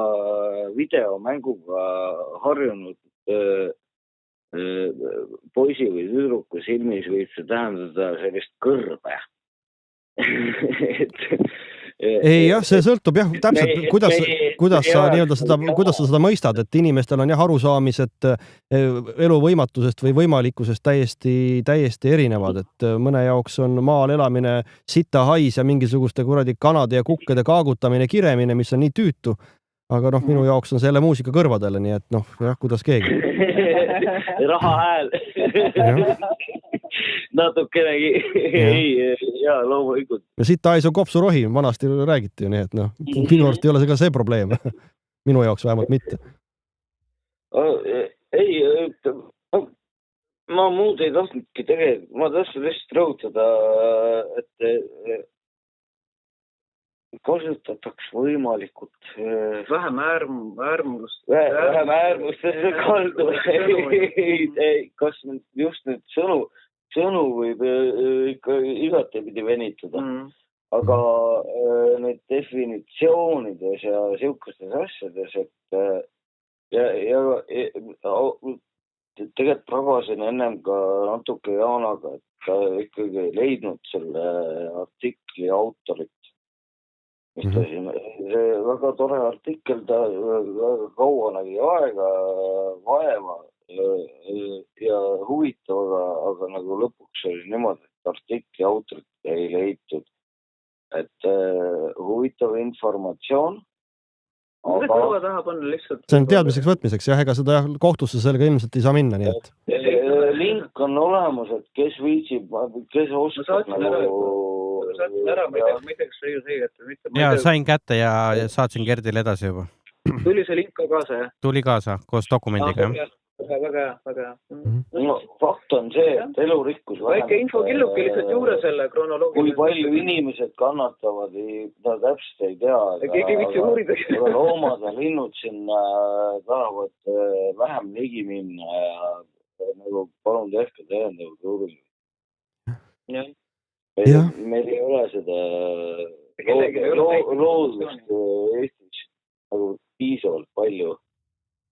F: videomänguga harjunud poisi või tüdruku silmis võib see tähendada sellist kõrbe.
B: Ei jah, see sõltub jah, täpselt, kuidas sa seda mõistad, et inimestel on jah arusaamised elu võimatusest või võimalikkusest täiesti erinevad, et mõne jaoks on maal elamine sita hais ja mingisuguste kuradi kanade ja kukkede kaagutamine, kiremine, mis on nii tüütu, aga minu jaoks on selle muusika kõrvadele, nii et jah, kuidas keegi.
F: Raha hääl. Natukenegi. Jaa, loomulikult.
B: Ja siit hais on kopsurohi, vanasti räägiti ju nii, et minu arust ei ole see ka see probleem. Minu jaoks vähemalt mitte.
F: Ei, ma muud ei tahtnudki tegelikult. Ma tahtsin lihtsalt rõhutada, et kasutataks võimalikult vähem äärmustesse kaldu. Kas just nüüd sõnu võib ikka igatepidi venitada. Aga need definitsioonides ja siukestes asjades, et tegelikult pragasin ennem ka natuke Jaanaga, et ta ikkagi ei leidnud selle artikli autorit. See väga tore artikkel, ta väga kaua nägi aega, vaeva ja huvitav, aga nagu lõpuks oli niimoodi, et artikli autorit ei leitud. Et huvitav informatsioon.
B: See on teadmiseks võtmiseks, jah, ega seda kohtusse sellega ilmselt ei saa minna, nii et.
F: link on olemas, et kes viitsib, kes oskab
E: saatsin ära, ma ei tea, kas Reiu sai kätte või mitte.
A: Ja sain kätte ja saatsin Gerdile edasi juba.
E: Tuli see link ka kaasa, jah?
A: Tuli kaasa koos dokumendiga, jah.
E: Väga hea.
F: No, fakt on see, et elurikkus
E: väike infokilluke lihtsalt juure selle kronoloogiliselt.
F: Kui palju inimesed kannatavad, ta täpselt ei tea.
E: Keegi viitsi uurida.
F: Loomad ja linnud sinna tahavad vähem ligi minna ja nagu palun tehke täiendavad uuringuid. Meil ei ole seda loodust Eestis nagu piisavalt palju,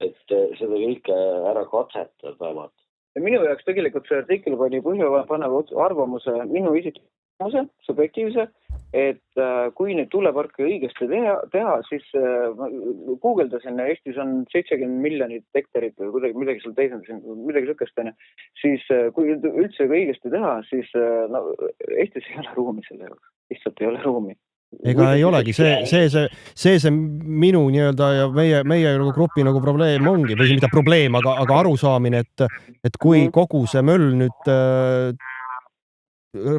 F: et seda kõike ära katsetada tahavad. Minu jaoks tegelikult see artikkel pani põhjapaneva arvamuse, minu isiklikumuse, subjektiivse, et kui nüüd tuleparke õigesti teha, siis guugeldasin, Eestis on 70 miljonit hektarit või midagi seal teisendasin, midagi sükest, siis kui üldse õigesti teha, siis Eestis ei ole ruumi selle jaoks, lihtsalt ei ole ruumi.
B: Ega ei olegi, see minu nii-öelda ja meie grupi nagu probleem ongi, või mitte probleem, aga arusaamine, et kui kogu see möll nüüd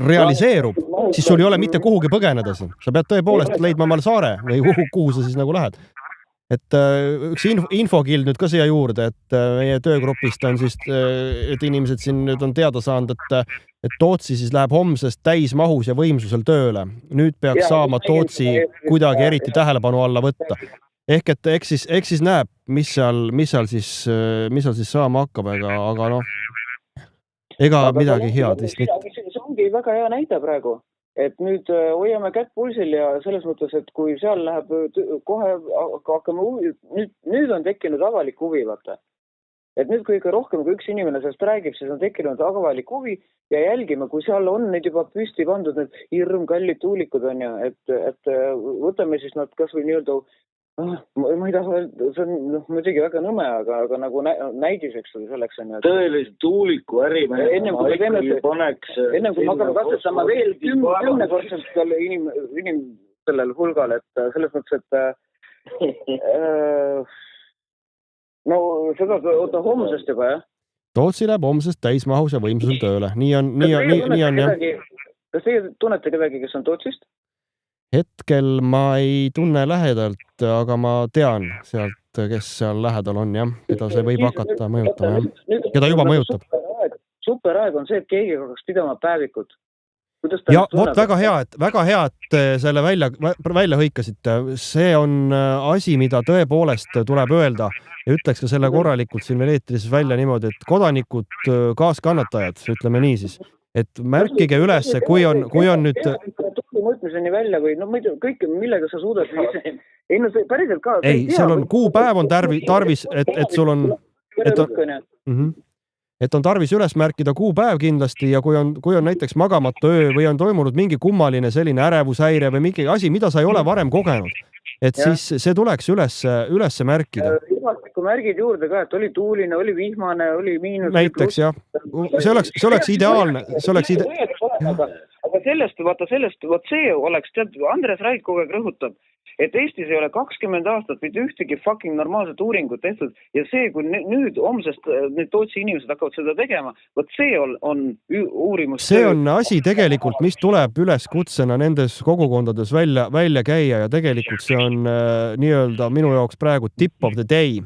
B: realiseerub, siis sul ei ole mitte kuhugi põgeneda siin. Sa pead tõepoolest leidma omal saare või kuhu sa siis nagu lähed. Et üks infokild nüüd ka siia juurde, et meie töögrupist on siis, et inimesed siin nüüd on teada saanud, et Tootsi siis läheb homsest täismahus ja võimsusel tööle. Nüüd peaks saama Tootsi kuidagi eriti tähelepanu alla võtta. Ehk et eks siis näeb, mis seal siis saama hakkab, aga noh, ega midagi head vist mitte.
E: See ongi väga hea näide praegu. Et nüüd hoiame kätt pulsil ja selles mõttes, et kui seal läheb kohe hakkame nüüd on tekkinud avalik huvi, vaata. Et nüüd kui ikka rohkem kui üks inimene sellest räägib, siis on tekkinud avalik huvi ja jälgime, kui seal on neid juba püsti pandud, need hirmkallid tuulikud on ja, et võtame siis nad kas või nii-öelda ma ei taha öelda, see on muidugi väga nõme, aga nagu näidiseks selleks on.
F: Tõeliselt tuuliku ärimehed.
E: Ennem kui me hakkame katsetama veel 10% sellel hulgal, et selles mõttes, et no seda oota homsest juba, jah?
B: Tootsi läheb homsest täismahus ja võimsusel tööle. Nii on, jah.
E: Kas teie tunnete kedagi, kes on Tootsist?
B: Hetkel ma ei tunne lähedalt, aga ma tean sealt, kes seal lähedal on, jah. Keda see võib hakata mõjutama, jah. Keda juba mõjutab.
E: Super aeg on see, et keegi hakkaks pidama päevikut.
B: Ja vot väga hea, et selle välja hõikasite. See on asi, mida tõepoolest tuleb öelda ja ütleks ka selle korralikult siin veel eetris välja niimoodi, et kodanikud, kaaskannatajad, ütleme nii siis, et märkige üles, kui on nüüd
E: mõõtmiseni välja või no ma ei tea, kõik, millega sa suudad. Ei, no see päriselt ka.
B: Ei, seal on kuupäev on tarvis, et sul on, et on tarvis üles märkida kuupäev kindlasti ja kui on näiteks magamata öö või on toimunud mingi kummaline selline ärevushäire või mingi asi, mida sa ei ole varem kogenud, et siis see tuleks üles märkida.
E: Ilmastiku märgid juurde ka, et oli tuuline, oli vihmane, oli miinus.
B: Näiteks jah, see oleks ideaalne.
E: Aga sellest, vot see oleks, Andres Raid kogu aeg rõhutab, et Eestis ei ole 20 aastat mitte ühtegi fucking normaalset uuringut tehtud ja see, kui nüüd homsest need Tootsi inimesed hakkavad seda tegema, vot see on uurimus.
B: See on asi tegelikult, mis tuleb üleskutsena nendes kogukondades välja käia ja tegelikult see on nii-öelda minu jaoks praegu tip of the day.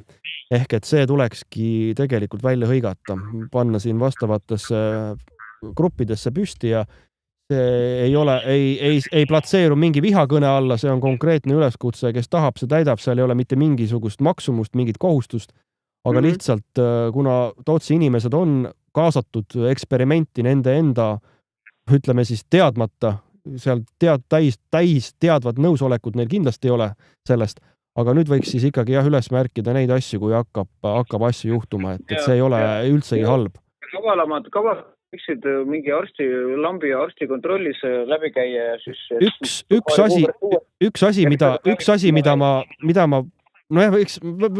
B: Ehk et see tulekski tegelikult välja hõigata, panna siin vastavatesse gruppidesse püsti ja see ei platseeru mingi vihakõne alla, see on konkreetne üleskutse, kes tahab, see täidab, seal ei ole mitte mingisugust maksumust, mingit kohustust, aga lihtsalt kuna Tootsi inimesed on kaasatud eksperimenti nende enda, ütleme siis teadmata, seal täis teadvad nõusolekut neil kindlasti ei ole sellest, aga nüüd võiks siis ikkagi üles märkida neid asju, kui hakkab asju juhtuma, et see ei ole üldsegi halb.
E: Kavalamad võiksid mingi lambi ja arsti kontrollis läbi käia ja siis...
B: Üks asi, mida ma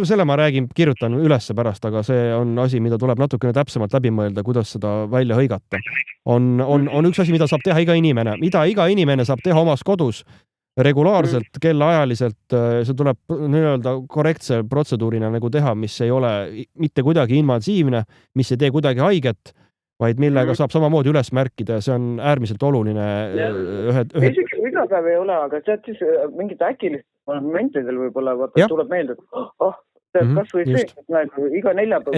B: selle ma kirjutan ülesse pärast, aga see on asi, mida tuleb natukene täpsemalt läbi mõelda, kuidas seda välja hõigata. On üks asi, mida saab teha iga inimene. Iga inimene saab teha omas kodus regulaarselt, kellaajaliselt, see tuleb nii-öelda korrektse protseduurina nagu teha, mis ei ole mitte kuidagi invasiivne, mis ei tee kuidagi haiget vaid millega saab samamoodi üles märkida ja see on äärmiselt oluline.
E: Isegi iga päev ei ole, aga sealt siis mingid äkilist momentidel võib-olla tuleb meelde, et kas või see, et iga neljapäev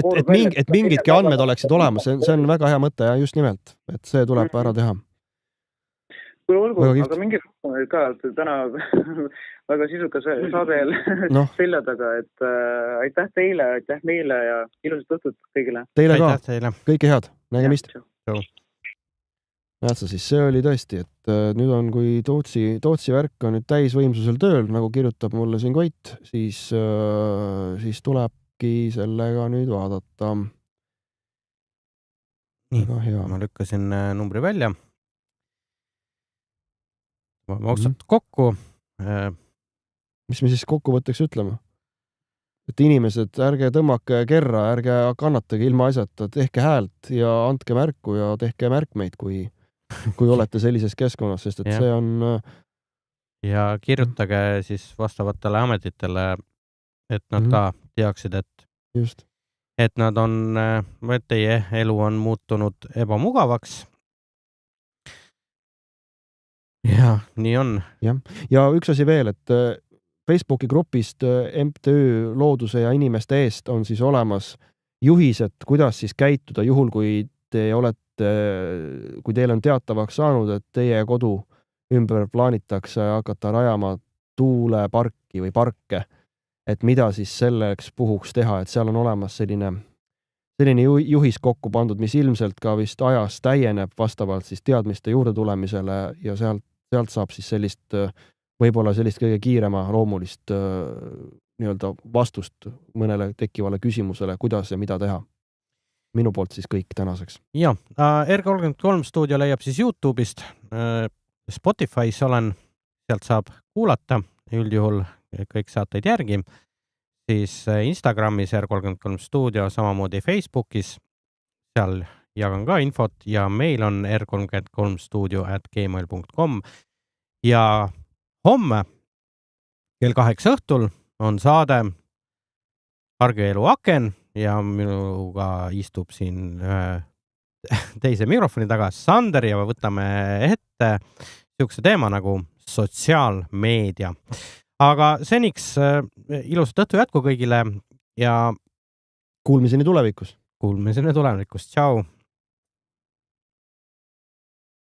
B: et mingidki andmed oleksid olemas, see on väga hea mõte ja just nimelt, et see tuleb ära teha.
E: Kui olgu, aga mingi ka täna väga sisukas saade selja taga, et aitäh teile, aitäh meile ja ilusat õhtut kõigile.
B: Teile ka, kõike head, nägemist. Näed sa siis, see oli tõesti, et nüüd on, kui Tootsi värk on nüüd täisvõimsusel tööl, nagu kirjutab mulle siin Koit, siis tulebki sellega nüüd vaadata.
A: Nii, ma lükkasin numbri välja. Ma maksad kokku.
B: Mis me siis kokkuvõtteks ütleme? Et inimesed, ärge tõmmake kerra, ärge kannatage ilma asjata, tehke häält ja andke märku ja tehke märkmeid, kui olete sellises keskkonnas, sest et see on...
A: Ja kirjutage siis vastavatele ametitele, et nad ka teaksid, et nad on, et teie elu on muutunud ebamugavaks. Ja, nii on.
B: Ja üks asi veel, et Facebooki grupist MTÜ Looduse ja inimeste eest on siis olemas juhised, kuidas siis käituda juhul, kui teil on teatavaks saanud, et teie kodu ümber plaanitakse hakata rajama tuuleparki või parke, et mida siis selleks puhuks teha, et seal on olemas selline juhis kokku pandud, mis ilmselt ka vist ajas täieneb vastavalt siis teadmiste juurde tulemisele ja sealt saab siis võib-olla sellist kõige kiirema loomulist nii-öelda vastust mõnele tekkivale küsimusele, kuidas ja mida teha. Minu poolt siis kõik tänaseks.
A: Ja, R33 stuudio leiab siis YouTube'ist. Spotify's olen, sealt saab kuulata üldjuhul kõik saateid järgi. Siis Instagramis R33 stuudio, samamoodi Facebookis. Seal jagan ka infot ja meil on r33studio@gmail.com ja homme kell 8 õhtul on saade Argielu aken ja minuga istub siin teise mikrofoni taga Sander ja võtame ette niisuguse teema nagu sotsiaalmeedia. Aga seniks ilusat õhtu jätku kõigile ja
B: kuulmiseni tulevikus.
A: Tšau!